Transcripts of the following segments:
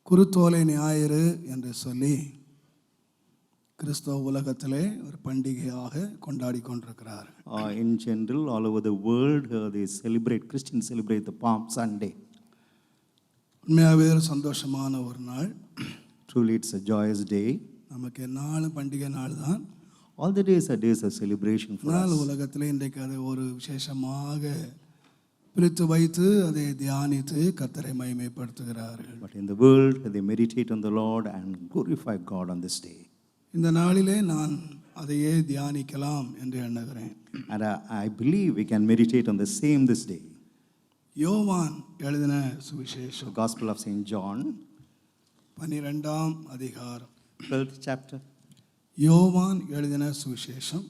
குருத்தோலை ஞாயிறு என்று சொல்லி கிறிஸ்தவ உலகத்திலே ஒரு பண்டிகையாக கொண்டாடி கொண்டிருக்கிறார்கள். In general, all over the world, Christians celebrate the Palm Sunday. உண்மையாகவே ஒரு சந்தோஷமான ஒரு நாள். Truly, it's a joyous day. நமக்கு நாளும் பண்டிகை நாள் தான். All the days are days of celebration for us. உலகத்திலே இன்றைக்கு அதை ஒரு விசேஷமாக பிரித்து வைத்து அதை தியானித்து கர்த்தரை மகிமைப்படுத்துகிறார்கள். But in the world, they meditate on the Lord and glorify God on this day. இந்த நாளிலே நான் அதையே தியானிக்கலாம் என்று எண்ணுகிறேன். And I believe we can meditate on the same this day. யோவான் எழுதின சுவிசேஷம், The Gospel of St. John, 12ஆம் அதிகாரம், 12th chapter. யோவான் எழுதின சுவிசேஷம்,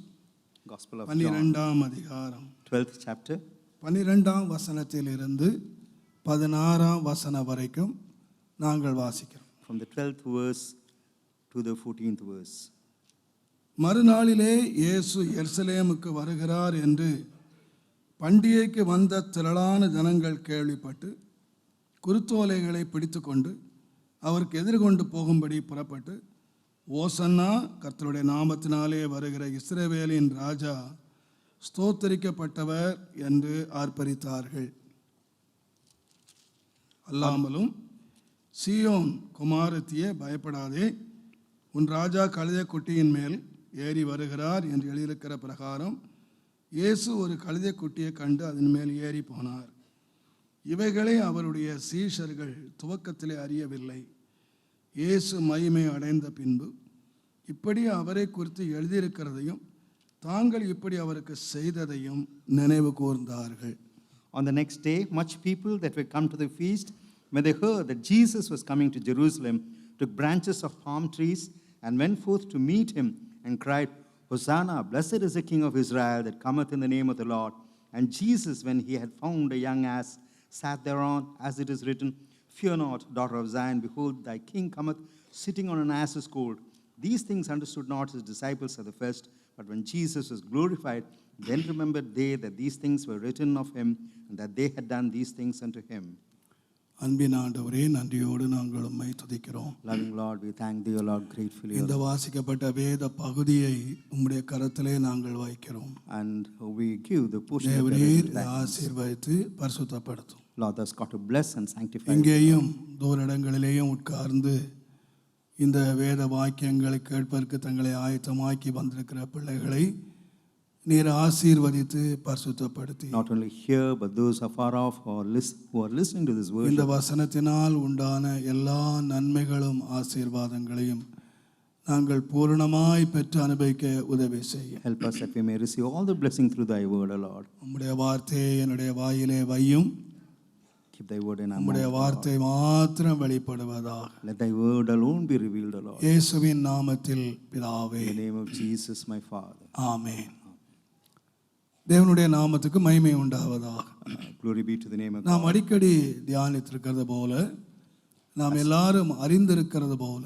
Gospel of John, 12ஆம் அதிகாரம், 12th chapter. 12ஆம் வசனத்தில் இருந்து 16ஆம் வசனம் வரைக்கும் நாங்கள் வாசிக்கிறோம். From the 12th verse to the 14th verse. மறுநாளிலே இயேசு எருசலேமுக்கு வருகிறார் என்று பண்டிகைக்கு வந்த திரளான ஜனங்கள் கேள்விப்பட்டு குருத்தோலைகளை பிடித்து கொண்டு அவருக்கு எதிர்கொண்டு போகும்படி புறப்பட்டு, ஓசன்னா, கர்த்தருடைய நாமத்தினாலே வருகிற இஸ்ரவேலின் ராஜா ஸ்தோத்தரிக்கப்பட்டவர் என்று ஆர்ப்பரித்தார்கள். அல்லாமலும், சீயோன் குமாரத்தியே, பயப்படாதே, உன் ராஜா கழுதை குட்டியின் மேல் ஏறி வருகிறார் என்று எழுதியிருக்கிற பிரகாரம் இயேசு ஒரு கழுதை குட்டியை கண்டு அதன் மேல் ஏறி போனார். இவைகளை அவருடைய சீஷர்கள் துவக்கத்திலே அறியவில்லை. இயேசு மகிமை அடைந்த பின்பு இப்படி அவரை குறித்து எழுதியிருக்கிறதையும் தாங்கள் இப்படி அவருக்கு செய்ததையும் நினைவு கூர்ந்தார்கள். On the next day, much people that were come to the feast, when they heard that Jesus was coming to Jerusalem, took branches of palm trees and went forth to meet him and cried, Hosanna, blessed is the King of Israel that cometh in the name of the Lord. And Jesus, when he had found a young ass, sat thereon, as it is written, Fear not, daughter of Zion, behold, thy king cometh sitting on an ass's colt. These things understood not his disciples at the first, but when Jesus was glorified, then remembered they that these things were written of him, and that they had done these things unto him. அன்பின் ஆண்டவரே, நன்றியோடு நாங்கள் உம்மை துதிக்கிறோம். Loving Lord, we thank thee, O Lord, gratefully. இந்த வாசிக்கப்பட்ட வேத பகுதியை உம்முடைய கரத்திலே நாங்கள் வைக்கிறோம். And we give the portion of தேவரீர் ஆசீர்வதித்து பரிசுத்தப்படுத்தும். Lord, thou hast got to bless and sanctify. இங்கேயும் தூரஇடங்களிலேயும் உட்கார்ந்து இந்த வேத வாக்கியங்களை கேட்பதற்கு தங்களை ஆயத்தமாக்கி வந்திருக்கிற பிள்ளைகளை நீர் ஆசீர்வதித்து பரிசுத்தப்படுத்தி, Not only here, but those afar off who are listening to this word. இந்த வசனத்தினால் உண்டான எல்லா நன்மைகளும் ஆசீர்வாதங்களையும் நாங்கள் பூரணமாய் பெற்று அனுபவிக்க உதவி செய்ய. Help us that we may receive all the blessing through thy word, O Lord. உம்முடைய வார்த்தையை என்னுடைய வாயிலே வையும். Keep thy word in our உம்முடைய mouth, வார்த்தை மாத்திரம் வெளிப்படுவதாக. Let thy word alone be revealed, O Lord. இயேசுவின் நாமத்தில் பிதாவே, In the name of Jesus, my Father. ஆமென். தேவனுடைய நாமத்துக்கு மகிமை உண்டாவதாக. Glory be to the name of நாம் God. அடிக்கடி தியானித்திருக்கிறது போல, நாம் எல்லாரும் அறிந்திருக்கிறது போல,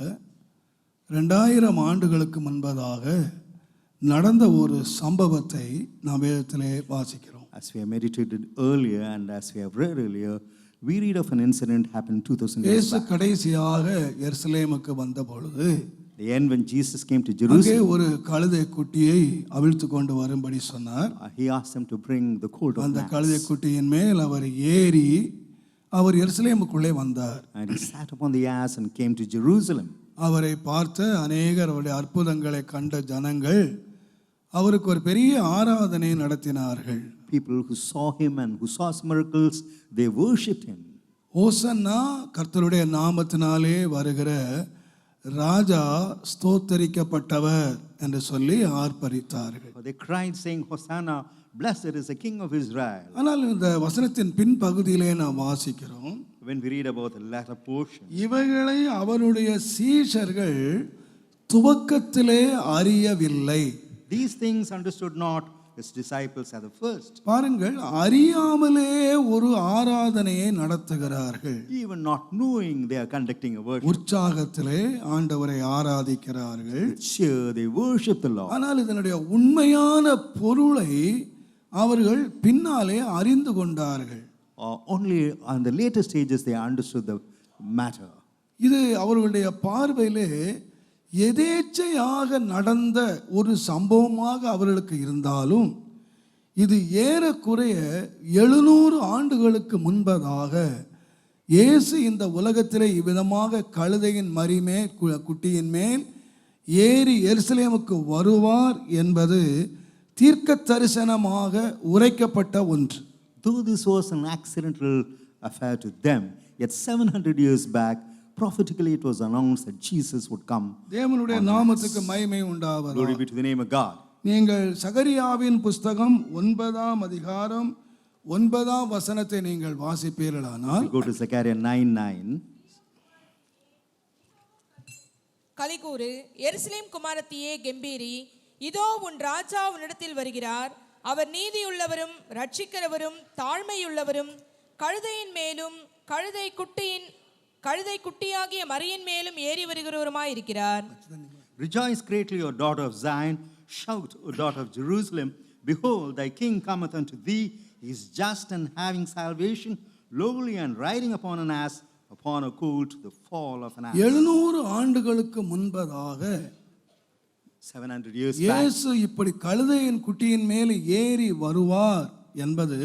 2000 ஆண்டுகளுக்கு முன்பதாக நடந்த ஒரு சம்பவத்தை நாம் வேதத்திலே வாசிக்கிறோம். As we have meditated earlier and as we have read earlier, we read of an incident happened 2000 years இயேசு back. கடைசியாக எருசலேமுக்கு வந்த பொழுது, The end when Jesus came to அங்கே Jerusalem, ஒரு கழுதை குட்டியை அவிழ்த்து கொண்டு வரும்படி சொன்னார். he asked them to bring the colt of அந்த an கழுதை ass. குட்டியின் மேல் அவர் ஏறி அவர் எருசலேமுக்குள்ளே வந்தார். And he sat upon the ass and came to Jerusalem. அவரை பார்த்த அநேகர், அவருடைய அற்புதங்களை கண்ட ஜனங்கள் அவருக்கு ஒரு பெரிய ஆராதனை நடத்தினார்கள். People who saw him and who saw his miracles, they worshipped him. ஓசன்னா, கர்த்தருடைய நாமத்தினாலே வருகிற ராஜா ஸ்தோத்தரிக்கப்பட்டவர் என்று சொல்லி ஆர்ப்பரித்தார்கள். They cried saying, Hosanna, blessed is the King of Israel. ஆனால் இந்த வசனத்தின் பின் பகுதியிலே நாம் வாசிக்கிறோம், When we read about the latter portion, இவைகளை அவருடைய சீஷர்கள் துவக்கத்திலே அறியவில்லை. these things understood not his disciples at the first. பாருங்கள், அறியாமலே ஒரு ஆராதனையை நடத்துகிறார்கள். Even not knowing they are conducting a worship. உற்சாகத்திலே ஆண்டவரை ஆராதிக்கிறார்கள். With cheer they worship the Lord. ஆனால் இதனுடைய உண்மையான பொருளை அவர்கள் பின்னாலே அறிந்து கொண்டார்கள். Only on the later stages they understood the matter. இது அவர்களுடைய பார்வையிலே எதேச்சையாக நடந்த ஒரு சம்பவமாக அவர்களுக்கு இருந்தாலும் இது ஏறக்குறைய 700 ஆண்டுகளுக்கு முன்பதாக இயேசு இந்த உலகத்திலே இவ்விதமாக கழுதையின் மரிமே குட்டியின் மேல் ஏறி எருசலேமுக்கு வருவார் என்பது தீர்க்க தரிசனமாக உரைக்கப்பட்ட ஒன்று. Though this was an accidental affair to them, yet 700 years back, prophetically it was announced that Jesus would come. தேவனுடைய நாமத்துக்கு மகிமை உண்டாவதாக. Glory be to the name of God. நீங்கள் சகரியாவின் புஸ்தகம் 9ஆம் அதிகாரம் 9ஆம் வசனத்தை நீங்கள் வாசிப்பீர்களானால், Go to Zechariah 9:9. கலிகூரு எருசலேம் குமாரத்தியே கெம்பீரி, இதோ உன் ராஜா உன்னிடத்தில் வருகிறார். அவர் நீதியுள்ளவரும் ரட்சிக்கிறவரும் தாழ்மையுள்ளவரும் கழுதையின் மேலும் கழுதை குட்டியாகிய மரியின் மேலும் ஏறி வருகிறவருமாய் இருக்கிறார். Rejoice greatly, O daughter of Zion. Shout, O daughter of Jerusalem. Behold, thy king cometh unto thee. He is just and having salvation, lowly and riding upon an ass, upon a colt, the fall of an ass. 700 ஆண்டுகளுக்கு முன்பதாக 700 years back, இயேசு இப்படி கழுதையின் குட்டியின் மேல் ஏறி வருவார் என்பது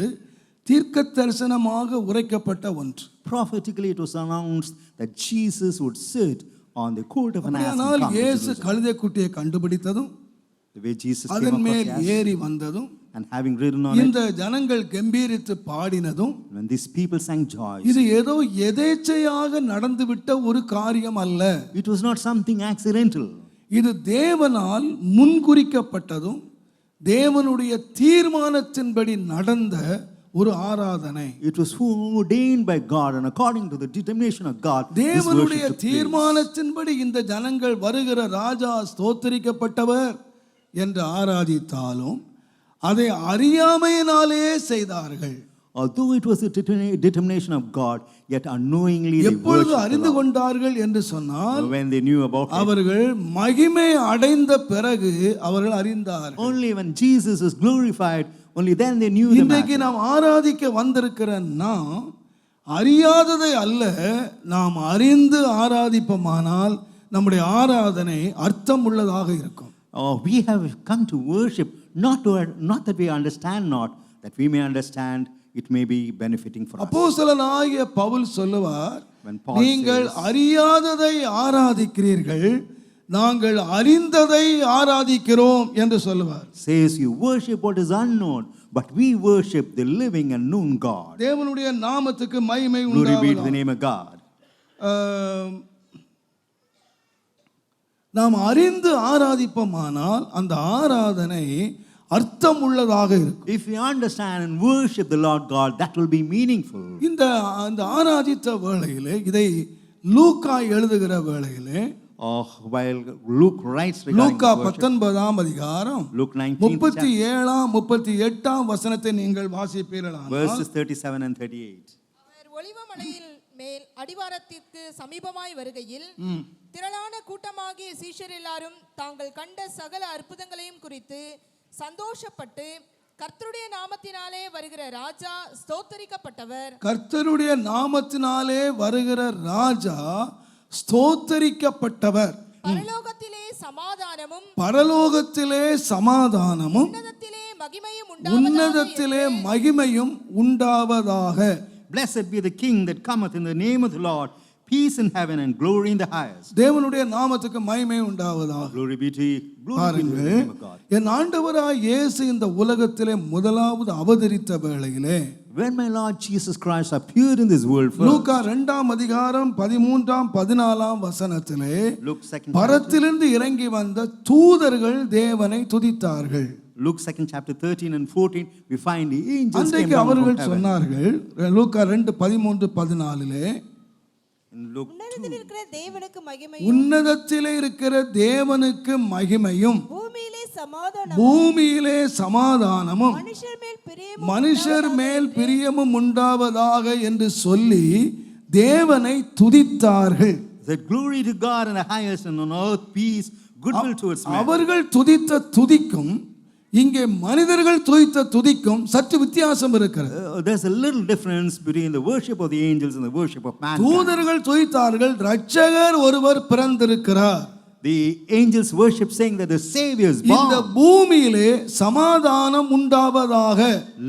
தீர்க்க தரிசனமாக உரைக்கப்பட்ட ஒன்று. prophetically it was announced that Jesus would sit on the colt of an ass. ஆனால் இயேசு கழுதை குட்டியை கண்டுபிடித்ததும் The way Jesus came அதன் across மேல் the ass ஏறி வந்ததும் and having ridden on it, இந்த ஜனங்கள் கம்பீரித்து பாடினதும் when these people sang joy, இது ஏதோ எதேச்சையாக நடந்துவிட்ட ஒரு காரியம் அல்ல. it was not something accidental. இது தேவனால் முன்குறிக்கப்பட்டதும் தேவனுடைய தீர்மானத்தின்படி நடந்த ஒரு ஆராதனை. It was ordained by God and according to the determination of God. தேவனுடைய தீர்மானத்தின்படி இந்த ஜனங்கள் வருகிற ராஜா ஸ்தோத்திரிக்கப்பட்டவர் என்று ஆராதித்தாலும் அதை அறியாமையினாலே செய்தார்கள். Although it was the determination of God, yet unknowingly they எப்பொழுது worshipped அறிந்து the Lord. கொண்டார்கள் என்று சொன்னால், When they knew about it, அவர்கள் மகிமை அடைந்த பிறகு அவர்கள் அறிந்தார்கள். only when Jesus was glorified, only then they knew the இன்றைக்கு matter. நாம் ஆராதிக்க வந்திருக்கிற நாம் அறியாததை அல்ல, நாம் அறிந்து ஆராதிப்போமானால் நம்முடைய ஆராதனை அர்த்தம் உள்ளதாக இருக்கும். We have come to worship not that we understand not, that we may understand, it may be benefiting for us. அப்போஸ்தலனாகிய பவுல் சொல்லுவார், When Paul நீங்கள் says, அறியாததை ஆராதிக்கிறீர்கள், நாங்கள் அறிந்ததை ஆராதிக்கிறோம் என்று சொல்லுவார். says you worship what is unknown, but we worship the living and known God. தேவனுடைய நாமத்துக்கு மகிமை Glory be to the உண்டாவதாக. name of God. நாம் அறிந்து ஆராதிப்போமானால் அந்த ஆராதனை அர்த்தம் உள்ளதாக இருக்கும். If we understand and worship the Lord God, that will be meaningful. இந்த ஆராதித்த வேளையிலே, இதை லூக்கா எழுதுகிற வேளையிலே, While Luke writes regarding Luca the worship, 19ஆம் அதிகாரம் Luke 19th chapter, 37ஆம் 38ஆம் வசனத்தை நீங்கள் வாசிப்பீர்களானால், verses 37 and 38. அவர் ஒலிவமலையில் மேல் அடிவாரத்திற்கு சமீபமாய் வருகையில் திரளான கூட்டமாகிய சீஷர் எல்லாரும் தாங்கள் கண்ட சகல அற்புதங்களையும் குறித்து சந்தோஷப்பட்டு, கர்த்தருடைய நாமத்தினாலே வருகிற ராஜா ஸ்தோத்தரிக்கப்பட்டவர், கர்த்தருடைய நாமத்தினாலே வருகிற ராஜா ஸ்தோத்தரிக்கப்பட்டவர், பரலோகத்திலே சமாதானமும் பரலோகத்திலே சமாதானமும் உன்னதத்திலே மகிமையும் உன்னதத்திலே மகிமையும் உண்டாவதாக. Blessed be the King that cometh in the name of the Lord, peace in heaven and glory in the highest. தேவனுடைய நாமத்துக்கு மகிமை உண்டாவதாக. Glory be to the name of God. என் ஆண்டவராய் இயேசு இந்த உலகத்திலே முதலாவது அவதரித்த வேளையிலே, When my Lord Jesus Christ appeared in this world first, லூக்கா 2ஆம் அதிகாரம் 13ஆம் 14ஆம் வசனத்திலே, Luke 2nd பரத்திலிருந்து இறங்கி வந்த தூதர்கள் தேவனை துதித்தார்கள். Luke 2nd chapter 13 and 14, we find the angels came அன்றைக்கு down from அவர்கள் heaven. சொன்னார்கள், லூக்கா 2:13-14, In Luke உன்னதத்தில் இருக்கிற தேவனுக்கு மகிமையும் உன்னதத்திலே இருக்கிற தேவனுக்கு மகிமையும் பூமியிலே சமாதானம் பூமியிலே சமாதானமும் மனுஷர் மேல் பிரியமும் மனுஷர் மேல் பிரியமும் உண்டாவதாக என்று சொல்லி தேவனை துதித்தார்கள். that glory to God in the highest and on earth peace, goodwill towards men. அவர்கள் துதித்த துதிக்கும் இங்கே மனிதர்கள் துதித்த துதிக்கும் சற்று வித்தியாசம் இருக்கிறது. There's a little difference between the worship of the angels and the worship of mankind. தூதர்கள் துதித்தார்கள், இரட்சகர் ஒருவர் பிறந்திருக்கிறார். The angels worship saying that the Savior is இந்த born. பூமியிலே சமாதானம் உண்டாவதாக.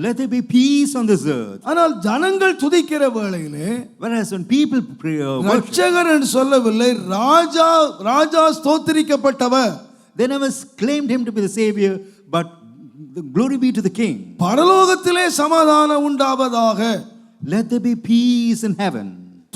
Let there be peace on this earth. ஆனால் ஜனங்கள் துதிக்கிற வேளையிலே Whereas when people pray, worship, இரட்சகர் என்று சொல்லவில்லை, Raja Raja ஸ்தோத்திரிக்கப்பட்டவர். they never claimed him to be the Savior, but the glory be to the King. பரலோகத்திலே சமாதானம் உண்டாவதாக. Let there be peace in heaven.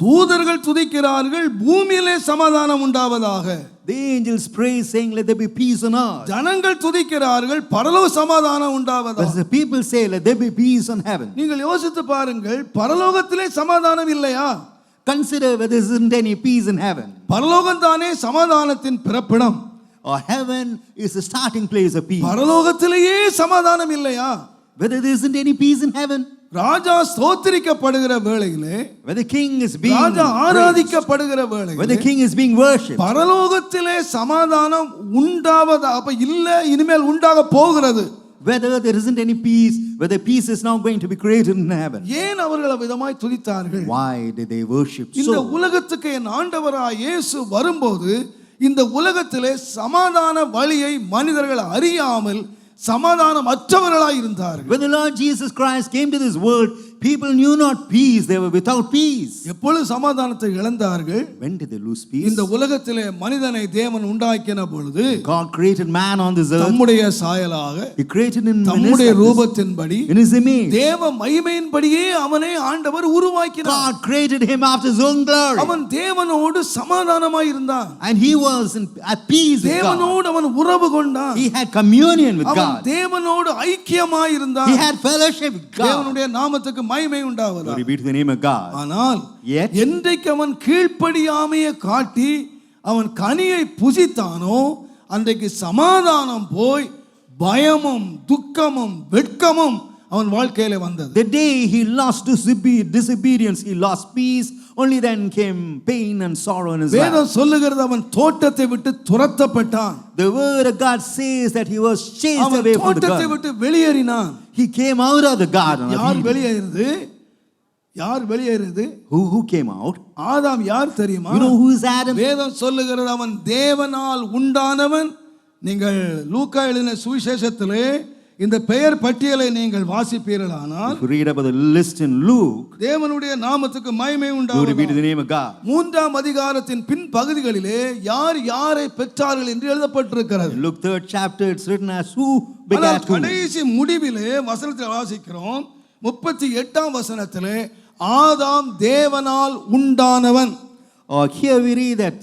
தூதர்கள் துதிக்கிறார்கள், பூமியிலே சமாதானம் உண்டாவதாக. The angels pray saying, let there be peace on earth. ஜனங்கள் துதிக்கிறார்கள், பரலோக சமாதானம் உண்டாவதாக. But the people say, let there be peace on heaven. நீங்கள் யோசித்து பாருங்கள், பரலோகத்திலே சமாதானம் இல்லையா? Consider whether there isn't any peace in heaven. பரலோகம் தானே சமாதானத்தின் பிறப்பிடம். Or heaven is the starting place of peace. பரலோகத்திலேயே சமாதானம் இல்லையா? Whether there isn't any peace in heaven. ராஜா ஸ்தோத்திரிக்கப்படுகிற வேளையிலே, Where the king is being Raja praised, ஆராதிக்கப்படுகிற where the வேளையிலே king is being worshipped. பரலோகத்திலே சமாதானம் உண்டாவதா? அப்ப இல்ல, இனிமேல் உண்டாக போகிறது. Whether there isn't any peace, whether peace is now going to be created in heaven. ஏன் அவர்கள் விதமாய் துதித்தார்கள்? Why did they worship இந்த so? உலகத்துக்கு என் ஆண்டவராய் இயேசு வரும்போது இந்த உலகத்திலே சமாதான வழியை மனிதர்கள் அறியாமல் சமாதானம் அற்றவர்களாய் இருந்தார்கள். When the Lord Jesus Christ came to this world, people knew not peace, they were without peace. எப்பொழுது சமாதானத்தை இழந்தார்கள்? When did they lose peace? இந்த உலகத்திலே மனிதனை தேவன் உண்டாக்கின பொழுது God created man on this earth. தம்முடைய சாயலாக, He created him in தம்முடைய his likeness, ரூபத்தின்படி, in his image. தேவ மகிமையின்படியே அவனை ஆண்டவர் உருவாக்கினார். God created him after his own glory. அவன் தேவனோடு சமாதானமாய் இருந்தான். And he was at peace with God. தேவனோடு அவன் உறவு கொண்டான். He had communion with அவன் God. தேவனோடு ஐக்கியமாய் இருந்தான். He had fellowship with God. தேவனுடைய நாமத்துக்கு மகிமை உண்டாவதாக. Glory be to the name of God. ஆனால் Yet, என்றைக்கு அவன் கீழ்ப்படியாமையை காட்டி அவன் கனியை புசித்தானோ அன்றைக்கு சமாதானம் போய் பயமும் துக்கமும் வெட்கமும் அவன் வாழ்க்கையில வந்தது. the day he lost disobedience, he lost peace. Only then came pain and sorrow in his life. வேதம் சொல்லுகிறது, அவன் தோட்டத்தை விட்டு துரத்தப்பட்டான். The word of God says that he was chased அவன் away from the தோட்டத்தை garden. விட்டு வெளியேறினான். He came out of the garden. of யார் Eden. வெளியேறுது? யார் வெளியேறுது? Who came out? ஆதாம் யார் தெரியுமா? You know who is Adam? வேதம் சொல்லுகிறது, அவன் தேவனால் உண்டானவன். நீங்கள் லூக்கா எழுதின சுவிசேஷத்திலே இந்த பெயர் பட்டியலை நீங்கள் வாசிப்பீர்களானால், If you read about the list in Luke, தேவனுடைய நாமத்துக்கு மகிமை glory be to உண்டாவதாக. the name of God. 3ஆம் அதிகாரத்தின் பின் பகுதிகளிலே யார் யாரை பெற்றார்கள் என்று எழுதப்பட்டிருக்கிறது. In Luke 3rd chapter, it's written as who ஆனால் begat whom. கடைசி முடிவிலே வசனத்தில் வாசிக்கிறோம், 38ஆம் வசனத்திலே ஆதாம் தேவனால் உண்டானவன். Here we read that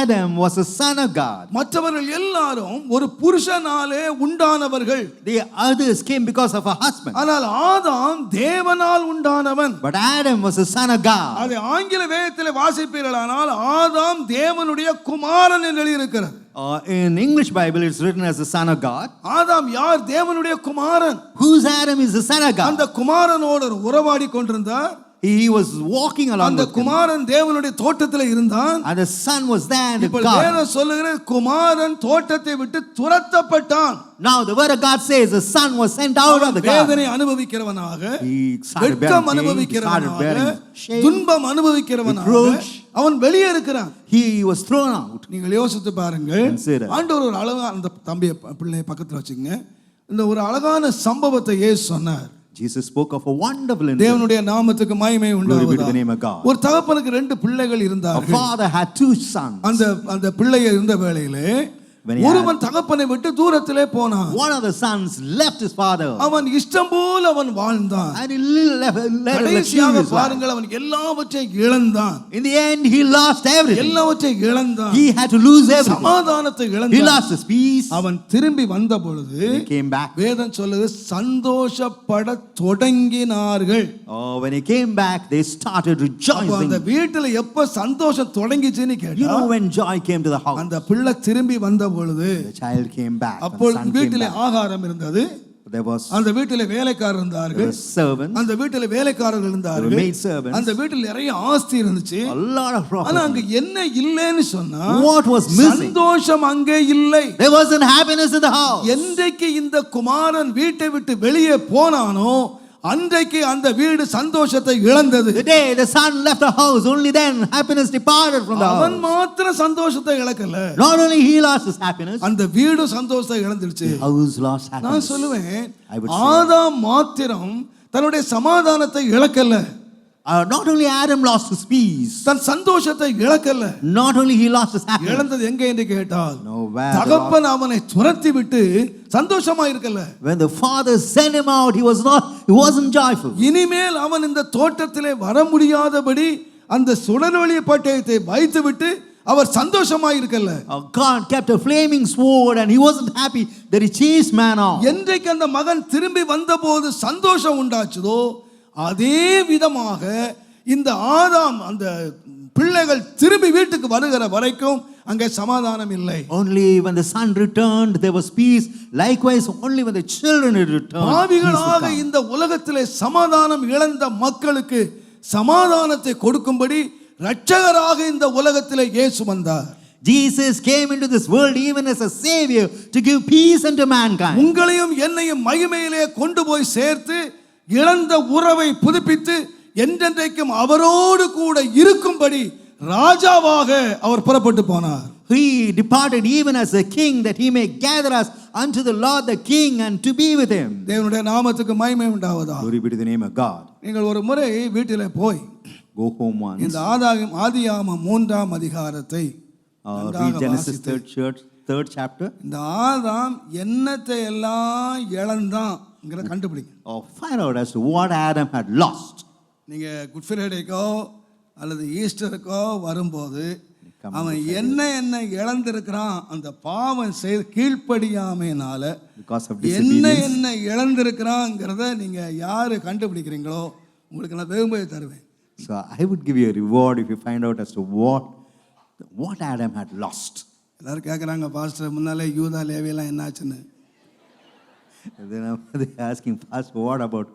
Adam was a son of God. மற்றவர்கள் எல்லாரும் ஒரு புருஷனாலே உண்டானவர்கள். The others came because of a husband. ஆனால் ஆதாம் தேவனால் உண்டானவன். But Adam was a son of God. அதை ஆங்கில வேதத்திலே வாசிப்பீர்களானால் ஆதாம் தேவனுடைய குமாரன் என்று எழுதியிருக்கிறது. In English Bible, it's written as the son of God. ஆதாம் யார்? தேவனுடைய குமாரன். Whose Adam is the son of God? அந்த குமாரனோடு உறவாடி கொண்டிருந்தார். He was walking along அந்த with him. குமாரன் தேவனுடைய தோட்டத்தில் இருந்தான். And the son was there in the இப்போ garden. வேதம் சொல்லுகிறது, குமாரன் தோட்டத்தை விட்டு துரத்தப்பட்டான். Now the word of God says the son was sent out of the garden. வேதனை அனுபவிக்கிறவனாக, He started வெட்கம் bearing pain, he started அனுபவிக்கிறவனாக, bearing shame, துன்பம் அனுபவிக்கிறவனாக reproach. அவன் வெளியே இருக்கிறான். He was thrown out. நீங்கள் யோசித்து பாருங்கள். Consider. ஆண்டவர் ஒரு அழகான அந்த தம்பியை பிள்ளையை பக்கத்தில் வச்சுங்க. இந்த ஒரு அழகான சம்பவத்தை இயேசு சொன்னார். Jesus spoke of a wonderful incident. தேவனுடைய நாமத்துக்கு மகிமை Glory be to the உண்டாவதாக. name of God. ஒரு தகப்பனுக்கு 2 பிள்ளைகள் A இருந்தார்கள். father had 2 sons. அந்த பிள்ளைய இருந்த வேளையிலே When he ஒருவன் தகப்பனை விட்டு தூரத்திலே போனான். One of the sons left his father. அவன் இஷ்டம் போல் அவன் வாழ்ந்தான். And he led கடைசியாக his life. பாருங்கள், அவன் எல்லாவற்றையும் இழந்தான். In the end, he lost everything. எல்லாவற்றையும் இழந்தான். He had to lose everything. சமாதானத்தை He இழந்தான். lost his peace. அவன் திரும்பி வந்த பொழுது He came back. வேதம் சொல்லுது, சந்தோஷப்பட தொடங்கினார்கள். When he came back, they started அப்ப அந்த rejoicing. வீட்டுல எப்ப சந்தோஷம் தொடங்கிச்சுன்னு You கேட்டா, know when joy came to the house, அந்த பிள்ளை திரும்பி வந்த பொழுது the child came back. அப்பொழுது The son came வீட்டிலே back. ஆகாரம் இருந்தது. There was அந்த வீட்டிலே வேலைக்காரர் there இருந்தார்கள். were servants, அந்த வீட்டிலே வேலைக்காரர்கள் there were இருந்தார்கள். maid servants, அந்த வீட்டில் நிறைய ஆஸ்தி இருந்துச்சு. a lot of ஆனா property. அங்க என்ன இல்லைன்னு சொன்னா What was missing? சந்தோஷம் அங்கே இல்லை. There wasn't happiness in the house. என்றைக்கு இந்த குமாரன் வீட்டை விட்டு வெளியே போனானோ அன்றைக்கு அந்த வீடு சந்தோஷத்தை இழந்தது. The day the son left the house, only then happiness departed from the அவன் house. மாத்திரம் சந்தோஷத்தை இழக்கல, Not only he lost his happiness, அந்த வீடு சந்தோஷத்தை இழந்துடுச்சு. the house lost நான் happiness. சொல்லுவேன், I would say- ஆதாம் மாத்திரம் தன்னுடைய சமாதானத்தை இழக்கல, Not only Adam lost his peace, தன் சந்தோஷத்தை இழக்கல. not only he lost his happiness. இழந்தது எங்க என்று கேட்டால் No, where the தகப்பன் அவனை துரத்தி விட்டு சந்தோஷமா இருக்கல. When the father sent him out, he wasn't joyful. இனிமேல் அவன் இந்த தோட்டத்திலே வர முடியாதபடி அந்த சுடரொளி பட்டயத்தை வைத்து விட்டு அவர் சந்தோஷமா இருக்கல. God kept a flaming sword and he wasn't happy that he chased man out. என்றைக்கு அந்த மகன் திரும்பி வந்தபோது சந்தோஷம் உண்டாச்சுதோ அதே விதமாக இந்த ஆதாம் அந்த பிள்ளைகள் திரும்பி வீட்டுக்கு வருகிற வரைக்கும் அங்கே சமாதானம் இல்லை. Only when the son returned there was peace. Likewise, only when the children had returned. பாவிகளாக இந்த உலகத்திலே சமாதானம் இழந்த மக்களுக்கு சமாதானத்தை கொடுக்கும்படி இரட்சகராக இந்த உலகத்திலே இயேசு வந்தார். Jesus came into this world even as a savior to give peace unto mankind. உங்களையும் என்னையும் மகிமையிலே கொண்டு போய் சேர்த்து இழந்த உறவை புதுப்பித்து என்றென்றைக்கும் அவரோடு கூட இருக்கும்படி ராஜாவாக அவர் புறப்பட்டு போனார். He departed even as a king that he may gather us unto the Lord the King and to be with him. தேவனுடைய நாமத்துக்கு மகிமை உண்டாவதாக. Glory be to the name of God. நீங்கள் ஒரு முறை வீட்டிலே போய் Go home once. இந்த ஆதியாகமம் 3ஆம் அதிகாரத்தை Read Genesis 3rd chapter. இந்த ஆதாம் என்னத்தை எல்லாம் இழந்தான்ங்கற கண்டுபிடிங்க. Find out as to what Adam had lost. நீங்க குட் ஃப்ரைடேக்கோ அல்லது ஈஸ்டருக்கோ வரும்போது அவன் என்ன இழந்திருக்கிறான் அந்த பாவம் செய்து கீழ்ப்படியாமையினால Because of என்ன disobedience. இழந்திருக்கிறாங்கிறத நீங்க யாரு கண்டுபிடிக்கிறீங்களோ உங்களுக்கு நான் வெகுமதி தருவேன். So I would give you a reward if you find out as to what Adam had lost. எல்லாரும் கேட்குறாங்க பாஸ்டர் முன்னாலே யூதா லேவியெல்லாம் என்னாச்சுன்னு. And then they're asking, Pastor, what about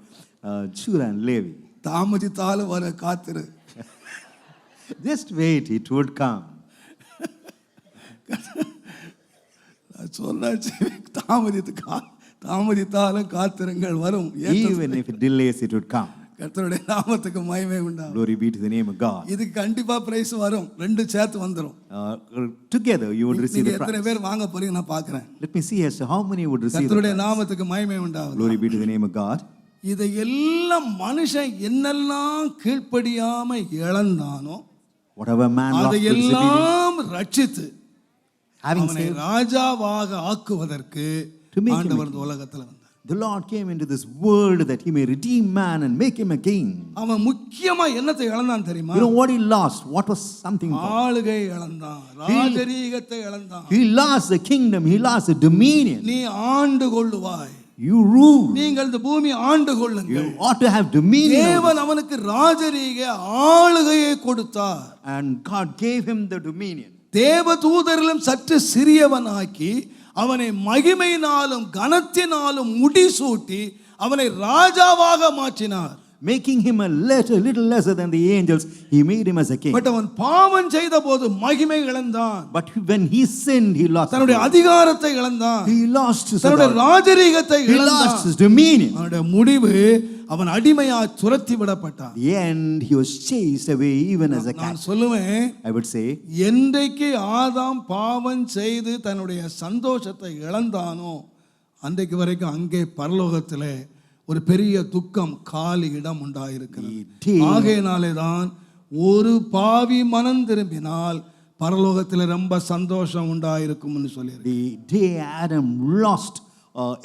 Judah and Levi? தாமதித்தாலும் வர காத்திரு. Just wait, it would come. சொன்னாச்சு தாமதித்தாலும் காத்திருங்கள் வரும். Even if it delays, it would come. கர்த்தருடைய நாமத்துக்கு மகிமை உண்டாகும். Glory be to the name of God. இதுக்கு கண்டிப்பா பிரைஸ் வரும், ரெண்டு சேர்த்து வந்துரும். Together you would receive நீங்க the எத்தனை prize. பேர் வாங்க போறீங்க நான் பார்க்கிறேன். Let me see as to how many would receive the கர்த்தருடைய prize. நாமத்துக்கு மகிமை உண்டாகும். Glory be to the name of God. இதை எல்லாம் மனுஷன் என்னெல்லாம் கீழ்ப்படியாம இழந்தானோ Whatever man lost அதை through disobedience, எல்லாம் ரட்சித்து having அவனை saved, ராஜாவாக ஆக்குவதற்கு To make him ஆண்டவர் a இந்த உலகத்துல வந்தார். the Lord came into this world that he may redeem man and make him a king. அவன் முக்கியமா என்னத்தை இழந்தான் தெரியுமா? You know what he lost? What was something? ஆளுகை இழந்தான், ராஜரீகத்தை இழந்தான். He lost the kingdom, he lost the dominion. நீ ஆண்டு கொள்ளுவாய், You rule. நீங்கள் இந்த பூமி ஆண்டு You கொள்ளுங்கள். ought to have dominion. தேவன் அவனுக்கு ராஜரீக ஆளுகையை கொடுத்தார். And God gave him the dominion. தேவதூதரிலும் சற்று சிறியவனாக்கி அவனை மகிமையினாலும் கனத்தினாலும் முடிசூட்டி அவனை ராஜாவாக மாற்றினார். Making him a little lesser than the angels, he made him as a king. But அவன் பாவம் செய்த போது மகிமை இழந்தான், But when he sinned, he lost. தன்னுடைய அதிகாரத்தை இழந்தான், He lost his தன்னுடைய authority. ராஜரீகத்தை He இழந்தான். lost his dominion. அவனுடைய முடிவு அவன் அடிமையாய் துரத்தி விடப்பட்டான். The end, he was chased away even as a நான் cat. சொல்லுவேன், I would say, என்றைக்கு ஆதாம் பாவம் செய்து தன்னுடைய சந்தோஷத்தை இழந்தானோ அன்றைக்கு வரைக்கும் அங்கே பரலோகத்திலே ஒரு பெரிய துக்கம் காலி இடம் உண்டாயிருக்கிறது. ஆகையினாலே தான் ஒரு பாவி மனம் திரும்பினால் பரலோகத்தில் ரொம்ப சந்தோஷம் உண்டாயிருக்கும்னு சொல்லியிருக்கு. the day Adam lost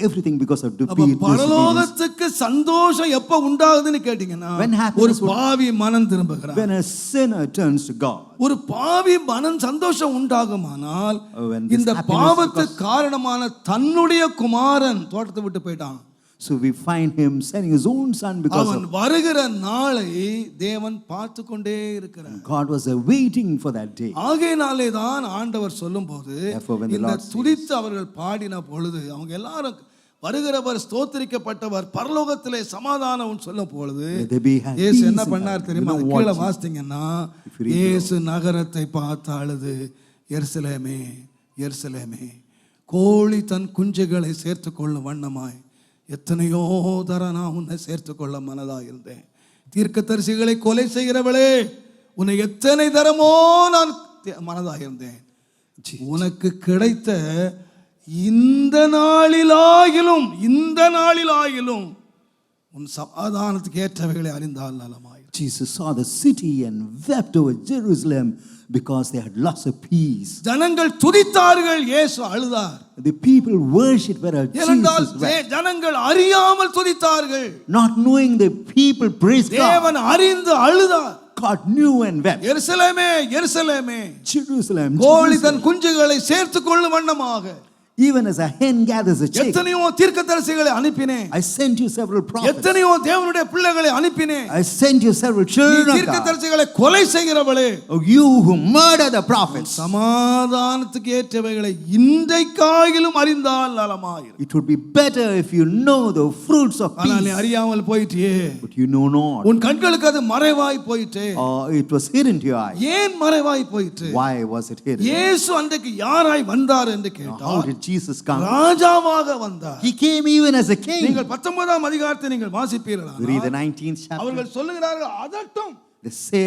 everything because of disobedience. பரலோகத்துக்கு சந்தோஷம் எப்ப உண்டாகுதுன்னு கேட்டீங்கன்னா When happiness ஒரு பாவி மனம் திரும்புகிறான். When a sinner turns to God. ஒரு பாவி மனம் சந்தோஷம் உண்டாகுமானால் When this இந்த happiness பாவத்துக்கு காரணமான தன்னுடைய குமாரன் தோட்டத்தை விட்டு போயிட்டான். So we find him sending his own son because அவன் வருகிற நாளை தேவன் பார்த்து கொண்டே இருக்கிறார். God was waiting for that day. ஆகையினாலே தான் ஆண்டவர் சொல்லும்போது Therefore, when the இந்த Lord says- துதித்து அவர்கள் பாடின பொழுது அவங்க எல்லாரும் வருகிறவர் ஸ்தோத்திரிக்கப்பட்டவர், பரலோகத்திலே சமாதானம் சொல்லும் பொழுது Let there be இயேசு peace என்ன in பண்ணார் heaven. தெரியுமா? You know what கீழே Jesus- வாசித்தீங்கன்னா If you read இயேசு நகரத்தை பார்த்து அழுது, எருசலேமே எருசலேமே, கோழி தன் குஞ்சுகளை சேர்த்து கொள்ளும் வண்ணமாய் எத்தனையோ தர நான் உன்னை சேர்த்து கொள்ள மனதாக இருந்தேன். தீர்க்கதரிசிகளை கொலை செய்கிறவளே, உன்னை எத்தனை தரமோ நான் மனதாக இருந்தேன். உனக்கு கிடைத்த இந்த நாளிலாகிலும் உன் சமாதானத்துக்கு ஏற்றவைகளை அறிந்தால் நலமாய். Jesus saw the city and wept over Jerusalem because they had lost a peace. ஜனங்கள் துதித்தார்கள், இயேசு அழுதார். The people worshipped where ஏனென்றால் Jesus wept. ஜனங்கள் அறியாமல் துதித்தார்கள், Not knowing the people praised God. தேவன் அறிந்து அழுதார். God knew and wept. எருசலேமே எருசலேமே, Jerusalem, கோழி தன் Jerusalem. குஞ்சுகளை சேர்த்து கொள்ளும் வண்ணமாக Even as a hen gathers a chick, எத்தனையோ தீர்க்கதரிசிகளை அனுப்பினேன், I sent you several prophets. எத்தனையோ தேவனுடைய பிள்ளைகளை அனுப்பினேன். I sent you several நீ children of God. தீர்க்கதரிசிகளை கொலை செய்கிறவளே, Oh, you who murder the prophets. சமாதானத்துக்கு ஏற்றவைகளை இன்றைக்காகிலும் அறிந்தால் நலமாயிரு. It would be better if you know the fruits of ஆனால் நீ peace. அறியாமல் போயிட்டியே, But you know not. உன் கண்களுக்கு அது மறைவாய் போயிட்டே. It was hidden to your eye. ஏன் மறைவாய் போயிட்டு? Why was it hidden? இயேசு அன்றைக்கு யாராய் வந்தார் என்று How கேட்டால், did Jesus come? ராஜாவாக வந்தார். He came even as a king. நீங்கள் 19ஆம் அதிகாரத்தை நீங்கள் You read the வாசிப்பீர்களானால் 19th chapter. அவர்கள் சொல்லுகிறார்கள், அதட்டும், They say,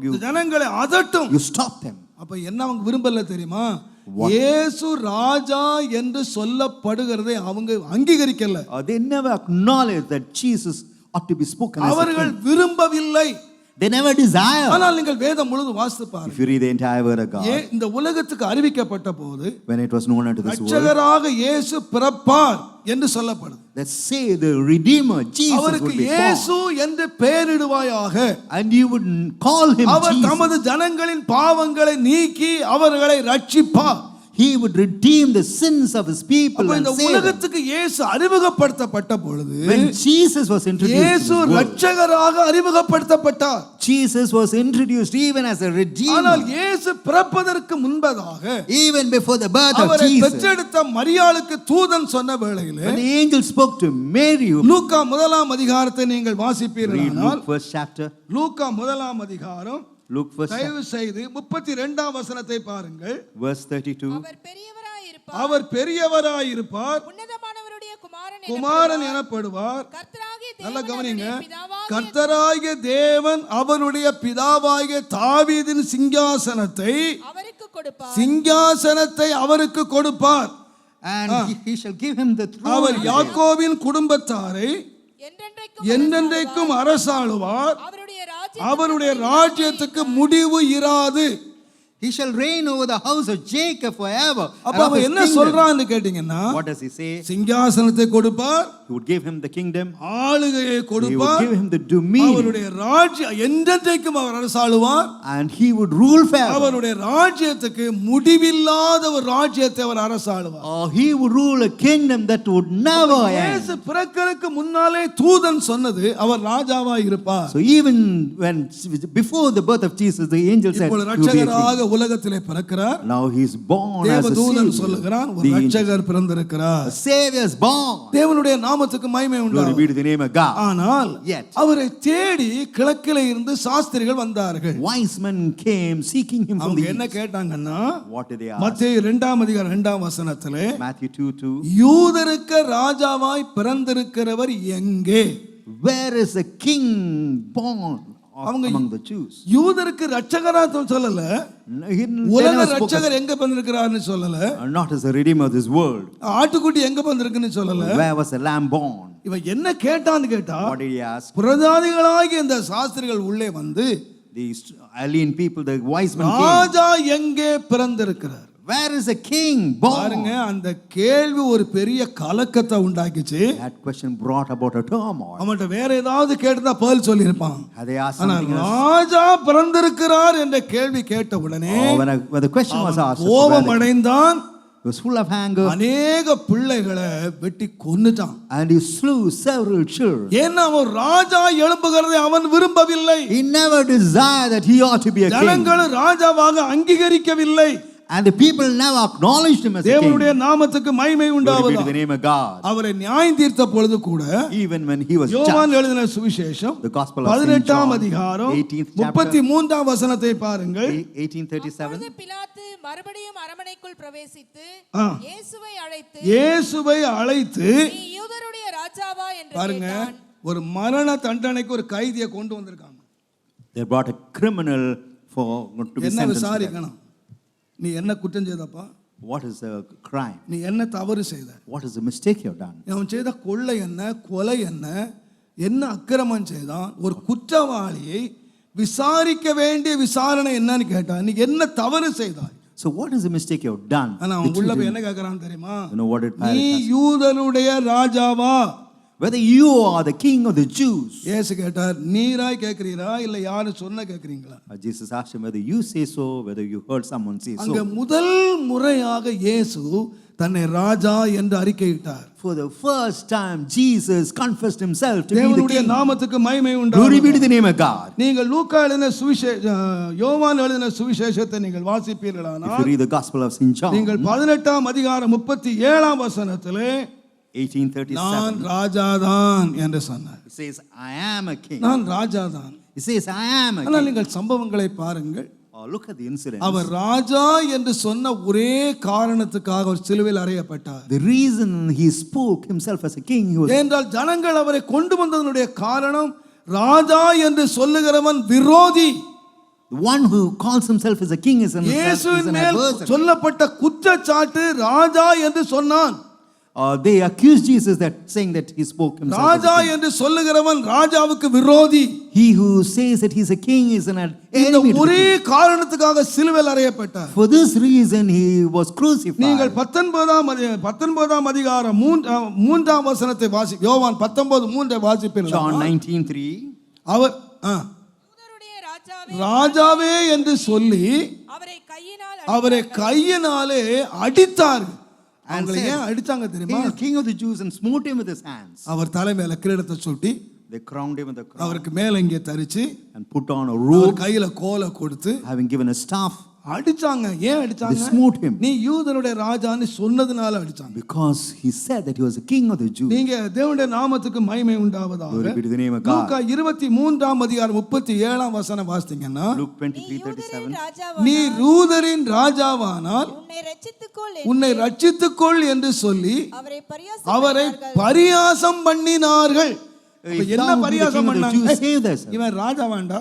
இந்த ஜனங்களை அதட்டும். you stop them. அப்ப என்ன அவங்க விரும்பல தெரியுமா? இயேசு ராஜா என்று சொல்லப்படுகிறதை அவங்க அங்கீகரிக்கல, They never acknowledge that Jesus ought to be spoken as a அவர்கள் king. விரும்பவில்லை. They never desire. ஆனால் நீங்கள் வேதம் முழுது வாசித்து If பாருங்கள். you read the entire word of God, இந்த உலகத்துக்கு அறிவிக்கப்பட்ட போது when it was known unto this world, ரட்சகராக இயேசு பிறப்பார் என்று சொல்லப்படுது. let's say the Redeemer, Jesus, அவருக்கு would be இயேசு born. என்று பெயரிடுவாயாக, And you would call him our Jesus. தமது ஜனங்களின் பாவங்களை நீக்கி அவர்களை ரட்சிப்பார். He would redeem the sins of his people அப்ப and இந்த save them. உலகத்துக்கு இயேசு அறிமுகப்படுத்தப்பட்ட பொழுது When Jesus was introduced to இயேசு this world, ரட்சகராக அறிமுகப்படுத்தப்பட்டார். Jesus was introduced even as a ஆனால் redeemer. இயேசு பிறப்பதற்கு முன்பதாக Even before the birth of அவரை Jesus, பெற்றெடுத்த மரியாளுக்கு தூதன் சொன்ன வேளையிலே, when the angel spoke to Mary, லூக்கா 1ஆம் அதிகாரத்தை நீங்கள் read வாசிப்பீர்களானால், Luke first chapter, லூக்கா 1ஆம் அதிகாரம் Luke first chapter, தயவு செய்து 32ஆம் வசனத்தை பாருங்கள். verse 32. அவர் பெரியவராயிருப்பார், அவர் பெரியவராயிருப்பார், உன்னதமானவருடைய குமாரன் எனப்படுவார். கர்த்தராகிய நல்லா தேவன் கவனிங்க, அவருடைய பிதாவாகிய கர்த்தராகிய தேவன் அவருடைய பிதாவாகிய தாவீதின் சிங்காசனத்தை அவருக்கு கொடுப்பார். And he shall give him the throne. அவர் யாக்கோபின் குடும்பத்தாரை என்றென்றைக்கும் அரசாளுவார். அவருடைய ராஜ்யத்துக்கு முடிவு இராது. He shall reign over the house of Jacob forever. அப்ப அவன் என்ன சொல்றான்னு கேட்டீங்கன்னா, What does he say? சிங்காசனத்தை கொடுப்பார், He would give him the kingdom. ஆளுகையை He would கொடுப்பார், give him the dominion. அவருடைய ராஜ்யம் என்றென்றைக்கும் அவர் அரசாளுவார். And he would rule forever. அவருடைய ராஜ்யத்துக்கு முடிவில்லாத ஒரு ராஜ்யத்தை அவர் அரசாளுவார். He would rule a kingdom that would never இயேசு end. பிறக்கறதுக்கு முன்னாலே தூதன் சொன்னது அவர் ராஜாவா இருப்பார். So even when before the birth of Jesus, the angel said, இப்பொழுது "You will be a king." ரட்சகராக உலகத்திலே பிறக்கிறார். Now he is born as a தேவதூதன் savior. சொல்லுகிறான், ஒரு The angel- ரட்சகர் பிறந்திருக்கிறார். A savior is born. தேவனுடைய நாமத்துக்கு மகிமை Glory உண்டாகும். be to the name of God. ஆனால் Yet அவரை தேடி கிழக்கிலே இருந்து சாஸ்திரிகள் வந்தார்கள். wise men came seeking him from அவங்க the என்ன east. கேட்டாங்கன்னா, What did they ask? மத்தேயு 2ஆம் அதிகாரம் 2ஆம் வசனத்திலே, Matthew 2:2. யூதருக்கு ராஜாவாய் பிறந்திருக்கிறவர் எங்கே? Where is the king born among the Jews? யூதருக்கு ரட்சகரா சொல்லல, He உலக never spoke ரட்சகர் as- எங்க பிறந்திருக்கிறார்னு சொல்லல, not as the redeemer of this world. ஆட்டுக்குட்டி எங்க பிறந்திருக்குன்னு சொல்லல. Where was the lamb born? இவன் என்ன கேட்டான்னு கேட்டா, What did he ask? பிரஜாதிகளாகிய இந்த சாஸ்திரிகள் உள்ளே வந்து, These alien people, the wise men came. ராஜா எங்கே பிறந்திருக்கிறார்? Where is the king born? பாருங்க, அந்த கேள்வி ஒரு பெரிய கலக்கத்தை உண்டாக்கிச்சு. That question brought about a turmoil. அவன்கிட்ட வேற ஏதாவது கேட்டதா பதில் சொல்லியிருப்பான். Had they asked ஆனால் something else? ராஜா பிறந்திருக்கிறார் என்ற கேள்வி கேட்ட உடனே When the question was asked, கோபம் அடைந்தான். he was full of anger, அநேக பிள்ளைகளை வெட்டி கொன்னுட்டான். and he slew several children. ஏன்னா அவன் ராஜா எழும்புகிறதை அவன் விரும்பவில்லை. He never desired that he ought to be a king. ஜனங்கள் ராஜாவாக அங்கீகரிக்கவில்லை. And the people never acknowledged him as a king. தேவனுடைய நாமத்துக்கு மகிமை Glory be உண்டாவதாக. to the name of God. அவரை நியாயம் தீர்த்த பொழுது கூட Even when he was யோவான் judged, எழுதின சுவிசேஷம் the Gospel of Saint 18ஆம் John, அதிகாரம் 18th chapter, 1837 வசனத்தை பாருங்கள். 1837. பிலாத்து மறுபடியும் அரமனைக்குள் பிரவேசித்து ஆ. இயேசுவை அழைத்து நீ யூதருடைய ராஜாவா என்று பாருங்க, கேட்டான். ஒரு மரண தண்டனைக்கு ஒரு கைதியை கொண்டு வந்திருக்காங்க. They brought a criminal to be என்ன sentenced to death. விசாரிக்கணும்? நீ என்ன குற்றம் செய்தப்பா? What is the crime? நீ என்ன தவறு செய்த? What is the mistake you have done? அவன் செய்த கொள்ளை என்ன, கொலை என்ன அக்கிரமம் செய்தான்? ஒரு குற்றவாளியை விசாரிக்க வேண்டிய விசாரணை என்னன்னு கேட்டான். நீ என்ன தவறு செய்தாய்? So what is the mistake you have done? ஆனா அவன் உள்ள போய் என்ன கேக்குறான் தெரியுமா? You know what it நீ யூதருடைய ராஜாவா? Whether you are the king of the Jews. இயேசு கேட்டார், நீராய் கேக்குறீரா இல்ல யாரு சொன்ன கேக்குறீங்களா? Jesus asked him whether you say so, whether you heard someone say அங்க so. முதல் முறையாக இயேசு தன்னை ராஜா என்று அறிக்கையிட்டார். For the first time Jesus confessed himself to be the தேவனுடைய king. நாமத்துக்கு மகிமை Glory be உண்டாவதாக. to the name of God. நீங்கள் லூக்கா எழுதின யோவான் எழுதின சுவிசேஷத்தை நீங்கள் If வாசிப்பீர்களானால் you read the Gospel of Saint John, நீங்கள் 18ஆம் அதிகாரம் 37ஆம் வசனத்திலே 1837, நான் ராஜாதான் என்று சொன்னார். it says, I am a king. நான் ராஜாதான். It says, I am a ஆனால் king. நீங்கள் சம்பவங்களை பாருங்கள். Oh, look at the incident. அவர் ராஜா என்று சொன்ன ஒரே காரணத்துக்காக அவர் சிலுவையில் அறையப்பட்டார். The reason he spoke himself as a king, he was ஏனென்றால் ஜனங்கள் அவரை கொண்டு வந்ததனுடைய காரணம் ராஜா என்று சொல்லுகிறவன் விரோதி. the one who calls himself as a king is an இயேசுவின் மேல் adversary. சொல்லப்பட்ட குற்றச்சாட்டு ராஜா என்று சொன்னான். They accused Jesus that saying that he spoke himself as Raja a king. என்று சொல்லுகிறவன் ராஜாவுக்கு விரோதி. He who says that he's a king is an இந்த enemy to the ஒரே king. காரணத்துக்காக சிலுவையில் அறையப்பட்டார். For this reason he was crucified. நீங்கள் 19ஆம் அதிகாரம் 3ஆம் வசனத்தை யோவான் 19:3 வாசிப்பீர்கள். John 19:3. அவர் யூதருடைய ராஜாவே என்று சொல்லி அவரை கையினாலே அடித்தார்கள். அவங்களை ஏன் அடிச்சாங்க தெரியுமா? He is king of the Jews and smote him with his hands. அவர் தலைமையில கிரீடத்தை சுட்டி They crowned him with a crown அவருக்கு மேல இங்கே தரிச்சு and put on a robe, கையில கோலை கொடுத்து having given a staff. அடிச்சாங்க. ஏன் They அடிச்சாங்க? smote him நீ யூதருடைய ராஜான்னு சொன்னதுனால அடிச்சாங்க. because he said that he was a king of the Jews. நீங்க தேவனுடைய நாமத்துக்கு மகிமை உண்டாவதாக. Glory be to the name of God. லூக்கா 23ஆம் அதிகாரம் 37ஆம் வசனம் வாசித்தீங்கன்னா, Luke 23:37. நீ யூதரின் ராஜாவானால் உன்னை ரட்சித்துக்கொள் என்று சொல்லி அவரை பரியாசம் பண்ணினார்கள். என்ன பரியாசம் பண்ணாங்க? இவன் ராஜா வேண்டா,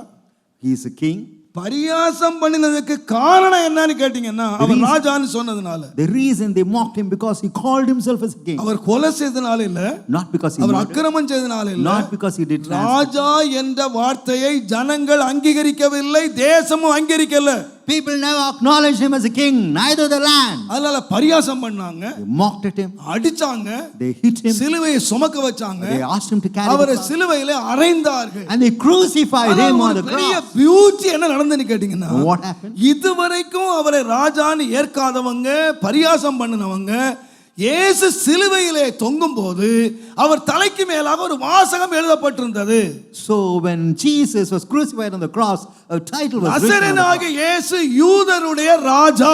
He is a king. பரியாசம் பண்ணினதுக்கு காரணம் என்னன்னு கேட்டீங்கன்னா, அவர் ராஜான்னு சொன்னதுனால. The reason they mocked him because he called himself as a king. அவர் கொலை செய்தனால இல்ல, Not because he our murdered, அக்கிரமம் செய்தனால இல்ல, not because he did transgression. ராஜா என்ற வார்த்தையை ஜனங்கள் அங்கீகரிக்கவில்லை, தேசமும் அங்கீகரிக்கல. People never acknowledged him as a king, neither the land. அதனால பரியாசம் பண்ணாங்க, They mocked at him, அடிச்சாங்க, they hit him, சிலுவையை சுமக்க வச்சாங்க, they asked him to carry அவரை the cross, சிலுவையிலே அறைந்தார்கள். and they crucified him on the பெரிய cross. பியூட்டி என்ன நடந்துன்னு கேட்டீங்கன்னா, What happened? இதுவரைக்கும் அவரை ராஜான்னு ஏற்காதவங்க, பரியாசம் பண்ணினவங்க, இயேசு சிலுவையிலே தொங்கும் போது அவர் தலைக்கு மேலாக ஒரு வாசகம் எழுதப்பட்டிருந்தது. So when Jesus was crucified on the cross, a title was written on the நசரேயனாகிய cross. இயேசு யூதருடைய ராஜா,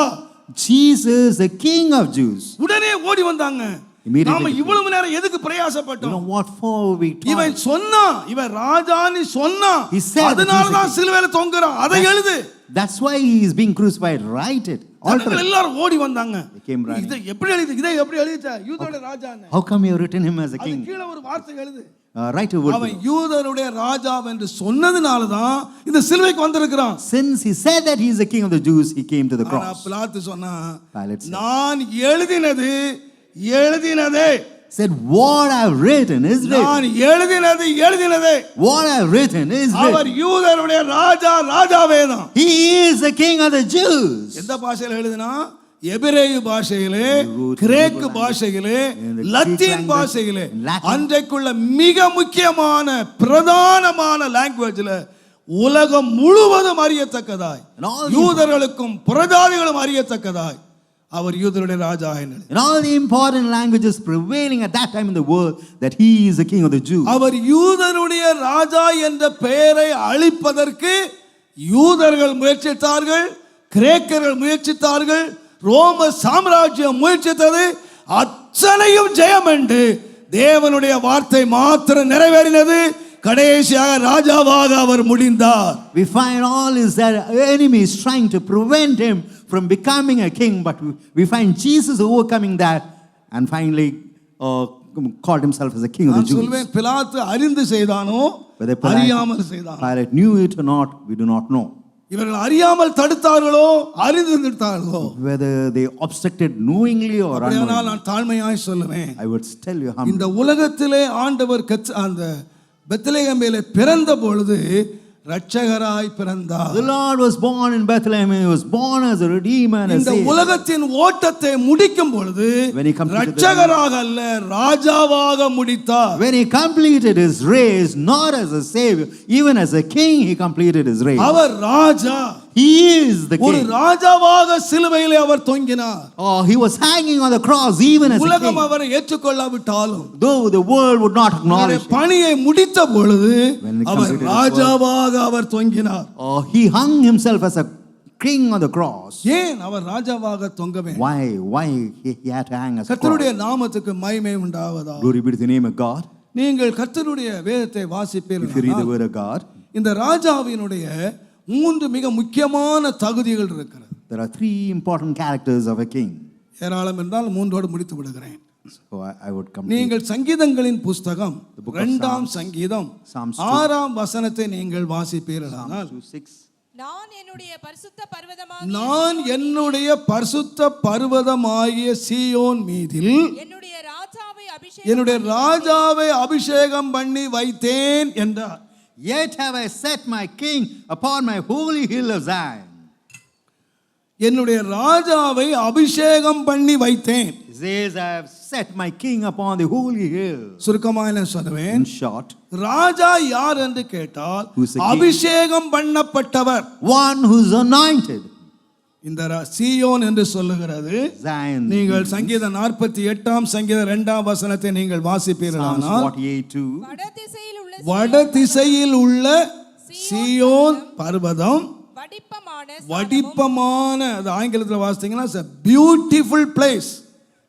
Jesus, the King of Jews. உடனே ஓடி வந்தாங்க. Immediately நாம இவ்வளவு நேரம் எதுக்கு You பிரயாசப்பட்டோம்? know what for we இவன் toiled? சொன்னா, இவன் ராஜான்னு சொன்னா, He said அதனால that தான் he's a சிலுவையில தொங்குறான். அதை எழுது. That's why he is being crucified. Write it. Alter ஜனங்கள் it. எல்லாரும் ஓடி வந்தாங்க. They came running. இதை எப்படி எழுதிட்ட? யூதருடைய ராஜான்னு. How come you have written him as a அது king? கீழ ஒரு வார்த்தை எழுது. Write a word. அவன் யூதருடைய ராஜா என்று சொன்னதுனால தான் இந்த சிலுவைக்கு வந்திருக்கிறான். Since he said that he is the king of the Jews, he came to the ஆனா cross. பிலாத்து சொன்னா, Pilate said, நான் எழுதினதே said, what I have written is written. நான் எழுதினதே What I have written is our written. யூதருடைய ராஜாவே தான். He is the king of the Jews. எந்த பாஷையில எழுதினா? எபிரேய பாஷையிலே, கிரேக்கு பாஷையிலே, லத்தீன் பாஷையிலே, அன்றைக்குள்ள மிக முக்கியமான பிரதானமான லாங்குவேஜ்ல உலகம் முழுவதும் அறியத்தக்கதாய், யூதர்களுக்கும் புறஜாதிகளும் அறியத்தக்கதாய் அவர் யூதருடைய ராஜா என்று. In all the important languages prevailing at that time in the world, that he is the king of the Jews. அவர் யூதருடைய ராஜா என்ற பெயரை அழிப்பதற்கு யூதர்கள் முயற்சித்தார்கள், கிரேக்கர்கள் முயற்சித்தார்கள், ரோம சாம்ராஜ்யம் முயற்சித்தது அத்தனையும் ஜெயம் என்று தேவனுடைய வார்த்தை மாத்திரம் நிறைவேறினது. கடைசியாக ராஜாவாக அவர் முடிந்தார். We find all his enemies trying to prevent him from becoming a king, but we find Jesus overcoming that and finally called himself as a king of the நான் Jews. சொல்வேன், பிலாத்து அறிந்து செய்தானோ Whether அறியாமல் செய்தானோ? Pilate knew it or not, we do not know. இவர்கள் அறியாமல் தடுத்தார்களோ அறிந்து தடுத்தார்களோ? Whether they obstructed knowingly or அப்படியானால் unknowingly. நான் தாழ்மையாய் சொல்லுவேன், I would tell you humbly. இந்த உலகத்திலே ஆண்டவர் அந்த பெத்லகேமிலே பிறந்த பொழுது இரட்சகராய் பிறந்தார். The Lord was born in Bethlehem. He was born as a redeemer and a இந்த savior. உலகத்தின் ஓட்டத்தை முடிக்கும் பொழுது When he completed இரட்சகராக அல்ல ராஜாவாக முடித்தார். When he completed his race, not as a savior, even as a king, he completed his race. Our Raja. He is the ஒரு king. ராஜாவாக சிலுவையிலே அவர் தொங்கினார். Oh, he was hanging on the cross even as a உலகம் king. அவரை ஏற்றுக்கொள்ளாவிட்டாலும் Though the world would not acknowledge him. பணியை முடித்த பொழுது When he our completed his ராஜாவாக அவர் தொங்கினார். Oh, he hung himself as a king on the cross. ஏன் அவர் ராஜாவாக தொங்க வேண்டும்? Why he had to hang as a cross? கர்த்தருடைய நாமத்துக்கு மகிமை உண்டாவதாக. Glory be to the name of God. நீங்கள் கர்த்தருடைய வேதத்தை If you read the வாசிப்பீர்கள், word of God, இந்த ராஜாவினுடைய 3 மிக முக்கியமான தகுதிகள் இருக்கிறது. there are 3 important characters of a king. ஏராளம் என்றால் 3ஓடு முடித்து விடுகிறேன். So I would come. நீங்கள் சங்கீதங்களின் புஸ்தகம் The book of 2ஆம் சங்கீதம் Psalms 6ஆம் வசனத்தை நீங்கள் வாசிப்பீர்களானால், 2:6. நான் என்னுடைய பரிசுத்த நான் என்னுடைய பரிசுத்த பர்வதமாகிய சீயோன் மீதில் என்னுடைய ராஜாவை அபிஷேகம் பண்ணி வைத்தேன் என்றார். Yet have I set my king upon my holy hill of Zion. என்னுடைய ராஜாவை அபிஷேகம் பண்ணி வைத்தேன். He says, I have set my king upon the holy hill. சுருக்கமாக என்ன சொல்லுவேன்? In short, ராஜா யார் என்று கேட்டால் Who's the king? அபிஷேகம் பண்ணப்பட்டவர். one who's anointed. இந்த சீயோன் என்று சொல்லுகிறது. Zion. நீங்கள் சங்கீதம் 48ஆம் சங்கீதம் 2ஆம் வசனத்தை நீங்கள் Psalms வாசிப்பீர்களானால், 48:2. வட திசையில் உள்ள சீயோன் பர்வதம் வடிப்பமான, அது ஆங்கிலத்தில் வாசித்தீங்கன்னா it's a beautiful place.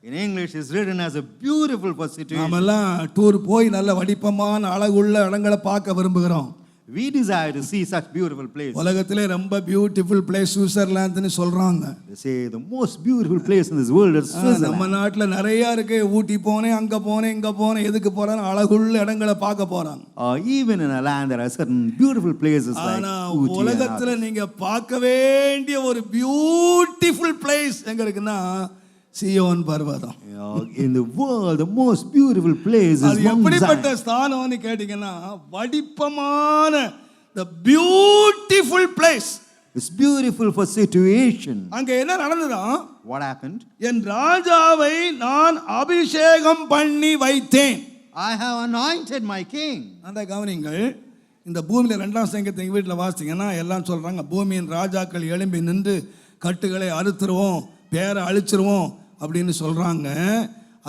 In English, it's written as a beautiful situation. நாமெல்லாம் டூர் போய் நல்ல வடிப்பமான அழகுள்ள இடங்களை பார்க்க விரும்புகிறோம். We desire to see such beautiful places. உலகத்திலே ரொம்ப பியூட்டிஃபுல் பிளேஸ் சுவிட்சர்லாந்துன்னு சொல்றாங்க. They say the most beautiful place in this world is Switzerland. நம்ம நாட்டுல நிறைய இருக்கு. ஊட்டி போனேன், அங்க போனேன், இங்க போனேன். எதுக்கு போறாங்க? அழகுள்ள இடங்களை பார்க்க போறாங்க. Even in a land there are certain beautiful places like ஆனா Ooty. உலகத்துல நீங்க பார்க்க வேண்டிய ஒரு பியூட்டிஃபுல் பிளேஸ் எங்க இருக்குன்னா Zion Parvatham. In the world, the most beautiful place is அது Mount எப்படிப்பட்ட Zion. ஸ்தானம்னு கேட்டீங்கன்னா வடிப்பமான the beautiful place. It's beautiful for situation. அங்க என்ன நடந்ததா? What happened? என் ராஜாவை நான் அபிஷேகம் பண்ணி வைத்தேன். I have anointed my king. அந்த கவனிங்கள், இந்த பூமியில 2ஆம் சங்கீதத்தை எங்க வீட்டில் வாசித்தீங்கன்னா எல்லாம் சொல்றாங்க, பூமியின் ராஜாக்கள் எழும்பி நின்று கட்டுகளை அறுத்துருவோம், பேரை அழிச்சிருவோம் அப்படின்னு சொல்றாங்க.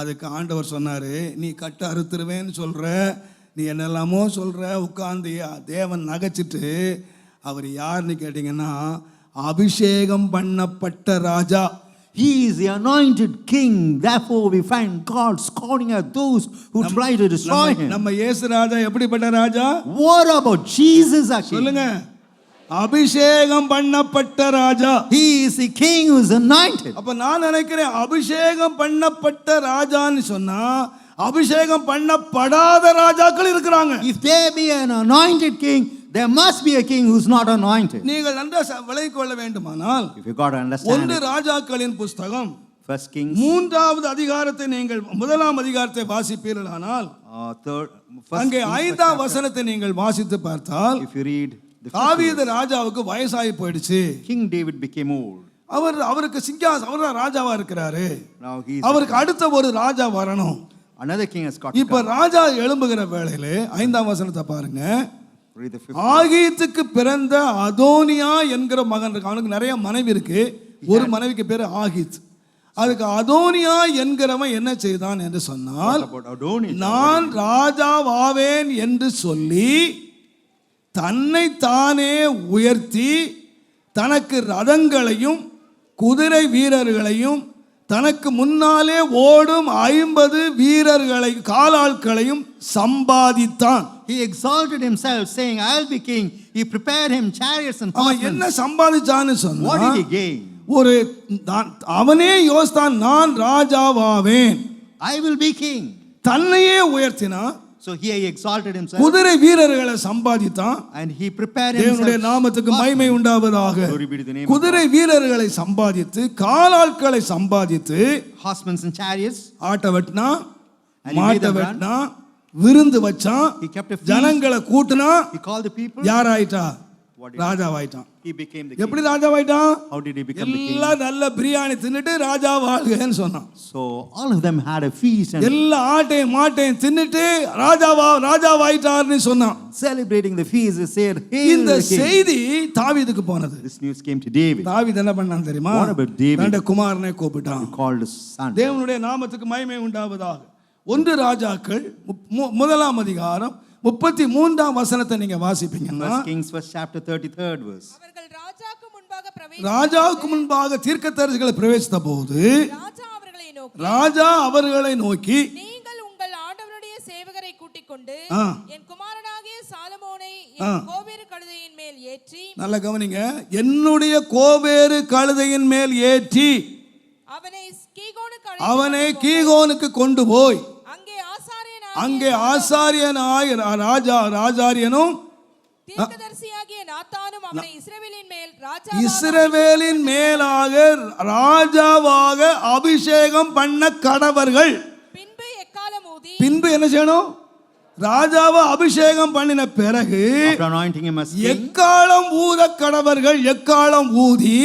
அதுக்கு ஆண்டவர் சொன்னாரு, நீ கட்டு அறுத்துருவேன்னு சொல்ற, நீ என்னெல்லாமோ சொல்ற, உட்கார்ந்து தேவன் நகைச்சிட்டு அவர் யாருன்னு கேட்டீங்கன்னா அபிஷேகம் பண்ணப்பட்ட ராஜா. He is the anointed king. Therefore we find God scoring at those who try to destroy him. நம்ம இயேசு ராஜா எப்படிப்பட்ட ராஜா? What about Jesus actually? சொல்லுங்க, அபிஷேகம் பண்ணப்பட்ட ராஜா. He is the king who is anointed. அப்ப நான் நினைக்கிறேன், அபிஷேகம் பண்ணப்பட்ட ராஜான்னு சொன்னா அபிஷேகம் பண்ணப்படாத ராஜாக்கள் இருக்கிறாங்க. If there be an anointed king, there must be a king who's not anointed. நீங்கள் நன்றாக விளங்கிக் கொள்ள வேண்டுமானால், If you got to understand 1 it, ராஜாக்களின் புஸ்தகம் First Kings, 3வது அதிகாரத்தை நீங்கள் 1ஆம் அதிகாரத்தை வாசிப்பீர்களானால், first அங்கே Kings, 5ஆம் வசனத்தை நீங்கள் வாசித்து பார்த்தால், if you read the first தாவீது verse, ராஜாவுக்கு வயசாகி போயிடுச்சு. King David became old. அவருக்கு சிங்காசனம், அவர் தான் ராஜாவா இருக்கிறாரு. Now he is அவருக்கு அடுத்த ஒரு ராஜா வரணும். another king has got to இப்ப come. ராஜா எழும்புகிற வேளையிலே 5ஆம் வசனத்தை பாருங்க. Read the 5th. ஆகீத்துக்கு பிறந்த அதோனியா என்கிற மகன் இருக்கு. அவனுக்கு நிறைய மனைவி இருக்கு. ஒரு மனைவிக்கு பேரு ஆகீத். அதுக்கு அதோனியா என்கிறவன் என்ன செய்தான் என்று சொன்னால், What about Adonias? நான் ராஜாவாவேன் என்று சொல்லி தன்னை தானே உயர்த்தி தனக்கு ரதங்களையும் குதிரை வீரர்களையும் தனக்கு முன்னாலே ஓடும் 50 வீரர்களை காலாட்களையும் சம்பாதித்தான். He exalted himself, saying, I'll be king. He prepared him chariots and அவன் horsemen. என்ன சம்பாதிச்சான்னு What சொன்னா, did he gain? அவனே யோசித்தான், நான் ராஜாவாவேன். I will be king. தன்னையே உயர்த்தினான். So he exalted himself குதிரை வீரர்களை சம்பாதித்தான். and he prepared தேவனுடைய himself. நாமத்துக்கு மகிமை உண்டாவதாக. Glory be to the name of குதிரை வீரர்களை சம்பாதித்து காலாட்களை சம்பாதித்து horsemen and chariots. ஆட்டை வெட்டினா, And he made மாட்டை them run. வெட்டினா, விருந்து வச்சான், He kept a feast. ஜனங்களை கூட்டினா, He called the people. யாராயிட்டா? What did ராஜாவாயிட்டான். he became the எப்படி king? ராஜாவாயிட்டான்? How did he become the king? எல்லாம் நல்ல பிரியாணி தின்னுட்டு ராஜா வாழ்கன்னு சொன்னான். So all of them had a feast and எல்லா ஆட்டையும் மாட்டையும் தின்னுட்டு ராஜாவாயிட்டார்னு சொன்னான். celebrating the feast. They said, "Hail இந்த the king." செய்தி தாவீதுக்கு போனது. This news came to David. தாவீது என்ன பண்ணான் தெரியுமா? What about David? தன்னுடைய குமாரனை கூப்பிட்டான். He called his son. தேவனுடைய நாமத்துக்கு மகிமை உண்டாவதாக. 1 ராஜாக்கள் முதலாம் அதிகாரம் 33ஆம் வசனத்தை நீங்க வாசிப்பீங்கன்னா, 1 Kings first chapter 33rd verse. அவர்கள் ராஜாவுக்கு முன்பாக ராஜாவுக்கு முன்பாக தீர்க்கதரிசிகளை பிரவேசித்த போது ராஜா அவர்களை நோக்கி, நீங்கள் உங்கள் ஆண்டவருடைய சேவகரை கூட்டிக் கொண்டு ஆ. என் குமாரனாகிய சாலமோனை என் கோவேறு கழுதையின் மேல் ஏற்றி, நல்ல கவனிங்க, என்னுடைய கோவேறு கழுதையின் மேல் ஏற்றி அவனை கீகோனுக்கு கொண்டு போய் அங்கே ஆசாரியனாய் ராஜாரியனும் தீர்க்கதரிசியாகிய நாத்தானும் அவனை இஸ்ரவேலின் மேலாக ராஜாவாக அபிஷேகம் பண்ண கடவர்கள். பின்பு என்ன செய்யணும்? ராஜாவை அபிஷேகம் பண்ணின பிறகு எக்காலம் ஊத கடவர்கள். எக்காலம் ஊதி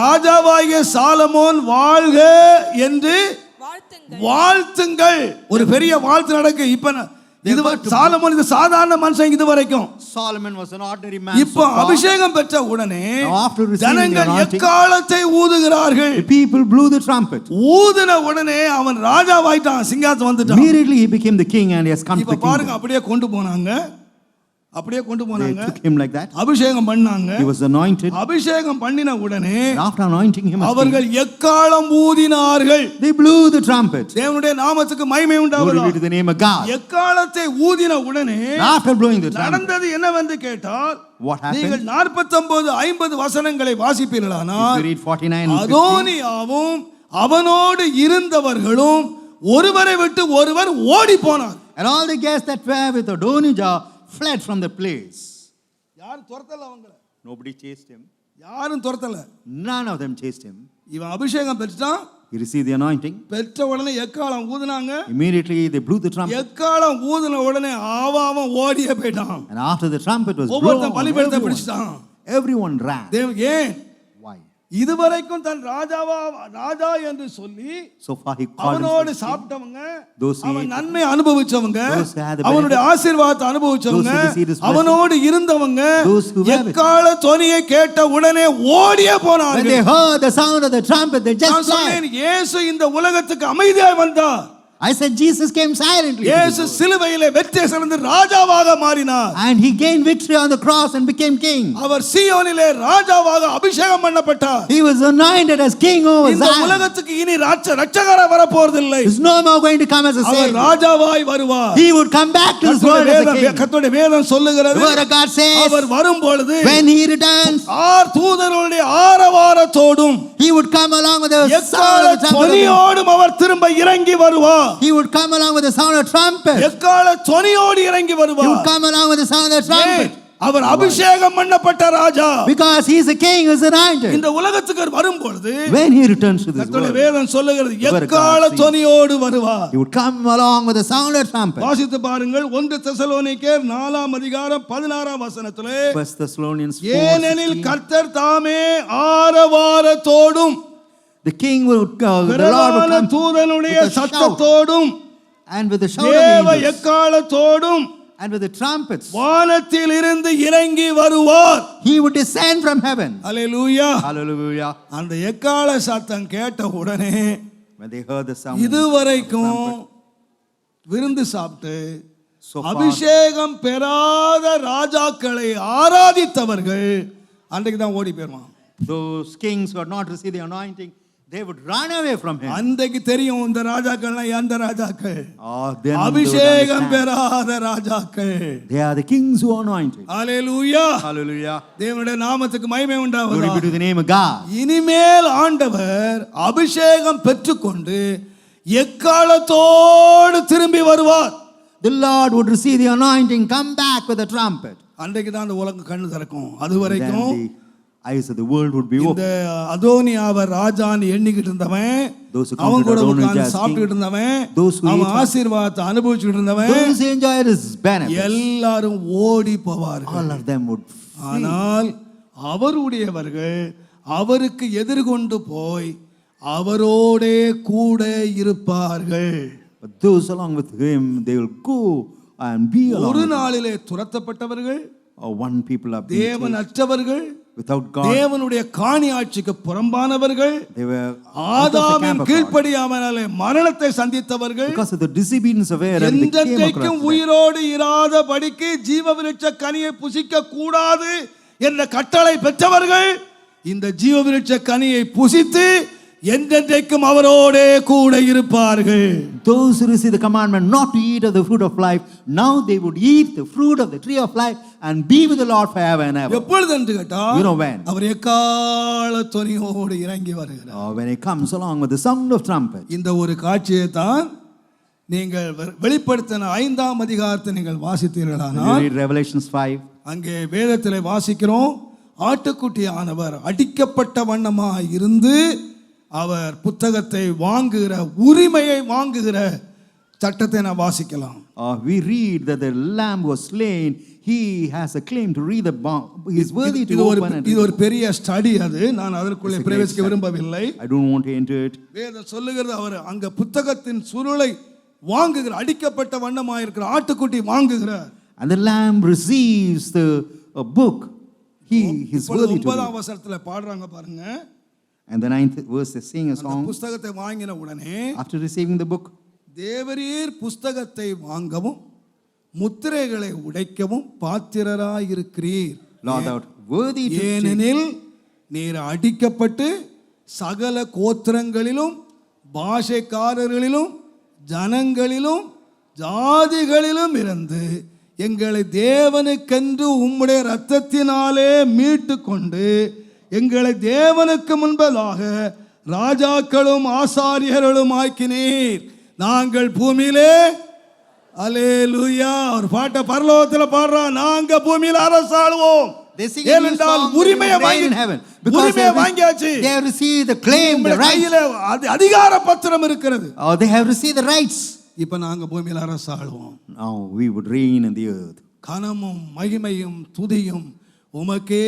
ராஜாவாகிய சாலமோன் வாழ்க என்று வாழ்த்துங்கள். ஒரு பெரிய வாழ்த்து நடக்கு. இப்ப இது சாலமோன் இது சாதாரண மனுஷன் இது வரைக்கும். Solomon was an ordinary man. இப்போ அபிஷேகம் பெற்ற உடனே ஜனங்கள் எக்காலத்தை ஊதுகிறார்கள். The people blew the trumpet. ஊதின உடனே அவன் ராஜாவாயிட்டான், சிங்காசனம் வந்துட்டான். Immediately he became the king and he has come to the இப்ப பாருங்க, அப்படியே கொண்டு போனாங்க. They took him like that. அபிஷேகம் பண்ணாங்க. He was anointed. அபிஷேகம் பண்ணின உடனே after anointing him அவர்கள் எக்காலம் ஊதினார்கள். They blew the trumpet. தேவனுடைய நாமத்துக்கு மகிமை உண்டாவதாக. Glory be to the name of God. எக்காலத்தை ஊதின உடனே after blowing the trumpet நடந்தது என்னவென்று கேட்டால், what happened? நீங்கள் 49 50 வசனங்களை வாசிப்பீர்களானால், if you read 49 and 50, அதோனியாவும் அவனோடு இருந்தவர்களும் ஒருவரை விட்டு ஒருவர் ஓடி போனார். and all the guests that were with Adonijah fled from the place. யாரும் துரத்தல அவங்கள. Nobody chased him. யாரும் துரத்தல. None of them chased him. இவன் அபிஷேகம் பெற்றான். He received the anointing. பெற்ற உடனே எக்காலம் ஊதுனாங்க. Immediately they blew the trumpet. எக்காலம் ஊதுன உடனே அவன் ஓடியே போய்ட்டான். And after the trumpet was blown, ஒவ்வொருத்தன் பலிபீடத்தை பிடிச்சிட்டான். everyone ran. ஏன்? Why? இதுவரைக்கும் தன் ராஜா என்று சொல்லி so far he called அவனோடு சாப்பிட்டவங்க, those அவன் நன்மை அனுபவிச்சவங்க, those who had the அவனுடைய ஆசீர்வாதத்தை அனுபவிச்சவங்க, those who received his blessing, அவனோடு இருந்தவங்க those who were எக்கால தொனியை கேட்ட உடனே ஓடியே when போனார்கள். they heard the sound of the trumpet they just fled. இயேசு இந்த உலகத்துக்கு அமைதியாய் வந்தார். I said Jesus came silently. இயேசு சிலுவையிலே வெற்றி சிறந்து ராஜாவாக மாறினார். and he gained victory on the cross and became king. அவர் சீயோனிலே ராஜாவாக அபிஷேகம் பண்ணப்பட்டார். He was anointed as king over இந்த Zion. உலகத்துக்கு இனி ரட்சகராக வர போறதில்லை. He's no more going to come as a our savior. ராஜாவாய் வருவார். He would come back to this world as a king. கர்த்தருடைய வேதம் சொல்லுகிறது, The word of God says, அவர் வரும் பொழுது when he returns, தூதர்களுடைய ஆரவாரத்தோடும் he would come along with the sound எக்கால of the trumpet. தொனியோடும் அவர் திரும்ப இறங்கி வருவார். He would come along with the sound of trumpet. எக்கால தொனியோடு இறங்கி He would வருவார். come along with the sound of trumpet. அவர் அபிஷேகம் பண்ணப்பட்ட ராஜா. Because he is a king who is anointed. இந்த உலகத்துக்கு வரும் பொழுது When he returns to this கர்த்தருடைய world, வேதம் சொல்லுகிறது, எக்கால தொனியோடு வருவார். he would come along with the sound of trumpet. வாசித்து பாருங்கள், 1 தெசலோனிக்கேயர் 4ஆம் அதிகாரம் 16ஆம் வசனத்திலே, 1 Thessalonians 4:16, ஏனெனில் கர்த்தர் தாமே ஆரவாரத்தோடும் the king would the Lord would come தூதனுடைய with a shout, சத்தத்தோடும் and with the shout of தேவ angels, எக்காலத்தோடும் and with the trumpets வானத்தில் இருந்து இறங்கி வருவார். he would descend from heaven. Hallelujah. Hallelujah. அந்த எக்கால சத்தம் கேட்ட உடனே When they heard the sound, இதுவரைக்கும் விருந்து சாப்பிட்டு so far, அபிஷேகம் பெறாத ராஜாக்களை ஆராதித்தவர்கள் அன்றைக்கு தான் ஓடி போயிருவான். those kings who had not received the anointing, they would run away from him. அன்றைக்கு தெரியும் இந்த ராஜாக்கள்லாம் எந்த ராஜாக்கள், Oh, then they would அபிஷேகம் understand. பெறாத ராஜாக்கள். They are the kings who are anointed. Hallelujah. Hallelujah. தேவனுடைய நாமத்துக்கு மகிமை Glory உண்டாவதாக. be to the name of God. இனிமேல் ஆண்டவர் அபிஷேகம் பெற்றுக்கொண்டு எக்காலத்தோடு திரும்பி வருவார். The Lord would receive the anointing, come back with a trumpet. அன்றைக்கு தான் அந்த உலகம் கண்ணு திறக்கும். அது Then வரைக்கும் the eyes of the world would be இந்த open. அதோனியாவை ராஜான்னு எண்ணிக்கிட்டு இருந்தவன், Those who அவன் கூட counted Adonijah உட்கார்ந்து as சாப்பிட்டுட்டு king, இருந்தவன், those who அவன் ate- ஆசீர்வாதத்தை அனுபவிச்சுட்டு இருந்தவன், Those who enjoyed his benefits, எல்லாரும் ஓடி போவார்கள். all of them would flee. ஆனால் அவருடையவர்கள் அவருக்கு எதிர்கொண்டு போய் அவரோடே கூட இருப்பார்கள். But those along with him, they will go and be along ஒரு with him. நாளிலே துரத்தப்பட்டவர்கள், One people are being தேவன் chased அற்றவர்கள், without God. தேவனுடைய காணி ஆட்சிக்கு புறம்பானவர்கள், They were out of the ஆதாமின் camp of God. கீழ்ப்படியாமலே மரணத்தை சந்தித்தவர்கள், Because of the disobedience of Aaron, they came என்றைக்கும் across them. உயிரோடு இராதபடிக்கு ஜீவ விருட்ச கனியை புசிக்க கூடாது என்ற கட்டளை பெற்றவர்கள் இந்த ஜீவ விருட்ச கனியை புசித்து என்றென்றைக்கும் அவரோடே கூட இருப்பார்கள். Those who receive the commandment not to eat of the fruit of life, now they would eat the fruit of the tree of life and be with the Lord forever and ever. எப்பொழுது என்று கேட்டால், You know when? அவர் எக்கால தொனியோடு இறங்கி வருகிறார். When he comes along with the sound of trumpet. இந்த ஒரு காட்சியை தான் நீங்கள் வெளிப்படுத்தின 5ஆம் அதிகாரத்தை நீங்கள் When you வாசித்தீர்களானால் read Revelations 5, அங்கே வேதத்திலே வாசிக்கிறோம், ஆட்டுக்குட்டி ஆனவர் அடிக்கப்பட்ட வண்ணமாய் இருந்து அவர் புத்தகத்தை வாங்குகிற உரிமையை வாங்குகிற சட்டத்தை நான் வாசிக்கலாம். we read that the lamb was slain. He has a claim to read the book. He is worthy to open and இது read. ஒரு பெரிய ஸ்டடி. அது நான் அதற்குள்ளே It's a great பிரவேசிக்க study. விரும்பவில்லை. I don't want to enter it. வேதம் சொல்லுகிறது, அவர் அங்க புத்தகத்தின் சுருளை வாங்குகிற, அடிக்கப்பட்ட வண்ணமாய் இருக்கிற ஆட்டுக்குட்டி வாங்குகிறார். And the lamb receives the book. He is worthy to 9ஆம் read. வசனத்துல பாடுறாங்க பாருங்க. And the 9th verse, they sing a அந்த song. புத்தகத்தை வாங்கின உடனே, After receiving the book, தேவரீர் புஸ்தகத்தை வாங்கவும் முத்திரைகளை உடைக்கவும் பாத்திரராயிருக்கிறீர். Lord, thou art worthy to take. ஏனெனில் நீர் அடிக்கப்பட்டு சகல கோத்திரங்களிலும் பாஷைக்காரர்களிலும் ஜனங்களிலும் ஜாதிகளிலும் இருந்து எங்களை தேவனுக்கென்று உம்முடைய இரத்தத்தினாலே மீட்டு கொண்டு எங்களை தேவனுக்கு முன்பதாக ராஜாக்களும் ஆசாரியர்களும் ஆக்கினீர். நாங்கள் பூமியிலே, அல்லேலூயா, ஒரு பாட்டை பரலோகத்தில் பாடுறான், நாங்க பூமியில அரசாளுவோம். They sing a new ஏனென்றால் song that உரிமையை will reign in heaven. Because உரிமையை வாங்கியாச்சு. they have received the claim, the உங்களுடைய right. கையில அதிகார பத்திரம் இருக்கிறது. They have received the rights. இப்ப நாங்க பூமியில அரசாளுவோம். Now we would reign in the earth. கனமும் மகிமையும் துதியும் உமக்கே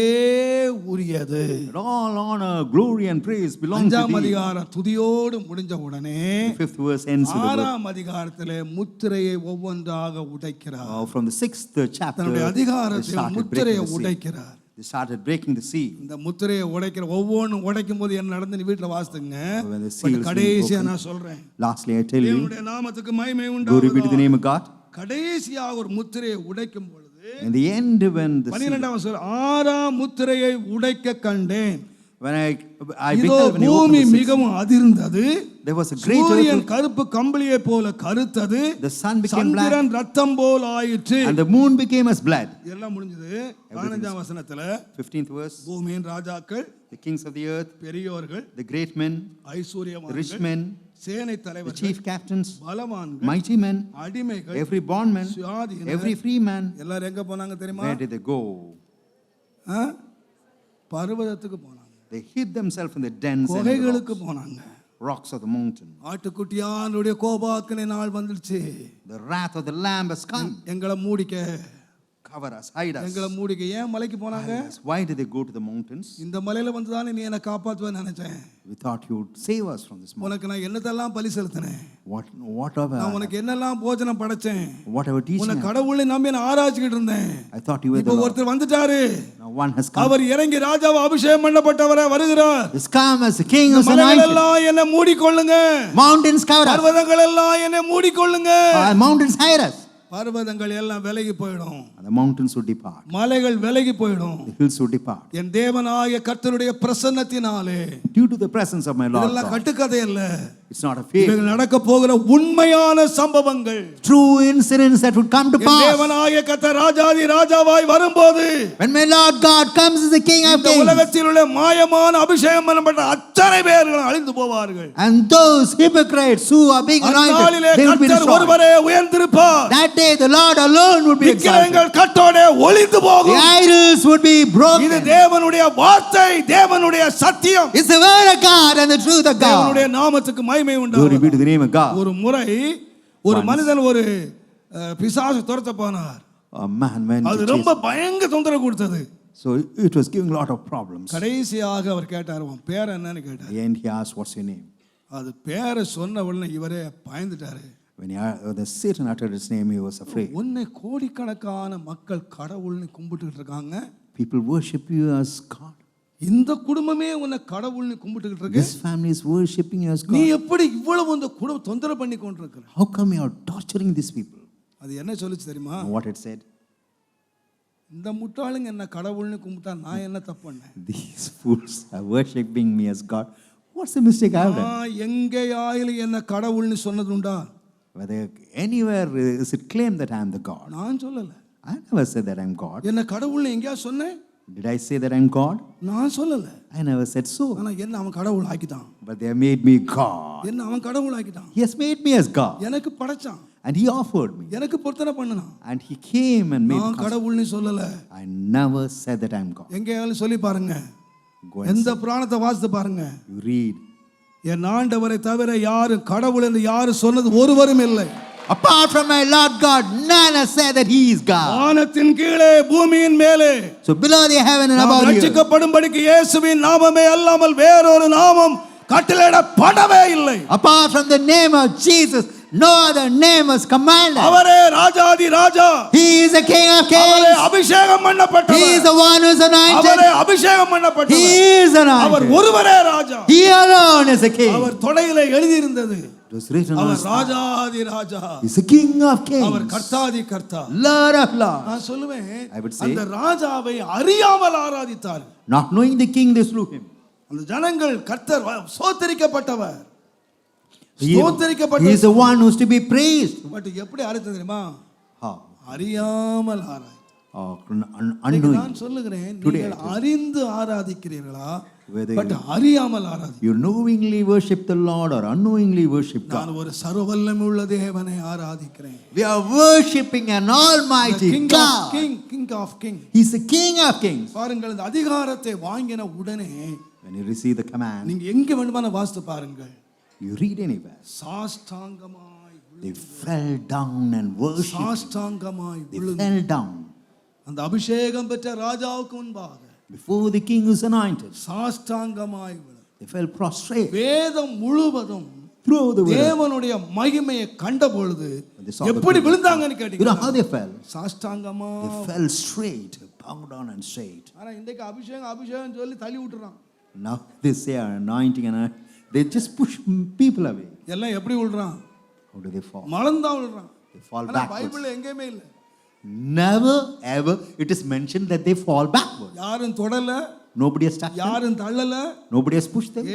உரியது. And all honor, glory and praise belong to 5ஆம் thee. அதிகாரம் துதியோடு முடிஞ்ச உடனே The 5th verse ends with the word. 6ஆம் அதிகாரத்திலே முத்திரையை ஒவ்வொன்றாக உடைக்கிறார். From the 6th chapter, தன்னுடைய they அதிகாரத்தில் started முத்திரையை breaking the seal. உடைக்கிறார். They started breaking the seal. இந்த முத்திரையை உடைக்கிற ஒவ்வொன்றும் உடைக்கும் போது என்ன நடந்து வீட்டில் வாசித்துங்க. When the seal is கடைசியா broken. நான் சொல்றேன், Lastly, I tell you, தேவனுடைய நாமத்துக்கு மகிமை glory be to the உண்டாவதாக. name of God. கடைசியாக ஒரு முத்திரையை உடைக்கும் பொழுது In the end, when the seal, 12ஆம் வசனம், 6ஆம் முத்திரையை உடைக்க கண்டேன். when I இதோ beheld, when he பூமி opened the sixth, மிகவும் அதிர்ந்தது, there was a great சூரியன் earthquake, கருப்பு கம்பளியை போல கருத்தது, the sun became black, சந்திரன் ரத்தம் போல் ஆயிற்று. and the moon became as blood. இதெல்லாம் முடிஞ்சது. 15ஆம் வசனத்துல 15th verse, பூமியின் ராஜாக்கள், the kings of the earth, பெரியோர்கள், the great men, the rich ஐஸ்வர்யவான்கள், men, சேனை the தலைவர்கள், chief captains, பலவான்கள், mighty men, அடிமைகள், every bondman, சுயாதீனர், every free man, எல்லாரும் எங்க போனாங்க தெரியுமா? where did they go? ஆ? பர்வதத்துக்கு போனாங்க, They hid themselves in the dens and in the குகைகளுக்கு போனாங்க. rocks of the mountain. ஆட்டுக்குட்டியானுடைய கோபாக்கினை நாள் வந்துருச்சு. The wrath of the lamb has come. எங்களை மூடிக்க, Cover us, hide us. எங்களை மூடிக்க. ஏன் மலைக்கு போனாங்க? Hide us. Why did they go to the mountains? இந்த மலையில வந்து தானே நீ என்னை காப்பாற்றுவேன்னு நினைச்சேன். We thought you would save us from this mountain. உனக்கு நான் என்னத்தெல்லாம் பலி செலுத்தினேன், Whatever, நான் உனக்கு என்னெல்லாம் போஜனம் படைச்சேன், whatever teaching, உன்னை கடவுளை நம்பி நான் ஆராய்ச்சிக்கிட்டு இருந்தேன். I thought you were the இப்போ Lord. ஒருத்தர் வந்துட்டாரு, Now one has come. அவர் இறங்கி ராஜாவை அபிஷேகம் பண்ணப்பட்டவரை வருகிறார். He's come as the king of மலைகள் anointed. எல்லாம் என்னை மூடிக்கொள்ளுங்க, Mountains cover us. பர்வதங்கள் எல்லாம் என்னை மூடிக்கொள்ளுங்க. Mountains hide us. பர்வதங்கள் எல்லாம் விலகி போயிடும், and the mountains would depart, மலைகள் விலகி போயிடும். the hills would depart. என் தேவனாகிய கர்த்தருடைய பிரசன்னத்தினாலே. Due to the presence of my Lord இதெல்லாம் God. கட்டுக்கதை இல்ல, It's not a fable. இவைகள் நடக்க போகிற உண்மையான சம்பவங்கள். True incidents that would come to N pass. தேவனாகிய கர்த்தர் ராஜாதி ராஜாவாய் வரும்போது When my Lord God comes as the King of இந்த Kings, உலகத்தில் உள்ள மாயமான அபிஷேகம் பண்ணப்பட்ட அத்தனை பேர்கள் அழிந்து போவார்கள். and those hypocrites who are being anointed, அந்நாளிலே they will be கர்த்தர் destroyed. ஒருவரே உயர்ந்திருப்பார். That day the Lord alone would be exalted. விக்கிரகங்கள் கட்டோடே ஒளிந்து The போகும். idols would be இது broken. தேவனுடைய வார்த்தை, தேவனுடைய சத்தியம். It's the word of God and the truth of தேவனுடைய God. நாமத்துக்கு மகிமை Glory be உண்டாகும். to the name of God. ஒரு முறை ஒரு Once. மனிதன் ஒரு பிசாசு துரத்த போனார். A man went அது to ரொம்ப chase. பயங்கர தொந்தரவு கொடுத்தது. So it was giving a lot of problems. கடைசியாக அவர் கேட்டார், உன் பேர் என்னன்னு கேட்டார். And he asked, what's your name? அது பேரை சொன்ன உடனே இவரே பயந்துட்டாரு. When the Satan uttered his name, he was afraid. உன்னை கோடிக்கணக்கான மக்கள் கடவுள்னு கும்பிட்டுக்கிட்டு இருக்காங்க. People worship you as God. இந்த குடும்பமே உன்னை கடவுள்னு கும்பிட்டுக்கிட்டு இருக்கு. This family is worshiping you as நீ God. எப்படி இவ்வளவு இந்த குடும்பம் தொந்தரவு பண்ணி கொண்டிருக்கிற? How come you are torturing these people? அது என்ன சொல்லுச்சு தெரியுமா? And what it said? இந்த முட்டாளுங்க என்ன கடவுள்னு கும்பிட்டா நான் என்ன தப்பு பண்ணேன்? These fools are worshiping me as God. What's the mistake I have done? நான் எங்கே ஆயிலும் என்ன கடவுள்னு சொன்னது உண்டா? Whether anywhere is it claimed that I am the God? நான் சொல்லல. I never said that I am God. என்ன கடவுள்னு எங்கேயா சொன்னேன்? Did I say that I am God? நான் சொல்லல. I never said so. ஆனா என்ன அவன் கடவுள் ஆக்கிட்டான். But they have made me God. என்ன அவன் கடவுள் ஆக்கிட்டான். He has made me as God. எனக்கு படைச்சான். And he offered me. எனக்கு பொருத்தனை பண்ணனான். And he came and made நான் me. கடவுள்னு சொல்லல. I never said that I am God. எங்கேயாலும் சொல்லி பாருங்க. Go and எந்த புராணத்தை வாசித்து பாருங்க. you read. என் ஆண்டவரை தவிர யாரும் கடவுள் என்று யாரும் சொன்னது ஒருவரும் இல்லை. Apart from my Lord God, none has said that he is God. வானத்தின் கீழே பூமியின் மேலே So below the heaven and நாம் above the earth, ரட்சிக்கப்படும்படிக்கு இயேசுவின் நாமமே அல்லாமல் வேறொரு நாமம் கட்டளையிடப்படவே இல்லை. apart from the name of Jesus, no other name was commanded. அவரே ராஜாதி ராஜா. He is the King of அவரே Kings. அபிஷேகம் He is பண்ணப்பட்டவர். the one who is anointed. அவரே அபிஷேகம் He பண்ணப்பட்டவர். is our anointed. ஒருவரே ராஜா. He alone is the King. அவர் தொடையிலே எழுதி இருந்தது. It was written on our his thigh. Rajathi Raja. He is the King of our Kings, கர்த்தாதி கர்த்தா. Lord of Lords. நான் சொல்லுவேன், I would say, அந்த ராஜாவை அறியாமல் ஆராதித்தார். not knowing the King, they slew him. அந்த ஜனங்கள் கர்த்தர் சோத்தரிக்கப்பட்டவர். He is சோத்தரிக்கப்பட்டவர். the one who is to be praised. But எப்படி ஆராதித்தது தெரியுமா? How? அறியாமல் ஆராதி. Undoing. நான் சொல்லுகிறேன், Today நீங்கள் அறிந்து ஆராதிக்கிறீர்களா? Whether பட் அறியாமல் Arathi. you knowingly worship the Lord or unknowingly worship God. நான் ஒரு சர்வவல்லமையுள்ள தேவனை ஆராதிக்கிறேன். We are worshiping an almighty King God. of King. He's the King of Kings. பாருங்கள், இந்த அதிகாரத்தை வாங்கின உடனே When you receive the command, நீங்க எங்க வேண்டுமான வாசித்து பாருங்கள். you read anywhere. சாஷ்டாங்கமாய் They fell down and worshipped. சாஷ்டாங்கமாய் They விழுந்து fell down அந்த அபிஷேகம் பெற்ற ராஜாவுக்கு முன்பாக before the king was anointed. சாஷ்டாங்கமாய் விழுந்து They fell prostrate. வேதம் முழுவதும் Through the word. தேவனுடைய மகிமையை கண்ட பொழுது When they saw the எப்படி glory. விழுந்தாங்கன்னு You know கேட்டீங்க. how they fell? சாஷ்டாங்கமா. They fell straight, bowed down and straight. ஆனா இன்றைக்கு அபிஷேகம் சொல்லி தள்ளி விட்டுறான். Now they say anointing and they just push people away. எல்லாம் எப்படி விழுறான்? How do they fall? மலர்ந்தா விழுறான். They fall ஆனா backwards. பைபிள்ல எங்கேயுமே இல்ல. Never ever it is mentioned that they fall backwards. யாரும் தொடல, Nobody has touched them. யாரும் தள்ளல. Nobody has pushed them.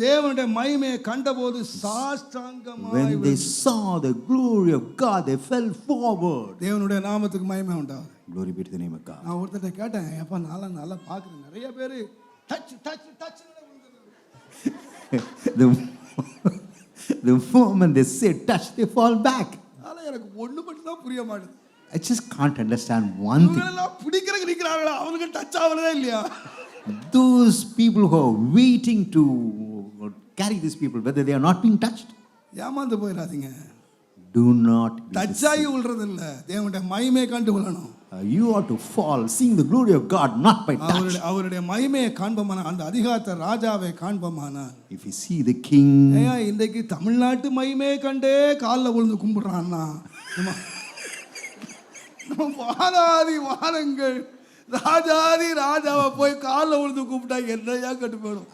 தேவனுடைய மகிமையை கண்டபோது சாஷ்டாங்கமாய் When they விழுந்து. saw the glory of God, they fell forward. தேவனுடைய நாமத்துக்கு மகிமை உண்டாகுது. Glory be to the name of God. நான் ஒருத்தட்ட கேட்டேன், அப்பா நல்லா பார்க்குறேன், நிறைய பேர் touch touch touch The moment they say touch, they fall back. அதனால எனக்கு ஒண்ணு மட்டும் தான் புரிய மாட்டேங்குது. I just can't understand one thing. இவங்களெல்லாம் பிடிக்கிறதுக்கு நிற்கிறாங்களா, அவனுக்கு டச் ஆகுறதே இல்லையா? Those people who are waiting to carry these people, whether they are not being touched, ஏமாந்து போயிடாதீங்க. do not be டச் ஆகி விழுறது இல்ல, தேவனுடைய மகிமையை கண்டு விழணும். You ought to fall, seeing the glory of God, not by touch. அவருடைய மகிமையை காண்பமான அந்த அதிகாரத்தை ராஜாவை காண்பமான. If you see the king, ஏயா இன்றைக்கு தமிழ்நாட்டு மகிமையை கண்டே காலில் விழுந்து கும்பிடுறான்னா, வானாதி வானங்கள் ராஜாதி ராஜாவை போய் காலில் விழுந்து கும்பிட்டா என்னையா கட்டு போயிடும்.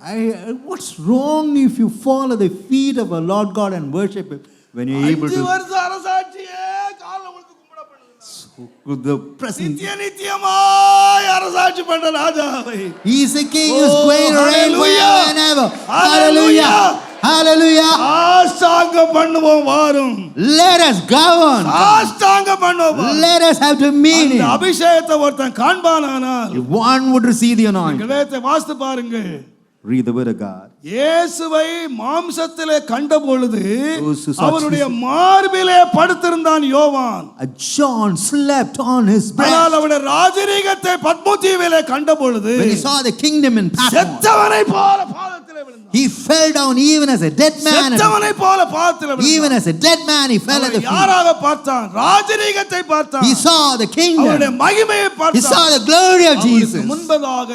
what's wrong if you fall at the feet of our Lord God and worship Him when you're able 5 to? வருஷம் அரசாட்சியே காலில் விழுந்து கும்பிடப்பட்டது. the presence. நித்திய நித்தியமாய் அரசாட்சி பண்ற ராஜாவை. He is a king who is Oh, going to reign hallelujah. forever and ever. Hallelujah. Hallelujah. ஆஸ்தாங்க பண்ணுவோம் வாரும். Let us govern. ஆஸ்தாங்க பண்ணுவோம். Let us have to mean இந்த it. அபிஷேகத்தை ஒருத்தன் காண்பானானால் If one would receive the anointing, வேதத்தை வாசித்து பாருங்க. read the word of God. இயேசுவை மாம்சத்திலே கண்ட பொழுது Those who saw அவருடைய மார்பிலே படுத்திருந்தான் யோவான். John slept on his breast. ஆனால் அவருடைய ராஜரீகத்தை பத்மதீவிலே கண்ட பொழுது When he saw the kingdom in Patmos, செத்தவனை போல பாதத்திலே விழுந்தான். he fell down even as a dead man. செத்தவனை போல பாதத்திலே Even விழுந்தான். as a dead man, he fell at the அவன் feet. யாராக பார்த்தான்? ராஜரீகத்தை பார்த்தான். He saw the அவருடைய kingdom. மகிமையை He பார்த்தான். saw the glory of அவருக்கு Jesus. முன்பதாக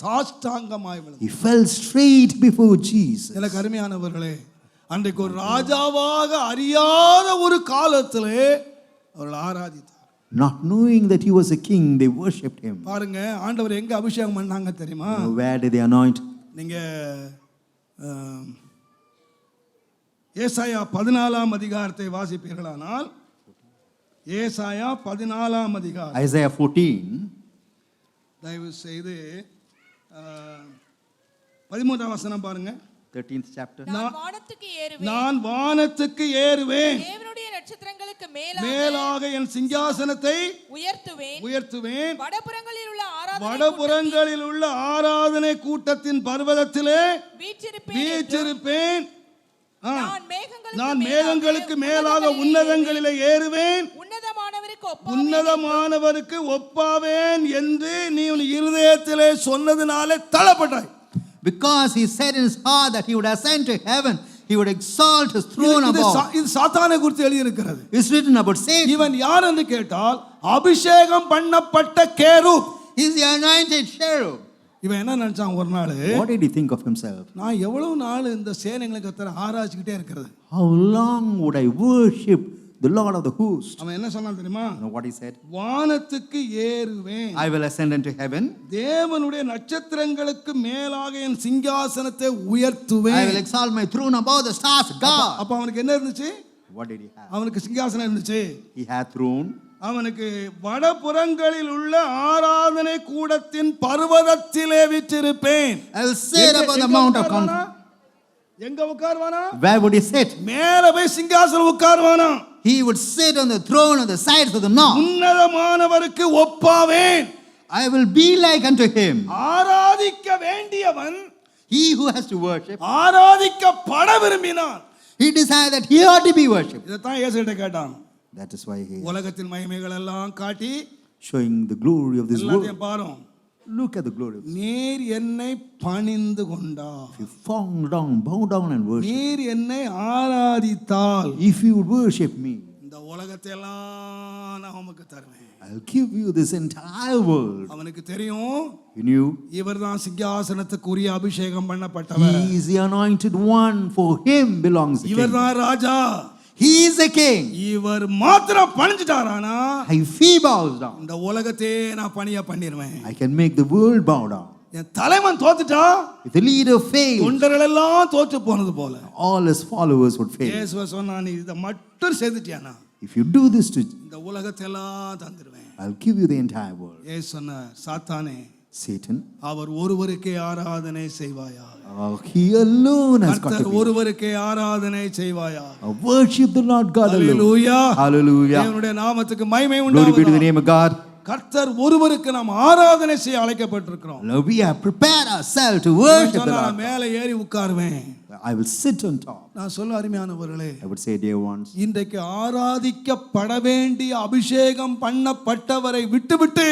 சாஷ்டாங்கமாய் விழுந்தான். He fell straight before Jesus. எனக்கு அருமையானவர்களே, அன்றைக்கு ஒரு ராஜாவாக அறியாத ஒரு காலத்திலே அவர்கள் ஆராதித்தார். Not knowing that he was a king, they worshipped him. பாருங்க, ஆண்டவர் எங்க அபிஷேகம் பண்ணாங்க தெரியுமா? Where did they anoint? நீங்க ஏசாயா 14ஆம் அதிகாரத்தை வாசிப்பீர்களானால், ஏசாயா 14ஆம் அதிகாரம், Isaiah 14, தயவு செய்து 13ஆம் வசனம் பாருங்க. 13th chapter. நான் வானத்துக்கு ஏறுவேன். நான் வானத்துக்கு ஏறுவேன், தேவனுடைய நட்சத்திரங்களுக்கு மேலாக என் சிங்காசனத்தை உயர்த்துவேன். உயர்த்துவேன். வடபுறங்களில் உள்ள ஆராதனை கூட்டத்தின் பர்வதத்திலே வீற்றிருப்பேன். வீற்றிருப்பேன். நான் மேகங்களுக்கு மேலாக உன்னதங்களிலே ஏறுவேன், உன்னதமானவருக்கு ஒப்பாவேன் என்று நீ உன் இருதயத்திலே சொன்னதினாலே தள்ளப்பட்டாய். Because he said in his heart that he would ascend to heaven, he would exalt his throne above. இது சாத்தானை குறித்து எழுதி இருக்கிறது. It's written about Satan. இவன் யார் என்று கேட்டால் அபிஷேகம் பண்ணப்பட்ட கேருப். He's the anointed cherub. இவன் என்ன நினைச்சான் ஒரு நாள்? What did he think of himself? நான் எவ்வளவு நாள் இந்த சேனைகளை கர்த்தரை ஆராய்ச்சிக்கிட்டே இருக்கிறது? How long would I worship the Lord of the host? அவன் என்ன சொன்னான் தெரியுமா? You know what he said? வானத்துக்கு ஏறுவேன், I will ascend into heaven. தேவனுடைய நட்சத்திரங்களுக்கு மேலாக என் சிங்காசனத்தை I will உயர்த்துவேன். exalt my throne above the stars of God. அப்ப அவனுக்கு என்ன இருந்துச்சு? What did he have? அவனுக்கு சிங்காசனம் இருந்துச்சு. He had throne. அவனுக்கு வடபுறங்களில் உள்ள ஆராதனை கூடத்தின் பர்வதத்திலே விற்றிருப்பேன். I will sit upon the mount of contemplation. எங்க உட்கார்வானா? Where would he sit? மேல போய் சிங்காசனம் உட்கார்வானா? He would sit on the throne on the sides of the north. உன்னதமானவருக்கு ஒப்பாவேன். I will be like unto him. ஆராதிக்க வேண்டியவன் He who has to worship, ஆராதிக்கப்பட விரும்பினான். he desired that he ought to be worshipped. இதைத்தான் இயேசுகிட்ட கேட்டான். That is why he is உலகத்தின் மகிமைகள் எல்லாம் காட்டி showing the glory of this world. எல்லாத்தையும் பாரும். Look at the glory of this. நீர் என்னை பணிந்து கொண்டார், If you fall down, bow down and worship. நீர் என்னை ஆராதித்தால் If you would worship me, இந்த உலகத்தை எல்லாம் நான் உமக்கு தருவேன். I'll give you this entire world. அவனுக்கு தெரியும் You knew இவர்தான் சிங்காசனத்துக்குரிய அபிஷேகம் பண்ணப்பட்டவர். he is the anointed one. For him belongs the kingdom. இவர்தான் ராஜா. He is the king. இவர் மாத்திரம் பணிஞ்சிட்டாரானா If he bows down, இந்த உலகத்தையே நான் பணியா பண்ணிடுவேன். I can make the world bow down. என் தலைவன் தோத்துட்டா If the leader fails, தொண்டர்கள் எல்லாம் தோற்று போனது போல all his followers would fail. இயேசுவை சொன்னா, நீ இதை மட்டும் செய்துட்டியானா If you do this to, இந்த உலகத்தை எல்லாம் தந்துடுவேன். I'll give you the entire world. இயேசு சொன்னார், சாத்தானே Satan, அவர் ஒருவருக்கே ஆராதனை செய்வாயா? he alone has got to கர்த்தர் be. ஒருவருக்கே ஆராதனை செய்வாயா? Worship the Lord God alone. Hallelujah. Hallelujah. தேவனுடைய நாமத்துக்கு மகிமை Glory be to the உண்டாவதாக. name of God. கர்த்தர் ஒருவருக்கு நாம் ஆராதனை செய்ய அழைக்கப்பட்டிருக்கிறோம். Now we have prepared ourselves to worship the நான் Lord. மேலே ஏறி உட்காருவேன். I will sit on top. நான் சொல்ல அருமையானவர்களே, I would say, dear ones, இன்றைக்கு ஆராதிக்கப்பட வேண்டிய அபிஷேகம் பண்ணப்பட்டவரை விட்டுவிட்டு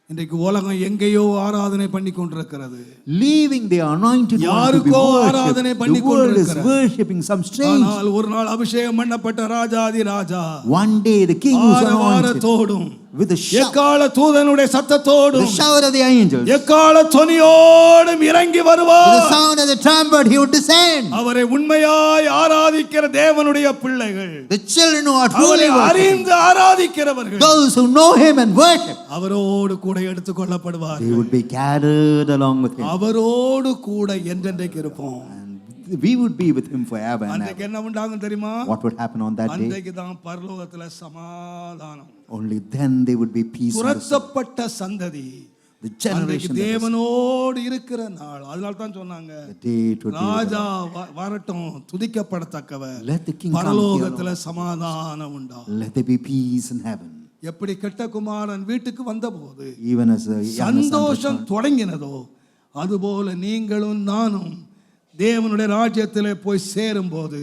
இன்றைக்கு உலகம் எங்கேயோ ஆராதனை பண்ணி கொண்டிருக்கிறது. leaving the anointed one to be யாருக்கோ ஆராதனை worshipped. பண்ணி The world is கொண்டிருக்கிறது. worshipping some strange. ஆனால் ஒரு நாள் அபிஷேகம் பண்ணப்பட்ட ராஜாதி ராஜா One day the king was anointed ஆரவாரத்தோடும் with a shout, எக்கால தூதனுடைய the சத்தத்தோடும் shout of the angels, with எக்கால தொனியோடும் இறங்கி the வருவார். sound of the trumpet, he would descend. அவரை உண்மையாய் ஆராதிக்கிற தேவனுடைய பிள்ளைகள், The children who are அவரை truly worshipping, அறிந்து ஆராதிக்கிறவர்கள் those who know him and worship, அவரோடு கூட எடுத்துக் கொள்ளப்படுவார். they would be gathered along with him. அவரோடு கூட என்றென்றைக்கு இருப்போம். And we would be with him forever and அன்றைக்கு ever. என்ன உண்டாகும் தெரியுமா? What would happen on that day? அன்றைக்கு தான் பரலோகத்துல சமாதானம். Only then there would be peace. in the soul. துரத்தப்பட்ட சந்ததி The அன்றைக்கு generation that was, தேவனோடு இருக்கிற நாள். அதனால தான் சொன்னாங்க, the day it would be. ராஜா வரட்டும், துதிக்கப்படத்தக்கவர், Let the king come பரலோகத்துல சமாதானம் உண்டா. Let there be peace in heaven. எப்படி கெட்ட குமாரன் வீட்டுக்கு வந்தபோது Even as a young son சந்தோஷம் returned, தொடங்கினதோ அதுபோல நீங்களும் நானும் தேவனுடைய ராஜ்யத்திலே போய் சேரும்போது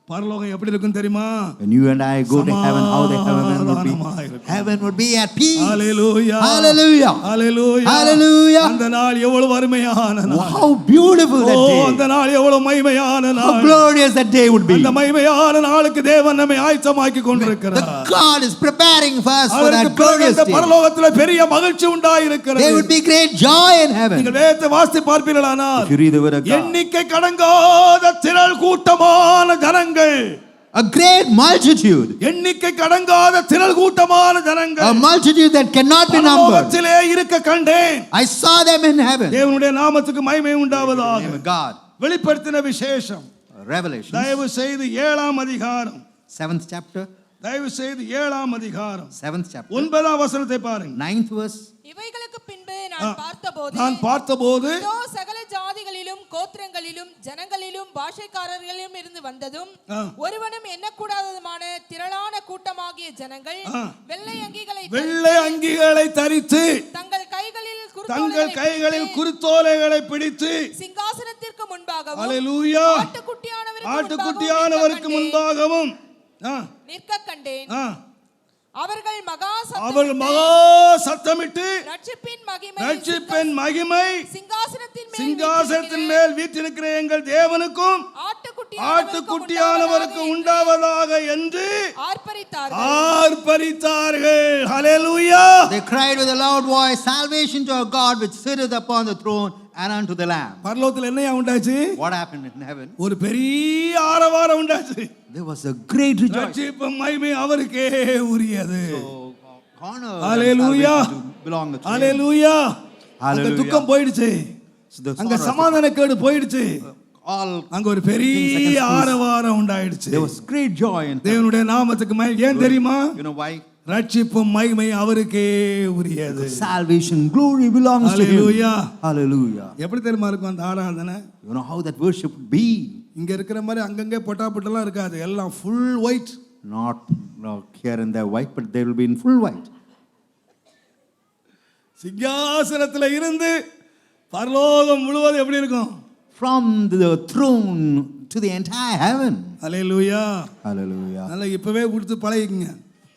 பரலோகம் எப்படி இருக்கும் தெரியுமா? when you and I go to heaven, how the சமாதானமாய் heaven இருக்கும். heaven would be at peace. Hallelujah, Hallelujah. Hallelujah, Hallelujah. அந்த நாள் எவ்வளவு அருமையான நாள். How beautiful that O, day. அந்த நாள் எவ்வளவு மகிமையான How நாள். glorious that day would be. அந்த மகிமையான நாளுக்கு தேவன் நம்மை ஆயத்தமாக்கி கொண்டிருக்கிறார். The God is preparing for us for அதற்கு that பிறகு glorious அந்த day. பரலோகத்திலே பெரிய மகிழ்ச்சி உண்டாயிருக்கிறது. There would be great joy in heaven. நீங்கள் வேதத்தை வாசித்து பார்ப்பீர்களானால் If you read the word of God, எண்ணிக்கை கடங்காத திரள் கூட்டமான ஜனங்கள், a great multitude, எண்ணிக்கை கடங்காத திரள் கூட்டமான a ஜனங்கள் multitude that cannot be numbered. பரலோகத்திலே இருக்க கண்டேன். I saw them in heaven. தேவனுடைய நாமத்துக்கு மகிமை உண்டாவதாக. Name of God. வெளிப்படுத்தின விசேஷம் Revelation, தயவு செய்து 7ஆம் அதிகாரம், 7th chapter, தயவு செய்து 7ஆம் அதிகாரம் 7th chapter, 9ஆம் வசனத்தை பாருங்க. 9th verse. இவைகளுக்கு பின்பு நான் பார்த்தபோது நான் பார்த்தபோது இதோ சகல ஜாதிகளிலும் கோத்திரங்களிலும் ஜனங்களிலும் பாஷைக்காரர்களிலும் இருந்து வந்ததும் ஒருவனும் எண்ணக்கூடாததுமான திரளான கூட்டமாகிய ஜனங்கள் வெள்ளை அங்கிகளை தரித்து தங்கள் கைகளில் குருத்தோலைகளை பிடித்து சிங்காசனத்திற்கு முன்பாகவும் அல்லேலூயா ஆட்டுக்குட்டியானவருக்கு முன்பாகவும் நிற்க கண்டேன். அவர்கள் மகா சத்தமிட்டு ரட்சிப்பின் மகிமை சிங்காசனத்தின் மேல் வீற்றிருக்கிற எங்கள் தேவனுக்கும் ஆட்டுக்குட்டியானவருக்கு உண்டாவதாக என்று ஆர்ப்பரித்தார்கள். ஹல்லேலூயா. They cried with a loud voice, salvation to our God which sitteth upon the throne and unto the Lamb. பரலோகத்தில் என்னையா உண்டாச்சு? What happened in heaven? ஒரு பெரிய ஆரவாரம் உண்டாச்சு. There was a great rejoicing. ரட்சிப்பும் மகிமை அவருக்கே உரியது. Honor Hallelujah. and salvation belong to him. ஹல்லேலூயா. அந்த Hallelujah. துக்கம் போயிடுச்சு, So the அங்க sorrow- சமாதானக்கேடு போயிடுச்சு, all அங்க ஒரு பெரிய ஆரவாரம் உண்டாயிடுச்சு. there was great joy in heaven. தேவனுடைய நாமத்துக்கு மகிமை. ஏன் தெரியுமா? You know why? ரட்சிப்பும் மகிமை அவருக்கே உரியது. Salvation, glory belongs to him. Hallelujah. Hallelujah. எப்படி தெரியுமா இருக்கும் அந்த ஆராதனை? You know how that worship would be? இங்க இருக்கிற மாதிரி அங்கங்கே பொட்டாப்பட்டெல்லாம் இருக்காது, எல்லாம் full white. Not here and there white, but they will be in full white. சிங்காசனத்துல இருந்து பரலோகம் முழுவதும் எப்படி இருக்கும்? From the throne to the entire heaven. Hallelujah. Hallelujah. அதனால இப்பவே கொடுத்து பழகிக்கங்க.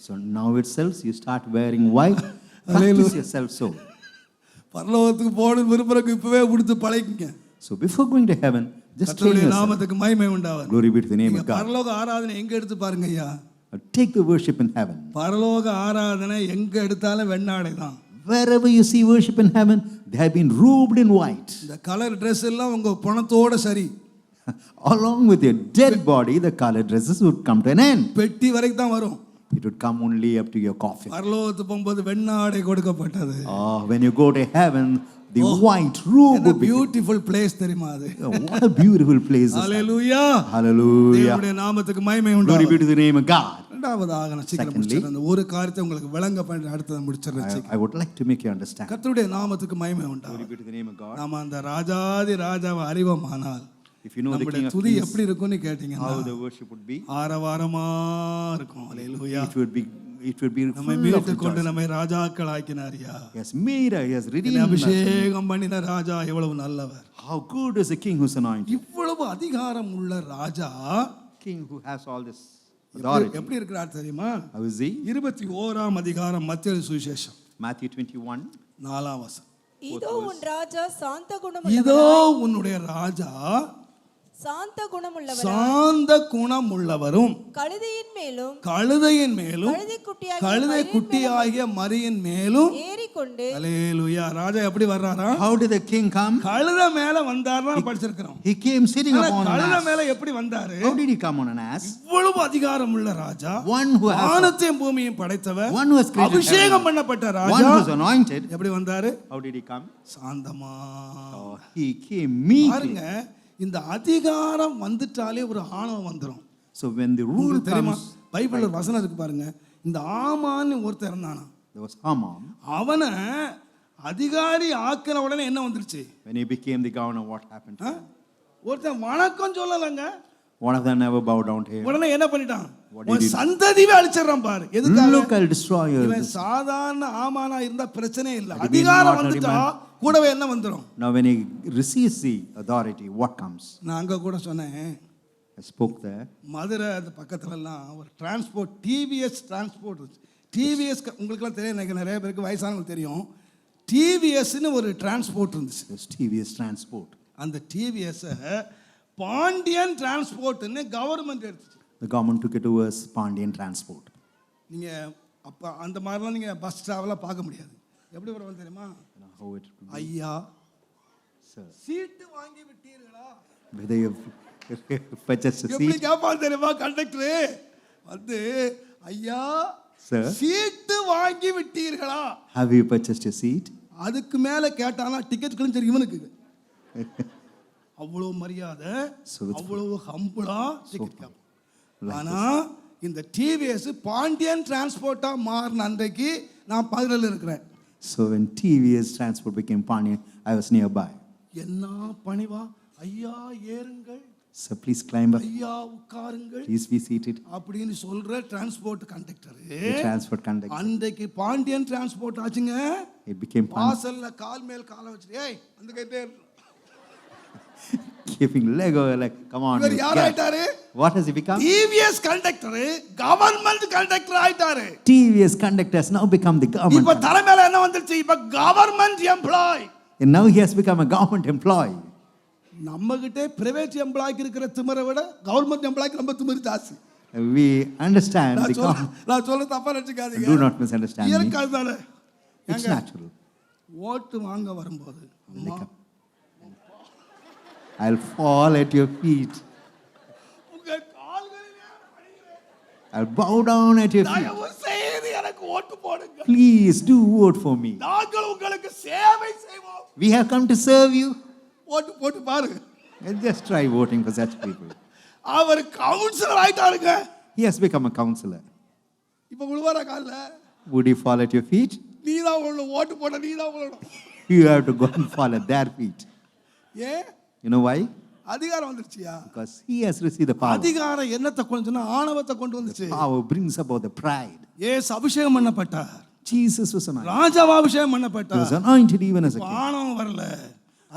So now itself you start wearing white. Practice yourself so. பரலோகத்துக்கு போகணும் விரும்புறதுக்கு இப்பவே கொடுத்து பழகிக்கங்க. So before going to heaven, just train கர்த்தருடைய yourself. நாமத்துக்கு மகிமை உண்டாவது. Glory be to the name of God. பரலோக ஆராதனை எங்க எடுத்து பாருங்க ஐயா. Take the worship in heaven. பரலோக ஆராதனை எங்க எடுத்தாலும் வெண்ணாடை தான். Wherever you see worship in heaven, they have been robed in white. இந்த கலர் Dress எல்லாம் உங்க பணத்தோட சரி. Along with your dead body, the colored dresses would come to an end. பெட்டி வரைக்கும் தான் வரும். It would come only up to your coffin. பரலோகத்துக்கு போகும்போது வெண்ணாடை கொடுக்கப்பட்டது. When you go to heaven, the white robe என்ன would be. பியூட்டிஃபுல் பிளேஸ் தெரியுமா அது? What a beautiful place is that. Hallelujah. Hallelujah. தேவனுடைய நாமத்துக்கு மகிமை Glory உண்டாவது. be to the name of God. இரண்டாவதாக நான் சீக்கிரம் Secondly, முடிச்சிடுறேன். அந்த ஒரு காரியத்தை உங்களுக்கு விளங்க பண்ணி அடுத்ததை முடிச்சிடுறேன். I would like to make you understand. கர்த்தருடைய நாமத்துக்கு மகிமை உண்டாவது. Glory be to the name of God. நாம அந்த ராஜாதி ராஜாவை அறிவோமானால் If you know the நம்முடைய King of துதி Kings, எப்படி இருக்கும்னு கேட்டீங்கன்னா how the worship would be, ஆரவாரமா இருக்கும். ஹல்லேலூயா. it would be நம்மை full of மீட்டு கொண்டு rejoicing. நம்மை ராஜாக்கள் ஆக்கினாரியா. He has made us, he has என்னை redeemed us. அபிஷேகம் பண்ணின ராஜா எவ்வளவு நல்லவர். How good is the King who's anointed? இவ்வளவு அதிகாரம் உள்ள ராஜா King who has all this authority. எப்படி இருக்கிறார் தெரியுமா? How is he? 21ஆம் அதிகாரம் மத்தேயு சுவிசேஷம் Matthew 21. 4ஆம் வசனம். இதோ உன் ராஜா சாந்த இதோ உன்னுடைய ராஜா சாந்த குணமுள்ளவரும் கழுதையின் மேலும் கழுதை குட்டியாகிய மரியின் மேலும் ஏறிக்கொண்டு. அல்லேலூயா. ராஜா எப்படி வர்றாரா? How did the king come? கழுதை மேல வந்தார்னா படிச்சிருக்கிறோம். He came sitting upon an கழுதை ass. மேல எப்படி வந்தாரு? How did he come on an ass? இவ்வளவு அதிகாரம் உள்ள ராஜா, One who has, வானத்தையும் பூமியையும் படைத்தவர், one who has created அபிஷேகம் heaven, பண்ணப்பட்ட one Raja who was anointed. எப்படி வந்தாரு? How did he come? சாந்தமா. He came meekly. பாருங்க, இந்த அதிகாரம் வந்துட்டாலே ஒரு ஆணவம் வந்துடும். So when the rule உங்களுக்கு தெரியுமா, comes, பைபிள்ல ஒரு வசனம் இருக்கு பாருங்க. இந்த ஆமான்னு ஒருத்தர் இருந்தானா, there was Haman. அவனை அதிகாரி ஆக்கின உடனே என்ன வந்துருச்சு? When he became the governor, what happened to him? ஒருத்தன் வணக்கம் சொல்லலங்க, One of them never bowed down to him. உடனே என்ன பண்ணிட்டான்? What did உன் he do? சந்ததியே அழிச்சிடறான் பாரு. எதுக்காக? Look, I'll destroy you. இவன் சாதாரண ஆமானா இருந்தா பிரச்சனையே இல்ல, Had he been அதிகாரம் ordinary வந்துட்டா கூடவே என்ன வந்துடும்? Now when he receives the authority, what comes? நான் அங்க கூட சொன்னேன், I spoke there. மதுரை அந்த பக்கத்துல எல்லாம் ஒரு டிரான்ஸ்போர்ட், டிவிஎஸ் டிரான்ஸ்போர்ட் இருந்துச்சு. டிவிஎஸ் உங்களுக்குலாம் தெரியும், எனக்கு நிறைய பேருக்கு வயசானவங்களுக்கு தெரியும். டிவிஎஸ்ன்னு ஒரு டிரான்ஸ்போர்ட் இருந்துச்சு. There's TVS transport. அந்த டிவிஎஸ் பாண்டியன் டிரான்ஸ்போர்ட்னு கவர்மெண்ட் எடுத்துச்சு. The government took it towards Pandian transport. நீங்க அப்ப அந்த மாதிரிலாம் நீங்க பஸ் டிராவலா பார்க்க முடியாது. எப்படி வருவாங்க தெரியுமா? You know how it would be. ஐயா, Sir, சீட்டு வாங்கி விட்டீர்களா? whether you've purchased a எப்படி seat. கேட்பான் தெரியுமா கண்டக்டர் வந்து, ஐயா Sir, சீட்டு வாங்கி விட்டீர்களா? have you purchased your seat? அதுக்கு மேல கேட்டானா டிக்கெட் கிழிஞ்சு இவனுக்கு. அவ்வளவு மரியாதை, அவ்வளவு ஹம்புளா டிக்கெட் கேட்பான். ஆனா இந்த டிவிஎஸ் பாண்டியன் டிரான்ஸ்போர்ட்டா மாறின அன்றைக்கு நான் பதிலில் இருக்கிறேன். So when TVS transport became Pandian, I was nearby. என்ன பணிவா, ஐயா ஏறுங்கள், So please climb up. ஐயா உட்காருங்கள் Please be seated. அப்படின்னு சொல்ற transport conductor The transport conductor. அன்றைக்கு பாண்டியன் டிரான்ஸ்போர்ட் ஆச்சுங்க. It became Pandian. வாசல்ல கால் மேல் காலை வச்சுட்டு, ஏய் அந்த கைட்டே Keeping leg over leg. Come on. இவர் you யார் get- ஆயிட்டாரு? What has he become? TVS conductor government conductor ஆயிட்டாரு. TVS conductor has now become the government. இப்ப தலைமையில என்ன வந்துருச்சு? இப்ப government employee. And now he has become a government employee. நம்ம கிட்ட பிரைவேட் எம்ப்ளாய்க்கு இருக்கிற திமிரை விட கவர்மெண்ட் எம்ப்ளாய்க்கு ரொம்ப திமிரு ஜாஸ்தி. We understand the நான் சொல்ல தப்பா நினைச்சுக்காதீங்க. Do not misunderstand me. இயற்கை தானே. It's natural. ஓட்டு வாங்க வரும்போது அம்மா, I'll fall at your feet. உங்க கால்களிலே பணிகிறேன். I'll bow down at your feet. தயவு செய்து எனக்கு ஓட்டு போடுங்க. Please do vote for me. நாங்கள் உங்களுக்கு சேவை செய்வோம். We have come to serve you. ஓட்டு போட்டு பாருங்க. And just try voting for such people. அவர் கவுன்சிலர் ஆயிட்டாருங்க. He has become a counselor. இப்ப விழுவார கால்ல. Would he fall at your feet? நீதான் உள்ள ஓட்டு போட நீதான் விழணும். You have to go and fall at their feet. A You know why? அதிகாரம் வந்துருச்சியா? Because he has received the power. அதிகாரம் என்னத்தை கொண்டு சொன்னா ஆணவத்தை கொண்டு வந்துச்சு. Power brings about the pride. இயேசு அபிஷேகம் பண்ணப்பட்டார். Jesus was anointed. ராஜாவா அபிஷேகம் He பண்ணப்பட்டார். was anointed even as a king. ஆணவம் வரல.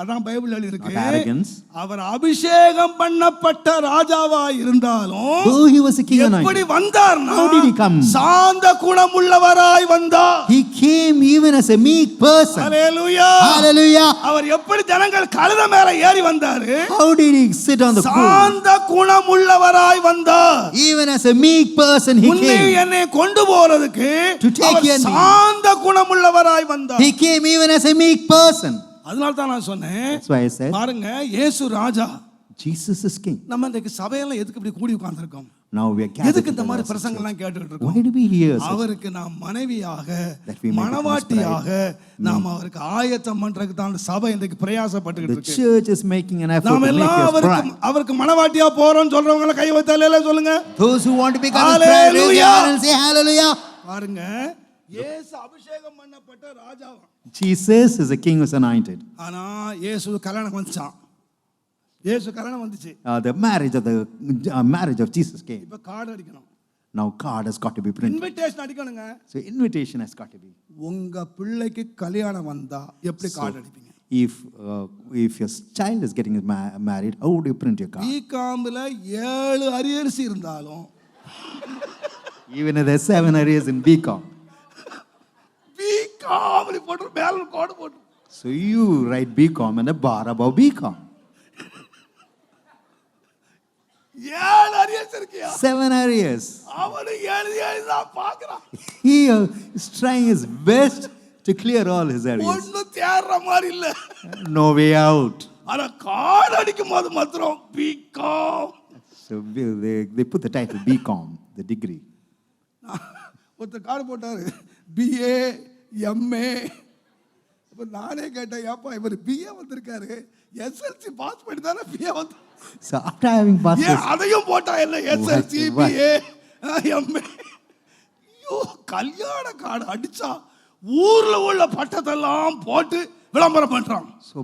அதான் பைபிள் எழுதி இருக்கு. Not arrogance. அவர் அபிஷேகம் பண்ணப்பட்ட ராஜாவா இருந்தாலும் Though he was a king எப்படி anointed, வந்தார்னா how did he come? சாந்த குணம் உள்ளவராய் வந்தார். He came even as a meek person. Hallelujah. Hallelujah. அவர் எப்படி ஜனங்கள் கழுதை மேல ஏறி வந்தாரு? How did he sit on the colt? சாந்த குணம் உள்ளவராய் வந்தார். Even as a meek person he உன்னை came. என்னை கொண்டு போறதுக்கு To take our you and me. சாந்த குணம் உள்ளவராய் வந்தார். He came even as a meek person. அதனால தான் நான் சொன்னேன், That's why I said பாருங்க இயேசு ராஜா. Jesus is king. நம்ம இன்னைக்கு சபையெல்லாம் எதுக்கு இப்படி கூடி உட்கார்ந்திருக்கோம்? Now we are gathered எதுக்கு இந்த together மாதிரி as a பிரசங்கம் church. எல்லாம் கேட்டுட்டு Why இருக்கோம்? do we hear such? அவருக்கு நாம் மனைவியாக That we may become his மணவாட்டியாக நாம் அவருக்கு ஆயத்தம் பண்றதுக்கு தான் சபை இன்னைக்கு பிரயாசப்பட்டுட்டு The இருக்கு. church is making an effort நாம to make எல்லாம் us அவருக்கு bride. அவருக்கு மணவாட்டியா போறோம்னு சொல்றவங்க கை வைத்தாலே சொல்லுங்க. Those who want to become his bride, raise your Hallelujah. hand and say hallelujah. பாருங்க இயேசு அபிஷேகம் பண்ணப்பட்ட ராஜாவா. Jesus is a king who is anointed. ஆனா இயேசு கல்யாணம் வந்துச்சான். இயேசு கல்யாணம் வந்துச்சு. The marriage of Jesus came. இப்ப கார்டு அடிக்கணும். Now card has got to be printed. Invitation அடிக்கணுங்க. So invitation has got to be. உங்க பிள்ளைக்கு கல்யாணம் வந்தா எப்படி card அடிப்பீங்க? If your child is getting married, how would you print your card? பிகாம்ல 7 arrears இருந்தாலும் Even if there's 7 areas in BCom. BCom போட்டு மேல கோடு போட்டு. So you write BCom and a bar above BCom. 7 arrears இருக்கியா? 7 areas. அவனு எழுதி தான் பார்க்கறான். He is trying his best to clear all his areas. ஒண்ணு தேர்ற மாதிரி இல்ல. No way out. ஆனா கார்டு அடிக்கும் போது மாத்திரம் BCom. So they put the title BCom, the degree. ஒருத்தர் கார்டு போட்டாரு, BA MA. அப்ப நானே கேட்டேன், ஏப்பா இவர் பிஏ வந்திருக்காரு, எஸ்எல்சி பாஸ் பண்ணி தானே பிஏ வந்து, So after having passed ஏன் அதையும் போட்டா இல்லை, எஸ்எல்சி What? BA MA. ஐயோ, கல்யாண கார்டு அடிச்சா ஊர்ல உள்ள பட்டத்தெல்லாம் போட்டு விளம்பரம் பண்றான். so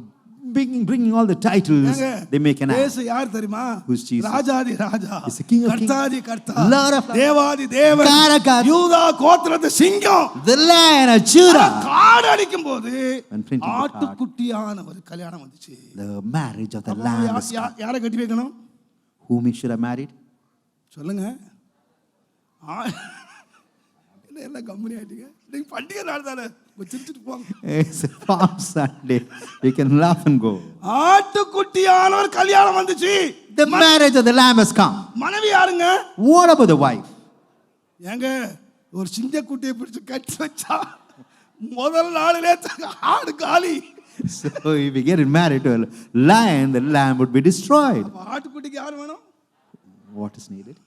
bringing all the titles, they make an ad. இயேசு யார் தெரியுமா? Who's Jesus? Rajathi Raja, He's the King of Kings, கர்த்தாதி கர்த்தா, Lord of Lords, தேவாதி தேவன், God of gods, யூதா கோத்திரத்து சிங்கம். the Lion of Judah. Card அடிக்கும் போது When printing the card, ஆட்டுக்குட்டியானவர் கல்யாணம் வந்துச்சு. the marriage of the அப்ப Lamb is come. யாரை கட்டி வைக்கணும் Whom he should have married? சொல்லுங்க. என்ன எல்லாம் கம்பெனி ஆயிட்டீங்க, நீங்க பண்டிகை நாள் தானே, சிரிச்சுட்டு போங்க. It's a Palm Sunday. You can laugh and go. ஆட்டுக்குட்டியானவர் கல்யாணம் வந்துச்சு. The marriage of the Lamb has come. மனைவி யாருங்க? What about the wife? ஏங்க ஒரு சிங்கக்குட்டியை பிடிச்சு கட்டி வச்சா முதல் நாளிலே ஆடு காலி. So if we get married to a lion, the lamb would be destroyed. ஆட்டுக்குட்டிக்கு யார் வேணும்? What is needed?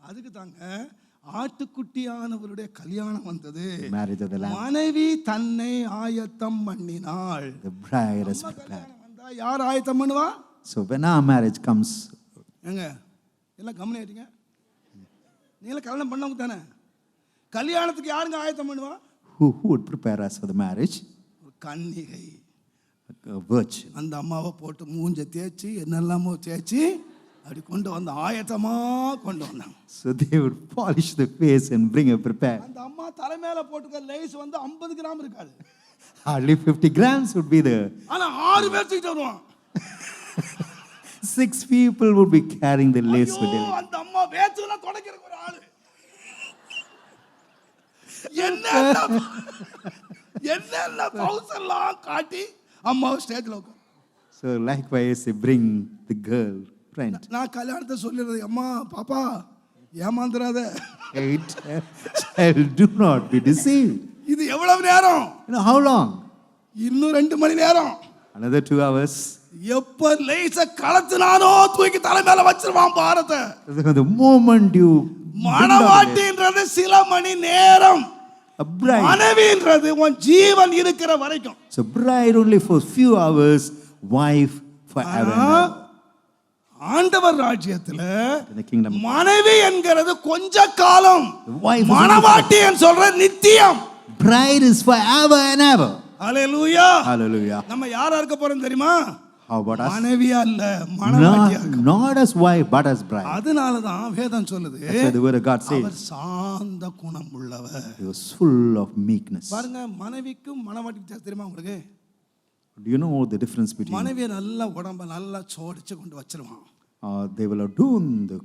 அதுக்கு தாங்க ஆட்டுக்குட்டியானவருடைய கல்யாணம் வந்தது. Marriage of the lamb. மனைவி தன்னை ஆயத்தம் பண்ணினாள். The bride is நம்ம prepared. கல்யாணம் வந்தா யார் ஆயத்தம் பண்ணுவா? So when our marriage comes, ஏங்க எல்லாம் கம்பெனி ஆயிட்டீங்க, நீங்களும் கல்யாணம் பண்ணவங்க தானே, கல்யாணத்துக்கு யாருங்க ஆயத்தம் பண்ணுவா? who would prepare us for the marriage? ஒரு கன்னிகை. A virgin. அந்த அம்மாவை போட்டு மூஞ்ச தேய்ச்சி என்னெல்லாமோ தேய்ச்சி அப்படி கொண்டு வந்து ஆயத்தமா கொண்டு வந்தாங்க. So they would polish the face and bring her prepared. அந்த அம்மா தலைமையில போட்டுக்க லேஸ் வந்து 50 கிராம் இருக்காது, Hardly 50 grams would be there. ஆனா 6 பேர் தூக்கிட்டு வருவான். 6 people would be carrying the lace with ஐயோ, them. அந்த அம்மா வேச்சுல தொடக்கிறதுக்கு ஒரு ஆளு. என்ன பவுஸ் எல்லாம் காட்டி அம்மாவை ஸ்டேஜ்ல உட்கார். So likewise, they bring the girl friend. நான் கல்யாணத்தை சொல்லிடுறது, அம்மா பாப்பா ஏமாந்துராத. Child, do not be deceived. இது எவ்வளவு நேரம்? You know how long? இன்னும் 2 மணி நேரம். Another 2 hours. எப்ப லேச கலத்துனானோ தூக்கி தலை மேல வச்சிருவான் பாரத்தை. The moment you மணவாட்டின்றது சில மணி நேரம், a bride. மனைவின்றது உன் ஜீவன் இருக்கிற வரைக்கும். So bride only for few hours, wife forever and ever. ஆண்டவர் ராஜ்யத்துல In the kingdom, மனைவி என்கிறது கொஞ்ச காலம், wife is மணவாட்டி என்று சொல்ற நித்தியம். bride is forever and ever. Hallelujah. Hallelujah. நம்ம யாரா இருக்க போறோம் தெரியுமா? How about us? மனைவியா இல்ல, மணவாட்டியா இருக்க. Not as wife but as bride. அதனால தான் வேதம் சொல்லுது, That's why the word of God says அவர் சாந்த குணம் உள்ளவர். he was full of meekness. பாருங்க, மனைவிக்கும் மணவாட்டிக்கும் தெரியுமா உங்களுக்கு? Do you know the difference between? மனைவியை நல்லா உடம்ப நல்லா சோடிச்சு கொண்டு வச்சிருவான். They will adorn the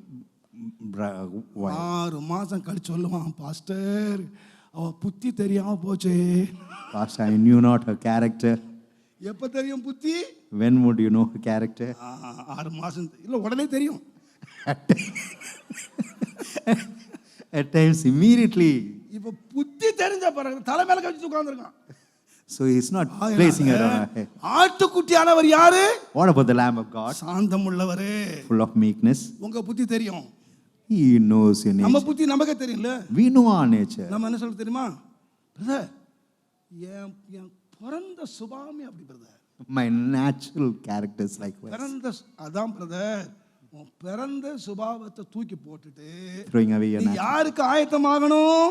wife. 6 மாசம் கழிச்சு சொல்லுவான், பாஸ்டர் அவ புத்தி தெரியாம போச்சே. Pastor, I knew not her character. எப்ப தெரியும் புத்தி? When would you know her character? 6 மாசம் இல்ல, உடனே தெரியும். At times immediately. இப்ப புத்தி தெரிஞ்ச பிறகு தலை மேல கழிச்சு உட்கார்ந்துருக்கான். So he's not placing her on her head. ஆட்டுக்குட்டியானவர் யாரு? What about the Lamb of God? சாந்தம் உள்ளவரே. Full of meekness. உங்க புத்தி தெரியும், He knows your நம்ம nature. புத்தி நமக்கே தெரியல. We know our nature. நம்ம என்ன சொல்ல தெரியுமா? பிரதர், என் பிறந்த சுபாவமே அப்படி brother. My natural character is likewise. பிறந்த அதான் பிரதர், உன் பிறந்த சுபாவத்தை தூக்கி போட்டுட்டு Throwing away your நீ nature. யாருக்கு ஆயத்தமாகணும்?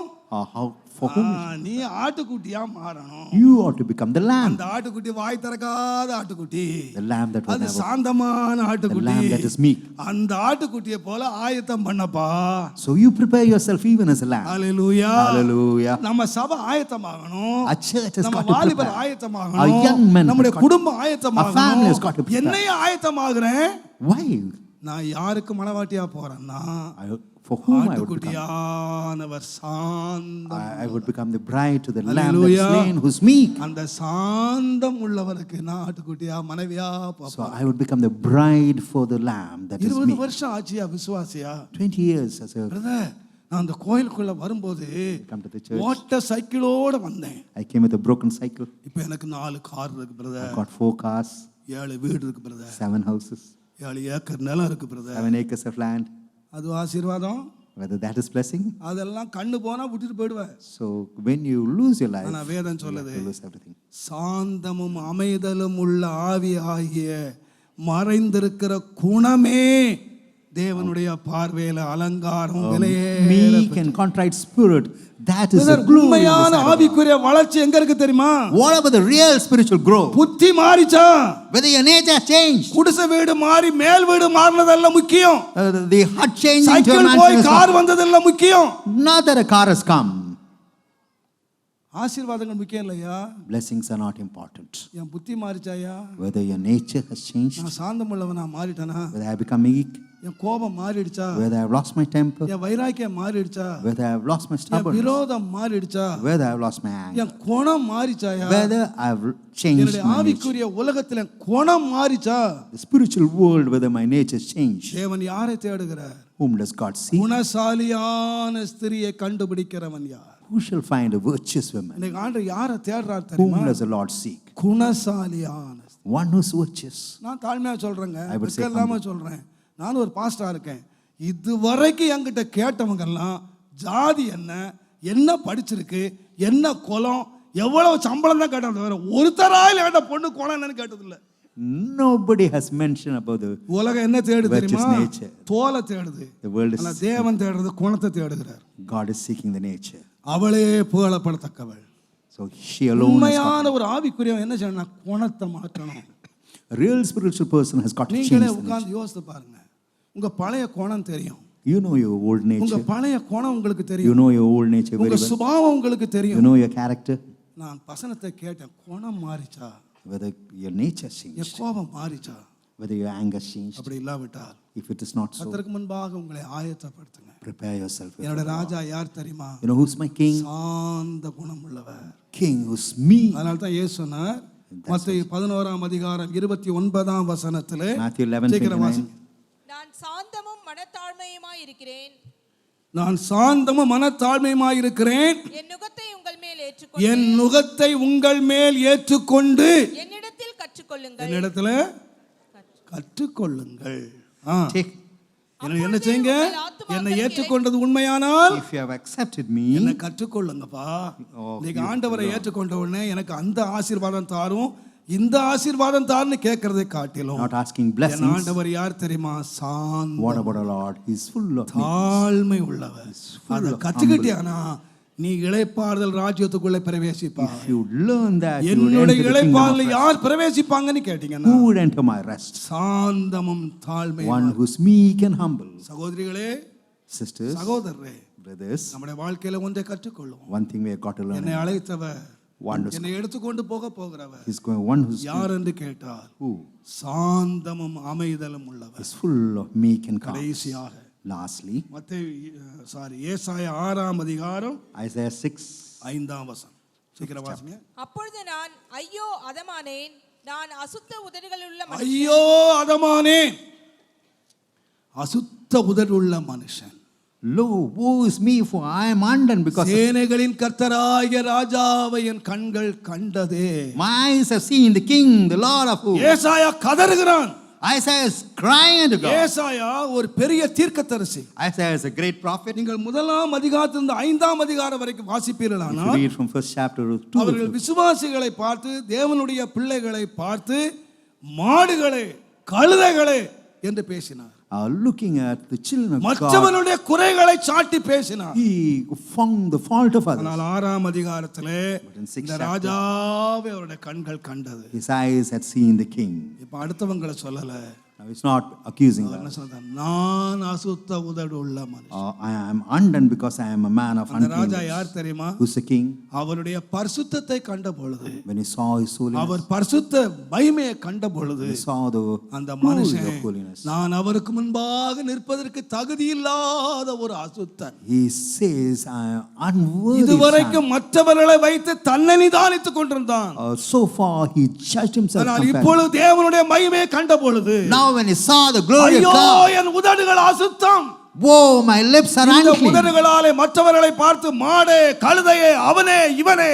How for whom? நீ ஆட்டுக்குட்டியா மாறணும். You ought to become the lamb. அந்த ஆட்டுக்குட்டி வாய் திறக்காத ஆட்டுக்குட்டி, The lamb that was அது never. சாந்தமான The ஆட்டுக்குட்டி. lamb that is meek. அந்த ஆட்டுக்குட்டியை போல ஆயத்தம் பண்ணப்பா. So you prepare yourself even as a lamb. Hallelujah. Hallelujah. நம்ம சபை ஆயத்தமாகணும். Our church has நம்ம got to வாலிபர் prepare. ஆயத்தமாகணும். Our young men நம்முடைய has got to- குடும்பம் Our family has got to ஆயத்தமாகணும். prepare. என்னைய ஆயத்தமாகறேன். Why? நான் யாருக்கு மணவாட்டியா போறேன்னா, For whom I would become? ஆட்டுக்குட்டியானவர் சாந்தம். I would become the bride to the lamb that is Hallelujah. slain, who's meek. அந்த சாந்தம் உள்ளவருக்கு நான் ஆட்டுக்குட்டியா மனைவியா So பாப்பா. I would become the bride for the lamb that is 20 meek. வருஷம் ஆச்சியா விசுவாசியா? 20 years as a brother, நான் அந்த கோயிலுக்குள்ள வரும்போது come to the church. ஓட்ட சைக்கிளோட வந்தேன். I came with a broken cycle. இப்போ எனக்கு 4 கார் இருக்கு I பிரதர், got 4 cars, 7 வீடு இருக்கு பிரதர், 7 houses, 7 ஏக்கர் நிலம் இருக்கு பிரதர். 7 acres of land. அது ஆசீர்வாதம். whether that is blessing. அதெல்லாம் கண்ணு போனா விட்டுட்டு போயிடுவேன். So when you lose your life, ஆனா வேதம் you சொல்லுது have to lose everything. சாந்தமும் அமைதலும் உள்ள ஆவி ஆகிய மறைந்திருக்கிற குணமே தேவனுடைய பார்வையில அலங்காரம் Meek and contrite spirit, that is the glory in the உண்மையான sight of God. ஆவிக்குரிய வளர்ச்சி எங்க இருக்கு தெரியுமா? What about the real spiritual growth? புத்தி மாறிச்சா? Whether your nature has changed, குடிசை வீடு மாறி மேல் வீடு மாறினதெல்லாம் முக்கியம். the hut changed into a cycle mansion போய் is கார் not, வந்ததெல்லாம் முக்கியம். not that a car has come. ஆசீர்வாதங்கள் முக்கியம் இல்லையா? Blessings are not important. என் புத்தி மாறிச்சாயா? Whether your nature has changed, நான் சாந்தமுள்ளவனா மாறிட்டேனா? whether I have become meek, என் கோபம் மாறிடுச்சா? whether I have lost my temper, என் வைராக்கியம் மாறிடுச்சா? whether I have lost my N stubbornness, விரோதம் மாறிடுச்சா? whether I have lost my anger, என் குணம் மாறிச்சாயா? whether I have changed என்னுடைய my nature. ஆவிக்குரிய உலகத்துல குணம் மாறிச்சா? The spiritual world, whether my nature has changed. தேவன் யாரை தேடுகிறார்? Whom does God seek? குணசாலியான ஸ்திரியை கண்டுபிடிக்கிறவன் யார்? Who shall find a virtuous woman? இன்னைக்கு ஆண்டவர் யாரை தேடுறார் Whom தெரியுமா? does the Lord seek? குணசாலியான ஸ்திரீ. One who's virtuous. நான் தாழ்மையா சொல்றேங்க, I would say இல்லாம சொல்றேன். நான் ஒரு பாஸ்டரா இருக்கேன். இதுவரைக்கும் என்கிட்ட கேட்டவங்க எல்லாம் ஜாதி என்ன, என்ன படிச்சிருக்கு, என்ன குலம், எவ்வளவு சம்பளம் தான் கேட்டாங்க தவிர ஒருத்தராயில் என்கிட்ட பொண்ணு குலம் என்னன்னு கேட்டதில்லை. Nobody has mentioned about the உலகம் என்ன தேடு தெரியுமா? virtuous nature. தோலை தேடுது. The world ஆனா is, தேவன் தேடுறது குணத்தை தேடுகிறார். God is seeking the nature. அவளே புகழப்படத்தக்கவள். So she alone has உண்மையான ஒரு ஆவிக்குரியவன் என்ன செய்யணும்? குணத்தை மாற்றணும். got, a real spiritual person has got to change நீங்களே the nature. உட்கார்ந்து யோசித்து பாருங்க. உங்க பழைய குணம் தெரியும். You know your old உங்க nature. பழைய குணம் உங்களுக்கு You தெரியும். know your old nature உங்க very well. சுபாவம் உங்களுக்கு You தெரியும். know your character. நான் வசனத்தை கேட்டேன், குணம் மாறிச்சா? Whether your nature has N changed. கோபம் மாறிச்சா? Whether your anger has changed. அப்படி இல்லாவிட்டால் If it is not so, கர்த்தருக்கு முன்பாக உங்களை ஆயத்தப்படுத்துங்க. prepare yourself. with என்னோட the Lord. ராஜா யார் தெரியுமா? You know who's my king? சாந்த குணம் உள்ளவர். King who's meek. அதனால தான் இயேசு சொன்னார் மத்தேயு 11ஆம் அதிகாரம் 29ஆம் வசனத்திலே, Matthew 11:29. சீக்கிரம் வாசிங்க. நான் சாந்தமும் மனத்தாழ்மையுமாய் இருக்கிறேன். நான் சாந்தமும் மனத்தாழ்மையுமாய் இருக்கிறேன். என் நுகத்தை உங்கள் மேல் ஏற்றுக்கொண்டு என் நுகத்தை உங்கள் மேல் ஏற்றுக்கொண்டு என்னிடத்தில் கற்றுக்கொள்ளுங்கள். என்னிடத்துல கற்றுக்கொள்ளுங்கள். Take, என்ன செய்யுங்க? என்னை ஏற்றுக்கொண்டது உண்மையானால் if you have accepted me, என்ன கற்றுக்கொள்ளுங்கப்பா. நீங்க ஆண்டவரை ஏற்றுக்கொண்ட உடனே எனக்கு அந்த ஆசீர்வாதம் தாரும், இந்த ஆசீர்வாதம் தாருன்னு கேட்கறதை காட்டிலும் not asking என் blessings. ஆண்டவர் யார் தெரியுமா? சாந்த What about our Lord? He's full of meekness. தாழ்மை உள்ளவர். அதை கற்றுக்கிட்டியானா நீ இளைப்பாறுதல் ராஜ்யத்துக்குள்ளே பிரவேசிப்பா. If you learn that, you would என்னுடைய enter the kingdom of இளைப்பாறுதல் rest. யார் பிரவேசிப்பாங்கன்னு கேட்டீங்கன்னா Who would enter my rest? சாந்தமும் தாழ்மை. One who's meek and humble. சகோதரிகளே, Sisters, சகோதரரே, brothers, நம்முடைய வாழ்க்கையில ஒன்றை கற்றுக்கொள்ளும். one thing we have got to learn. என்னை அழைத்தவர், One who's, என்னை எடுத்துக்கொண்டு போகிறவர் he's going, one who's யார் என்று கேட்டால் who சாந்தமும் அமைதலும் உள்ளவர். is full of meek and calm. கடைசியாக Lastly, ஏசாயா 6ஆம் அதிகாரம் Isaiah 5ஆம் வசனம். சீக்கிரம் வாசிங்க. அப்பொழுது நான் ஐயோ அதமானேன், நான் அசுத்த உதடுகளுள்ள மனுஷன். ஐயோ அதமானே, அசுத்த உதடுள்ள மனுஷன். lo, woe is me, for I am undone because சேனைகளின் கர்த்தராகிய ராஜாவை என் கண்கள் கண்டதே. my eyes have seen the King, the Lord of hosts. ஏசாயா கதறுகிறான். Isaiah is crying unto God. ஏசாயா ஒரு பெரிய தீர்க்கதரிசி. Isaiah is a great prophet. நீங்கள் 1ஆம் அதிகாரத்திலிருந்து 5ஆம் அதிகாரம் வரைக்கும் If you வாசிப்பீர்களானால் read from first chapter to 2, அவர்கள் விசுவாசிகளை பார்த்து, தேவனுடைய பிள்ளைகளை பார்த்து, மாடுகளே கழுதைகளே என்று பேசினார். are looking at the children of God. மற்றவனுடைய குறைகளை சாட்டி பேசினார். He found the fault of others. ஆனால் 6ஆம் அதிகாரத்திலே But in 6th இந்த chapter, ராஜாவை அவருடைய கண்கள் கண்டது. his eyes had seen the King. இப்ப அடுத்தவங்களை சொல்லல. Now it's not accusing அவர் என்ன them. சொல்றார்? நான் அசுத்த உதடு உள்ள மனுஷன். I am undone because I am a man of அந்த unclean ராஜா lips. யார் தெரியுமா? Who's the king? அவருடைய பரிசுத்தத்தை கண்ட பொழுது, When he saw his holiness, அவர் பரிசுத்த மகிமையை கண்ட பொழுது, he saw the அந்த glory மனுஷன் of holiness. நான் அவருக்கு முன்பாக நிற்பதற்கு தகுதி இல்லாத ஒரு அசுத்தன். He says, I am unworthy. இதுவரைக்கும் மற்றவர்களை வைத்து தன்னை நிதானித்துக் கொண்டிருந்தான். So far he judged himself. ஆனால் compared. இப்பொழுது தேவனுடைய மகிமையை கண்ட பொழுது, Now when he saw the glory of ஐயோ God, என் உதடுகள் அசுத்தம். woe, my lips are இந்த unclean. உதடுகளாலே மற்றவர்களை பார்த்து மாடே கழுதையே அவனே இவனே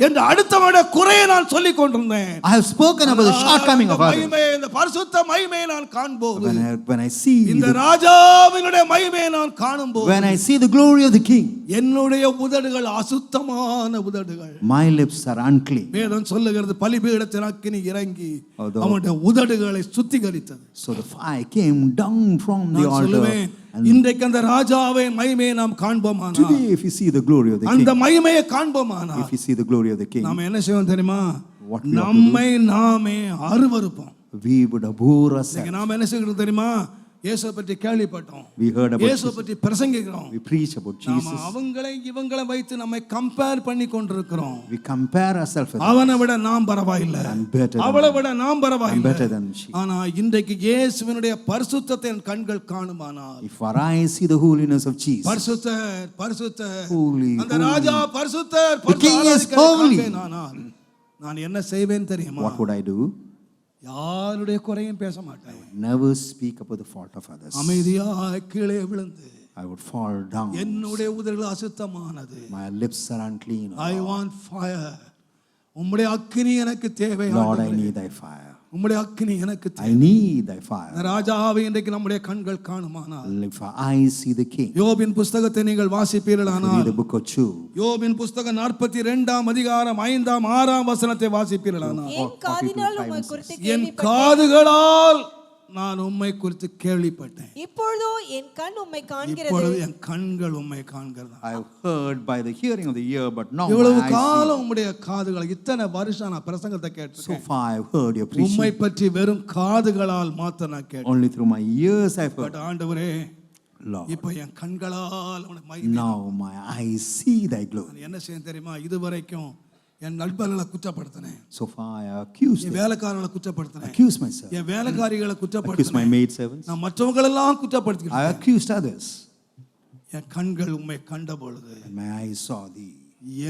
என்று அடுத்தவனுடைய குறையை நான் சொல்லிக் கொண்டிருந்தேன். I have spoken about the shortcoming of others. இந்த பரிசுத்த மகிமையை நான் காண்போது, When I see இந்த the ராஜாவினுடைய மகிமையை நான் நான் காணும்போது when I see the glory of the King, என்னுடைய உதடுகள் அசுத்தமான உதடுகள், my lips are unclean. வேதம் சொல்லுகிறது பலிபீடத்தின் அக்கினி இறங்கி Although- அவனுடைய உதடுகளை சுத்திகரித்தது. So the fire came down from the நான் altar. சொல்லுவேன், And இன்றைக்கு அந்த ராஜாவை மகிமையை நாம் காண்போமானா, today, if you see the glory of the அந்த King, மகிமையை காண்போமானா, if you see the glory of the King, நாம என்ன செய்வோம் தெரியுமா? What we ought to do? நம்மை நாமே அருவருப்போம். we would abhor ourselves. இன்னைக்கு நாம என்ன செய்கிறோம் தெரியுமா? இயேசுவை பற்றி கேள்விப்பட்டோம், We heard about இயேசுவை Jesus. பற்றி பிரசங்கிக்கிறோம். We preach about நாம Jesus. அவங்களை இவங்களை வைத்து நம்மை கம்பேர் பண்ணி கொண்டிருக்கிறோம். We compare ourselves with அவனை விட நாம் பரவாயில்லை, I'm better than அவளை him. விட நாம் I'm பரவாயில்லை. better than she. ஆனா இன்றைக்கு இயேசுவினுடைய பரிசுத்தத்தை என் கண்கள் காணுமானால், If our eyes see the holiness of Jesus, பரிசுத்தர் பரிசுத்தர், Holy, அந்த holy. ராஜா பரிசுத்தர், The king is பரிசுத்தர் holy. காண்பேன். ஆனால் நான் என்ன செய்வேன் தெரியுமா? what would I do? யாருடைய குறையும் பேச மாட்டேன். Never speak about the fault of others. அமைதியாய் கீழே விழுந்து, I would fall down. என்னுடைய உதடுகள் அசுத்தமானது, My lips are unclean. I want fire. உம்முடைய அக்கினி எனக்கு தேவை Lord, I ஆண்டவரே. need thy fire. உம்முடைய அக்கினி எனக்கு I தேவை. need thy அந்த fire. ராஜாவை இன்றைக்கு நம்முடைய கண்கள் காணுமானால், If our eyes see the King, யோபின் புஸ்தகத்தை நீங்கள் if you வாசிப்பீர்களானால், read the book of Job, யோபின் புஸ்தகம் 42 அதிகாரம் 5 6 வசனத்தை வாசிப்பீர்களானால், என் காதினால் உம்மை குறித்து என் கேள்விப்பட்டேன், காதுகளால் நான் உம்மை குறித்து கேள்விப்பட்டேன், இப்பொழுதோ என் கண் உம்மை காண்கிறது. இப்பொழுது என் கண்கள் உம்மை காண்கிறதா. I have heard by the hearing of the ear, but now இவ்வளவு my eyes காலம் உம்முடைய காதுகள், இத்தனை வருஷம் நான் பிரசங்கத்தை see. So கேட்டிருக்கேன். far I have heard your உம்மை preaching. பற்றி வெறும் காதுகளால் மாத்த நான் கேட்டேன். Only through my ears I have heard. But ஆண்டவரே, Lord, இப்போ என் கண்களால் உம்முடைய மகிமை. now my eyes see thy glory. நான் என்ன செய்ய தெரியுமா? இதுவரைக்கும் என் நண்பர்களை குற்றப்படுத்தினேன், So far I have accused N them, வேலைக்காரர்களை குற்றப்படுத்தினேன், accused myself, N வேலைக்காரிகளை accused my குற்றப்படுத்தினேன், maid servants, நான் மற்றவங்களெல்லாம் I குற்றப்படுத்திக்கிட்டேன். accused others, என் கண்கள் உம்மை கண்ட பொழுது and my eyes saw thee.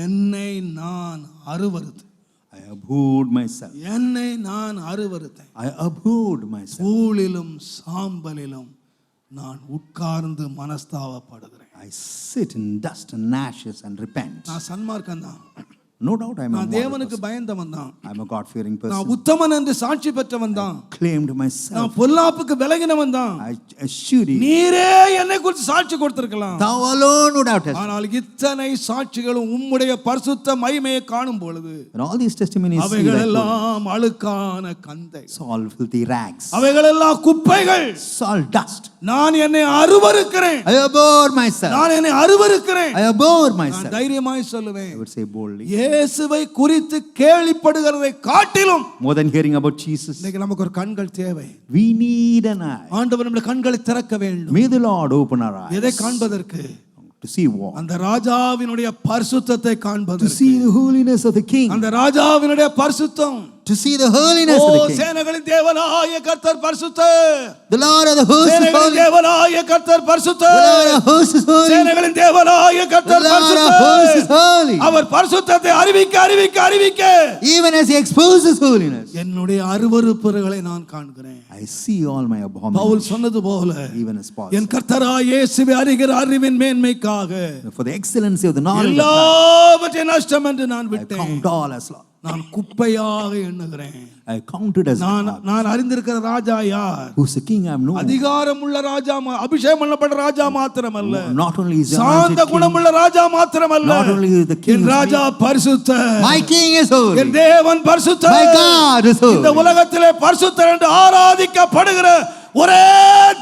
என்னை நான் அருவருத்தேன், I abhorred myself. என்னை நான் அருவருத்தேன். I abhorred myself. ஊழிலும் சாம்பலிலும் நான் உட்கார்ந்து மனஸ்தாபப்படுகிறேன். I sit in dust and ashes and repent. நான் சன்மார்க்கன் தான், No doubt I am a நான் moral தேவனுக்கு person. பயந்தவன் தான், I'm a God-fearing நான் person. உத்தமன் என்று சாட்சி பெற்றவன் தான், Claimed நான் myself. பொல்லாப்புக்கு விலகினவன் தான். I assured you. நீரே என்னை குறித்து சாட்சி கொடுத்திருக்கலாம், Thou alone would have testified. ஆனால் இத்தனை சாட்சிகளும் உம்முடைய பரிசுத்த மகிமையை காணும் பொழுது And all these testimonies see அவைகள் thy glory. எல்லாம் அழுக்கான கந்தை, It's all filthy rags. அவைகள் எல்லாம் குப்பைகள். It's all dust. நான் என்னை அருவருக்கிறேன், I abhor myself. நான் என்னை அருவருக்கிறேன். I abhor நான் myself. தைரியமாய் I சொல்லுவேன், would say boldly. இயேசுவை குறித்து கேள்விப்படுகிறதை காட்டிலும் More than hearing about Jesus, இன்னைக்கு நமக்கு ஒரு கண்கள் தேவை. we need an eye. ஆண்டவர் நம்முடைய கண்களை திறக்க வேண்டும். May the Lord open our எதை eyes காண்பதற்கு? to see what? அந்த ராஜாவினுடைய பரிசுத்தத்தை To காண்பதற்கு. see the holiness of the King. அந்த ராஜாவினுடைய பரிசுத்தம். To see the holiness O of the King. சேனைகளின் தேவனாய கர்த்தர் பரிசுத்தர், The Lord of the hosts is சேனைகளின் holy. தேவனாய கர்த்தர் The பரிசுத்தர், Lord of hosts is holy. சேனைகளின் தேவனாய The கர்த்தர் Lord of hosts is பரிசுத்தர். holy. அவர் பரிசுத்தத்தை அறிவிக்க அறிவிக்க அறிவிக்க Even as he exposes holiness, என்னுடைய அருவருப்புகளை நான் காண்கிறேன். I see all my Pavul abominations. சொன்னது போல, Even as Paul என் said. கர்த்தராகிய இயேசுவை அறிகிற அறிவின் மேன்மைக்காக For the excellency of the knowledge of God, எல்லாவற்றையும் நஷ்டம் என்று நான் I விட்டேன். count all as loss. நான் குப்பையாக எண்ணுகிறேன். I count it as நான் garbage. நான் அறிந்திருக்கிற ராஜா யார்? Who's the king I have known? அதிகாரம் உள்ள ராஜா, அபிஷேகம் பண்ணப்பட்ட ராஜா மாத்திரமல்ல, Not only is he சாந்த anointed king, குணமுள்ள ராஜா மாத்திரமல்ல, not only is the king என் ராஜா பரிசுத்தர், my king is holy. என் தேவன் பரிசுத்தர், My God is holy. இந்த உலகத்திலே பரிசுத்தர் என்று ஆராதிக்கப்படுகிற ஒரே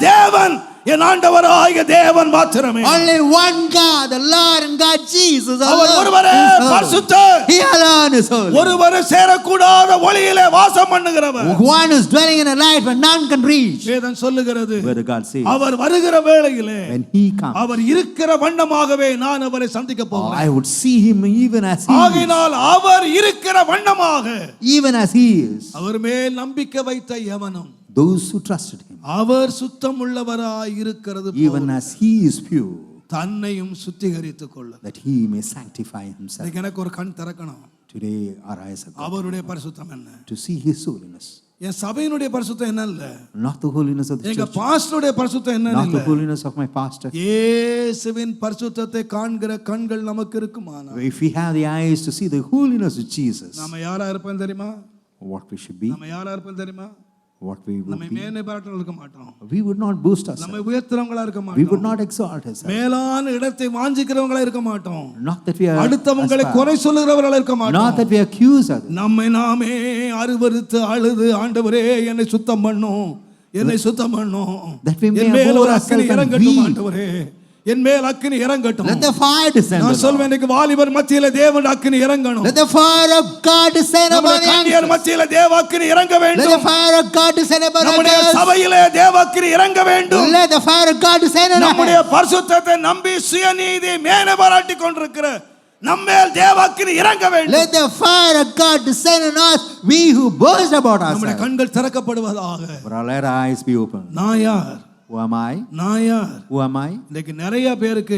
தேவன் என் ஆண்டவராகிய தேவன் மாத்திரமே. Only one God, the Lord and God Jesus our alone ஒருவரே is holy. பரிசுத்தர், He alone is holy. ஒருவரே சேரக்கூடாத ஒளியிலே வாசம் பண்ணுகிறவர். One who's dwelling in a light where none can reach. வேதம் சொல்லுகிறது, Where the God says, அவர் வருகிற வேளையிலே when he comes, அவர் இருக்கிற வண்ணமாகவே நான் அவரை சந்திக்க போகிறேன். I would see him even as he is. ஆகையினால் அவர் இருக்கிற வண்ணமாக Even as he is. அவர் மேல் நம்பிக்கை வைத்த எவனும் Those who trusted him, அவர் சுத்தம் உள்ளவராய் இருக்கிறது even போல as he is pure, தன்னையும் சுத்திகரித்துக் கொள்ள. that he may sanctify himself. இன்னைக்கு எனக்கு ஒரு கண் திறக்கணும். Today our eyes are open அவருடைய பரிசுத்தம் என்ன? to see his holiness. என் சபையினுடைய பரிசுத்தம் என்ன இல்ல, Not the holiness of the எங்க church, பாஸ்டருடைய பரிசுத்தம் என்ன not இல்ல, the holiness of my pastor. இயேசுவின் பரிசுத்தத்தை காண்கிற கண்கள் நமக்கு இருக்குமானா If we have the eyes to see the holiness of Jesus, நாம யாரா இருப்போம் தெரியுமா? what we should be, நாம யாரா இருப்போம் தெரியுமா? what we would நம்மை be. மேன்மை பாராட்டல் இருக்க மாட்டோம். We would not boast ourselves. நம்மை உயர்த்துறவங்களா இருக்க We would மாட்டோம். not exalt ourselves. மேலான இடத்தை வாஞ்சிக்கிறவங்களா இருக்க மாட்டோம். Not that we are அடுத்தவங்களை aspire. குறை சொல்லுகிறவர்களா இருக்க Not மாட்டோம். that we accuse others. நம்மை நாமே அருவருத்து அழுது ஆண்டவரே என்னை சுத்தம் பண்ணும், என்னை சுத்தம் பண்ணும், That we may என் மேல் ஒரு abhor அக்கினி ourselves and இறங்கட்டும் weep. ஆண்டவரே, என் மேல் அக்கினி இறங்கட்டும். Let the fire descend. நான் O சொல்வேன், Lord. இன்னைக்கு வாலிபர் மத்தியில தேவன் அக்கினி இறங்கணும். Let the fire of God descend நம்முடைய upon the கன்னியர் youngsters. மத்தியில தேவ அக்கினி இறங்க Let the வேண்டும். fire of God descend upon our நம்முடைய girls. சபையிலே தேவ அக்கினி இறங்க வேண்டும். Let the fire of God descend on our நம்முடைய heads. பரிசுத்தத்தை நம்பி சுயநீதி மேன்மை பாராட்டி கொண்டிருக்கிற நம்மேல் தேவ அக்கினி இறங்க வேண்டும். Let the fire of God descend on us, we who boast about நம்முடைய ourselves. கண்கள் திறக்கப்படுவதாக. For let our eyes be open. நான் யார்? Who am I? நான் யார்? Who am I? இன்னைக்கு நிறைய பேருக்கு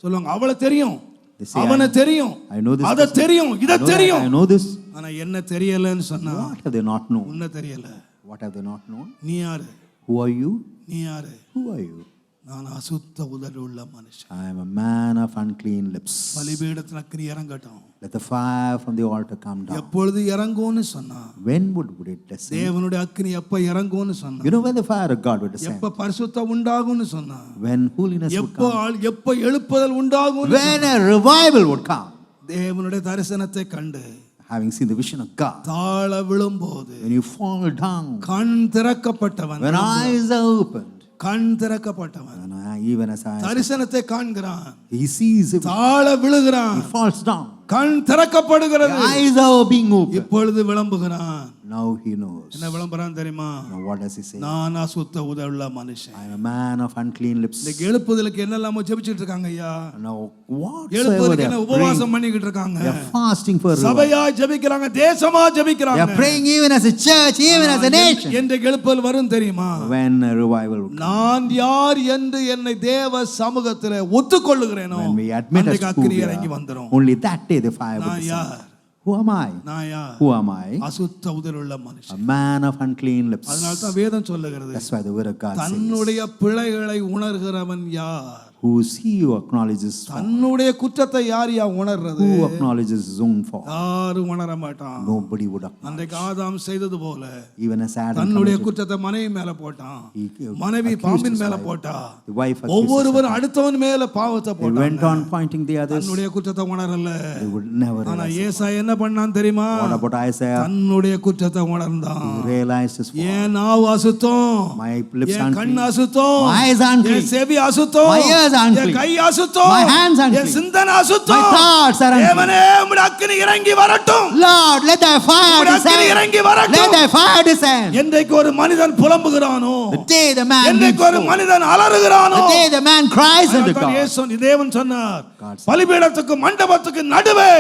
சொல்லுவாங்க, அவளை தெரியும், They say, அவனை தெரியும், I know this அத person. தெரியும், இத I know that, தெரியும். I know this. ஆனா என்ன தெரியலன்னு சொன்னா, What have they not known? உன்னை தெரியல. What have they not known? நீ யாரு? Who are you? நீ யாரு? Who are you? நான் அசுத்த உதடு உள்ள மனுஷன். I am a man of unclean lips. பலிபீடத்துல அக்கினி இறங்கட்டும். Let the fire from the altar come down. எப்பொழுது இறங்கும்னு சொன்னா, When would it descend? தேவனுடைய அக்கினி எப்ப இறங்கும்னு சொன்னா, You know when the fire of God would descend? எப்ப பரிசுத்தம் உண்டாகும்னு சொன்னா, When holiness would எப்ப come? எப்ப எழுப்புதல் உண்டாகும், When a revival would come? தேவனுடைய தரிசனத்தை கண்டு Having seen the vision of God. தாழ விழும்போது, When you fall down. கண் திறக்கப்பட்டவன், When eyes are opened. கண் திறக்கப்பட்டவன் And even as eyes. தரிசனத்தை காண்கிறான், He sees it. தாழ விழுகிறான், He falls down. கண் திறக்கப்படுகிறது, The eyes are being opened. இப்பொழுது விளம்புகிறான். Now he knows. என்ன விளம்புறான் தெரியுமா? Now what does he say? நான் அசுத்த உதடுள்ள மனுஷன். I am a man of unclean lips. இன்னைக்கு எழுப்புதலுக்கு என்னெல்லாமோ ஜெபிச்சிட்டு இருக்காங்க ஐயா. Now whatsoever எழுப்புதலுக்கு they என்ன are praying, உபவாசம் பண்ணிக்கிட்டு இருக்காங்க, they are fasting for revival. சபையா ஜெபிக்கிறாங்க, தேசமா They ஜெபிக்கிறாங்க. are praying even as a church, even as a nation. என்றைக்கு எழுப்புதல் வரும் தெரியுமா? When a revival will come. நான் யார் என்று என்னை தேவ சமூகத்திலே ஒத்துக்கொள்ளுகிறேனோ, When we admit us அன்றைக்கு who அக்கினி we இறங்கி are, வந்துரும். only that day the fire will நான் descend. யார்? Who am I? நான் யார்? Who am I? அசுத்த உதடுள்ள A மனுஷன். man of unclean lips. அதனால தான் வேதம் சொல்லுகிறது, That's why the word of God says, தன்னுடைய பிழைகளை உணர்கிறவன் யார்? who's he who acknowledges fault? தன்னுடைய குற்றத்தை யார் உணர்றது? Who acknowledges his own fault? யாரும் உணர மாட்டான். Nobody would acknowledge. அன்றைக்கு ஆதாம் செய்தது போல Even as Adam தன்னுடைய committed, குற்றத்தை மனைவி மேல போட்டான், he மனைவி accused பாம்பின் his மேல wife. போட்டா, The wife accused his ஒவ்வொருவரும் wife. அடுத்தவன் மேல பாவத்தை They went போட்டாங்க. on pointing the others. தன்னுடைய குற்றத்தை உணரல. They would never ஆனா realize. ஏசா என்ன பண்ணான் தெரியுமா? What about Isaiah? தன்னுடைய குற்றத்தை உணர்ந்தான். He realized his fault. என் நாவு அசுத்தம், My lips என் unclean. கண் அசுத்தம், My eyes unclean. என் செவி அசுத்தம், My ears unclean. என் கை அசுத்தம், My hands unclean. என் சிந்தனை அசுத்தம். My thoughts are unclean. தேவனே, உம்முடைய அக்கினி இறங்கி வரட்டும். Lord, let thy fire உம்முடைய அக்கினி descend. இறங்கி வரட்டும். Let thy fire descend. என்றைக்கு ஒரு மனிதன் புலம்புகிறானோ, The day the man என்றைக்கு weeps ஒரு for. மனிதன் அலறுகிறானோ, The day the man cries unto அதனால்தான் God. இயேசு தேவன் சொன்னார், God said, பலிபீடத்துக்கு மண்டபத்துக்கு நடுவே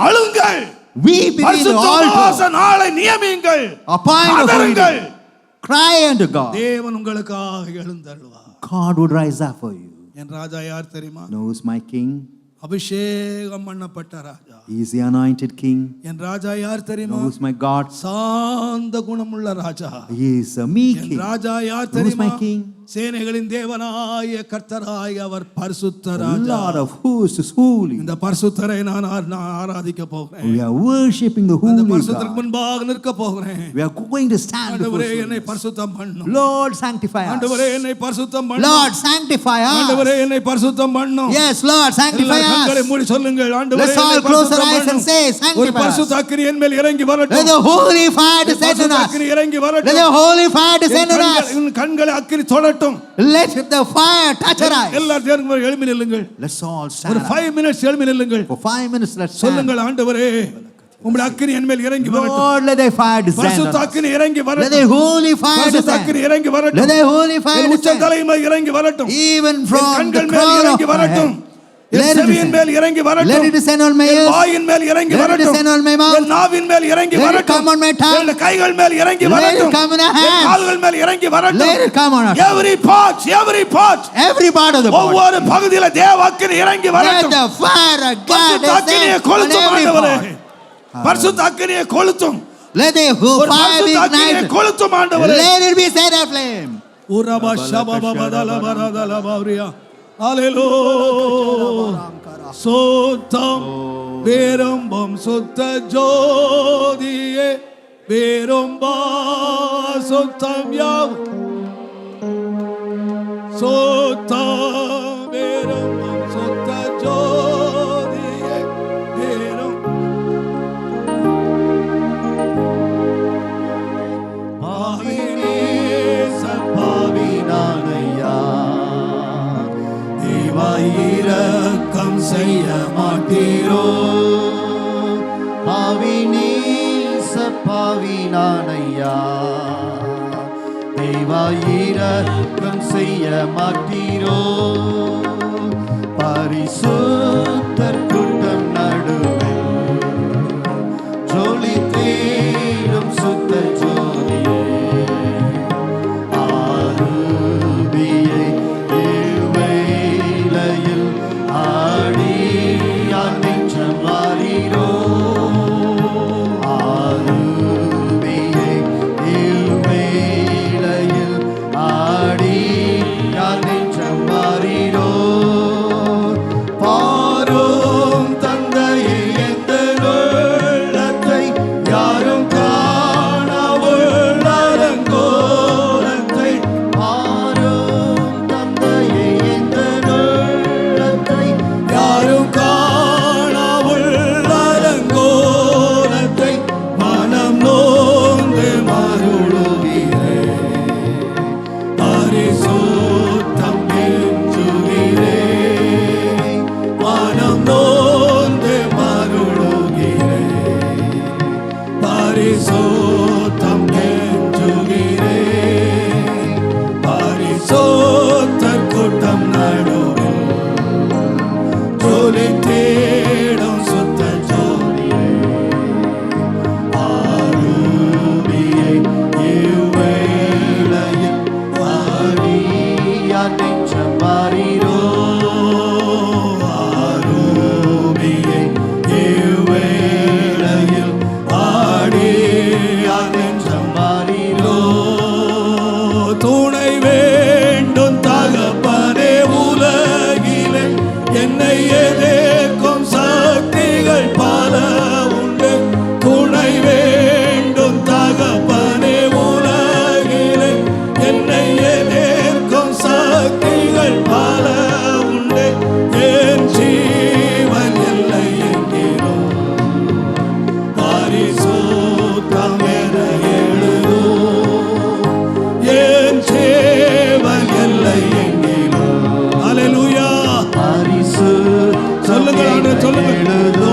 அழுங்கள், weep between the பரிசுத்த உபவாச altar. நாளை நியமியுங்கள், Appoint a holy கதறுங்கள். day. Cry unto God. தேவன் உங்களுக்காக எழுந்தருள்வார். God would rise up for you. என் ராஜா யார் தெரியுமா? Knows my king. அபிஷேகம் பண்ணப்பட்ட ராஜா. He is the anointed king. என் ராஜா யார் தெரியுமா? Knows my God. சாந்த குணமுள்ள ராஜா. He is a meek N king. ராஜா யார் Who is தெரியுமா? my king? சேனைகளின் தேவனாய கர்த்தராய் அவர் பரிசுத்த The Raja. Lord of hosts is holy. இந்த பரிசுத்தரை நான் ஆராதிக்க போகிறேன். We are worshipping the அந்த holy பரிசுத்தருக்கு God. முன்பாக நிற்க போகிறேன். We are going to stand before ஆண்டவரே என்னை holiness. பரிசுத்தம் பண்ணும். Lord, sanctify ஆண்டவரே us. என்னை பரிசுத்தம் பண்ணும். Lord, sanctify ஆண்டவரே us. என்னை பரிசுத்தம் பண்ணும். Yes, Lord, sanctify எல்லாரும் கண்களை us. மூடி சொல்லுங்கள், ஆண்டவரே Let's all என்னை close our பரிசுத்தம் eyes and பண்ணும். say, ஒரு sanctify us. பரிசுத்த அக்கினி என் மேல் இறங்கி Let வரட்டும். the holy fire descend on பரிசுத்த us. அக்கினி இறங்கி Let வரட்டும். the holy fire descend on us. என் கண்களை அக்கினி தொடட்டும். Let the fire touch our eyes. எல்லாரும் எழும்பி நில்லுங்கள். Let's all ஒரு stand up. 5 minutes எழும்பி நில்லுங்கள். For 5 minutes, let's stand. சொல்லுங்கள், ஆண்டவரே உம்முடைய அக்கினி என் மேல் இறங்கி வரட்டும். Lord, let thy fire descend on பரிசுத்த us. அக்கினி இறங்கி Let வரட்டும். thy holy fire பரிசுத்த அக்கினி descend. இறங்கி Let வரட்டும். thy holy fire என் உச்ச descend. தலைமை இறங்கி வரட்டும். Even என் from the கண்கள் மேல் crown of இறங்கி my வரட்டும். head. என் Let it செவியின் மேல் descend. இறங்கி Let வரட்டும். it descend on my N ears. வாயின் மேல் இறங்கி Let it வரட்டும். descend on my mouth. என் நாவின் மேல் இறங்கி Let it வரட்டும். come on my tongue. என் கைகள் மேல் இறங்கி Let it வரட்டும். come in our N hands. கால்கள் மேல் இறங்கி Let வரட்டும். it come on us. Every part Every part of the body. ஒவ்வொரு பகுதியில தேவ அக்கினி இறங்கி Let வரட்டும். the fire of God பரிசுத்த அக்கினியை descend on கொளுத்தும் every ஆண்டவரே. part. பரிசுத்த அக்கினியை கொளுத்தும். Let the ஒரு fire be பரிசுத்த அக்கினியை ignited. கொளுத்தும் ஆண்டவரே. Let it be set aflame. உரபா ஷபபா பதல பரதல Bawaria. ஹalleluya. சுத்தம் விரும்பும் சுத்த ஜோதியே விரும்பா சுத்தம் யாவும் சுத்தம் விரும்பும் சுத்த ஜோதியை விரும் பாவினே சப்பாவி நானையா தேவாயிரக்கம் செய்ய மாட்டீரோ பாவினே சப்பாவி நானையா தேவாயிரக்கம் செய்ய மாட்டீரோ பரிசுத்தர் கூட்டம் நடுவில் ஜொலி தேடும் சுத்த ஜோதியே ஆருபியை இவ்வேளையில் ஆடி நெஞ்சம் மாறீரோ ஆருபியை இவ்வேளையில் ஆடி நெஞ்சம் மாறீரோ பாரும் தந்தையே எந்த உள்ளத்தை யாரும் காணவுள்ள அலங்கோலத்தை பாரும் தந்தையே எந்த உள்ளத்தை யாரும் காணவுள்ள அலங்கோலத்தை மனம் நோந்து மருளுகிறே பரிசுத்தம் கெஞ்சுகிறே மனம் நோந்து மருளுகிறே பரிசுத்தம் கெஞ்சுகிறே பரிசுத்தர் கூட்டம் நடுவில் ஜொலி தேடும் சுத்த ஜோதியே ஆருமியை இவ்வேளையில் ஆடியா நெஞ்சம் மாறீரோ ஆருமியை இவ்வேளையில் ஆடியா நெஞ்சம் மாறீரோ துணை வேண்டும் தகப்பனே உலகிலே என்னை எதிர்க்கும் சக்திகள் பல உண்டு துணை வேண்டும் தகப்பனே உலகிலே என்னை எதிர்க்கும் சக்திகள் பல உண்டு என் ஜீவன் எல்லை என்கிறோ பரிசுத்தம் என எழுதோ என் ஜீவன் எல்லை என்கிறோ அல்லேலூயா சொல்லுங்க ஆண்டவரே, சொல்லுங்க எழுதோ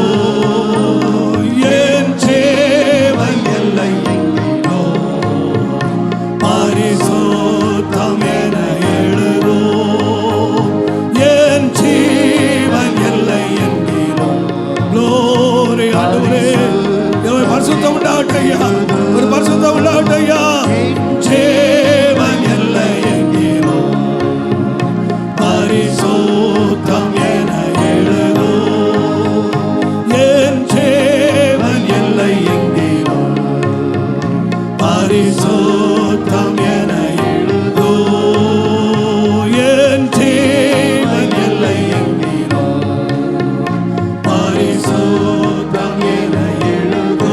என் ஜீவன் எல்லை என்கிறோ பரிசுத்தம் என எழுதோ என் ஜீவன் எல்லை என்கிறோ glory ஆண்டவரே தேவன் பரிசுத்தம் உண்டாகட்டையா ஒரு பரிசுத்தம் உண்டாகட்டையா ஜீவன் எல்லை என்கிறோ பரிசுத்தம் என எழுதோ என் ஜீவன் எல்லை என்கிறோ பரிசுத்தம் என எழுதோ என் ஜீவன் எல்லை என்கிறோ பரிசுத்தம் என எழுதோ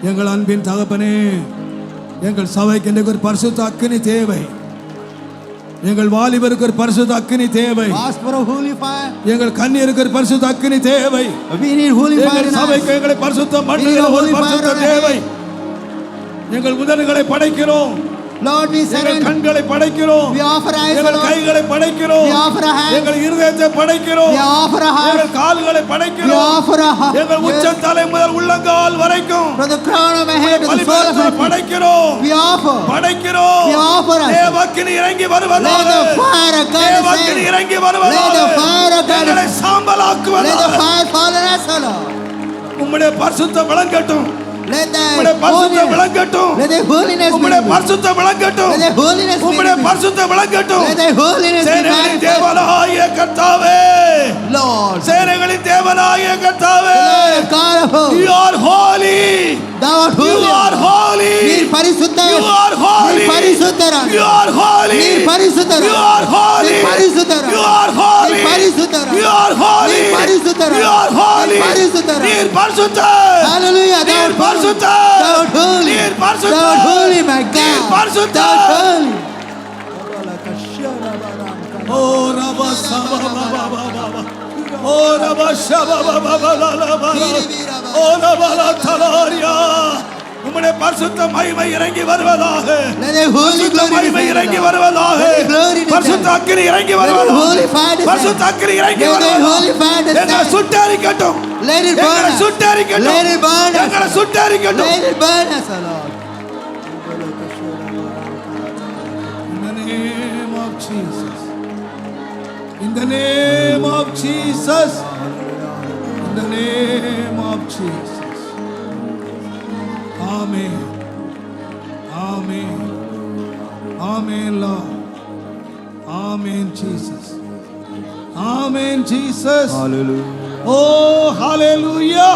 எங்கள் அன்பின் தகப்பனே எங்கள் சபைக்கு இன்றைக்கு ஒரு பரிசுத்த அக்கினி தேவை எங்கள் வாலிபருக்கு ஒரு பரிசுத்த அக்கினி தேவை Ask for a holy fire. எங்கள் கன்னியருக்கு ஒரு பரிசுத்த அக்கினி தேவை We need holy fire எங்கள் in us. சபைக்கு எங்களை பரிசுத்தம் பண்ணுகிற ஒரு holy fire பரிசுத்த in our தேவை எங்கள் உதடுகளை படைக்கிறோம் Lord, we எங்கள் surrender. கண்களை படைக்கிறோம் We offer eyes, எங்கள் Lord. கைகளை படைக்கிறோம் We offer a hand. எங்கள் இருதயத்தை படைக்கிறோம் We offer a heart. எங்கள் கால்களை We படைக்கிறோம் offer a heart. எங்கள் உச்ச தலை முதல் உள்ளங்கால் வரைக்கும் From the crown of my head to the sole of my பலிபீடத்தை feet. படைக்கிறோம் We offer. படைக்கிறோம் We offer us. தேவக்கினி இறங்கி Let வருவதாக the fire of God தேவக்கினி descend. இறங்கி Let வருவதாக the fire of God எங்களை descend. Let the சாம்பலாக்குவதாக fire fall on us, O Lord. உம்முடைய பரிசுத்தம் விளங்கட்டும் Let thy உம்முடைய பரிசுத்தம் holiness, விளங்கட்டும். let thy holiness be உம்முடைய revealed. பரிசுத்தம் விளங்கட்டும். Let thy holiness be உம்முடைய revealed. பரிசுத்தம் விளங்கட்டும். Let thy holiness be சேனைகளின் manifest. தேவனாகிய கர்த்தாவே, Lord, சேனைகளின் தேவனாகிய கர்த்தாவே, Lord God of hosts, you are holy. thou art You holy. are holy. நீர் பரிசுத்தர். You are holy. நீர் பரிசுத்தரான. You are holy. நீர் பரிசுத்தரான. You are holy. நீர் பரிசுத்தரான. You are holy. நீர் பரிசுத்தரான. You are holy. நீர் பரிசுத்தரான. You are holy. நீர் பரிசுத்தரான. நீர் பரிசுத்தர். Hallelujah, thou நீர் art holy. பரிசுத்தர். Thou art holy. நீர் Thou பரிசுத்தர். art holy, my நீர் God. பரிசுத்தர். Thou art holy. Oh, Rabba Saba Baba Baba. Oh, Rabba Shaba Baba Baba. Oh, Rabba Talaria. உம்முடைய பரிசுத்த மகிமை இறங்கி வருவதாக. Let thy holy பரிசுத்த glory மகிமை descend, இறங்கி Lord. வருவதாக. Let thy glory descend. பரிசுத்த அக்கினி இறங்கி Let thy வருவதாக. holy fire descend. பரிசுத்த அக்கினி இறங்கி Let thy வருவதாக. holy fire descend. எங்களை சுட்டெரிக்கட்டும். Let it burn எங்களை us. சுட்டெரிக்கட்டும். Let it burn us. எங்களை சுட்டெரிக்கட்டும். Let it burn us, O Lord. In the name of Jesus. In the name of Jesus. In the name of Jesus. Amen. Amen. Amen, Lord. Amen, Jesus. Amen, Jesus. Hallelujah. Oh, hallelujah.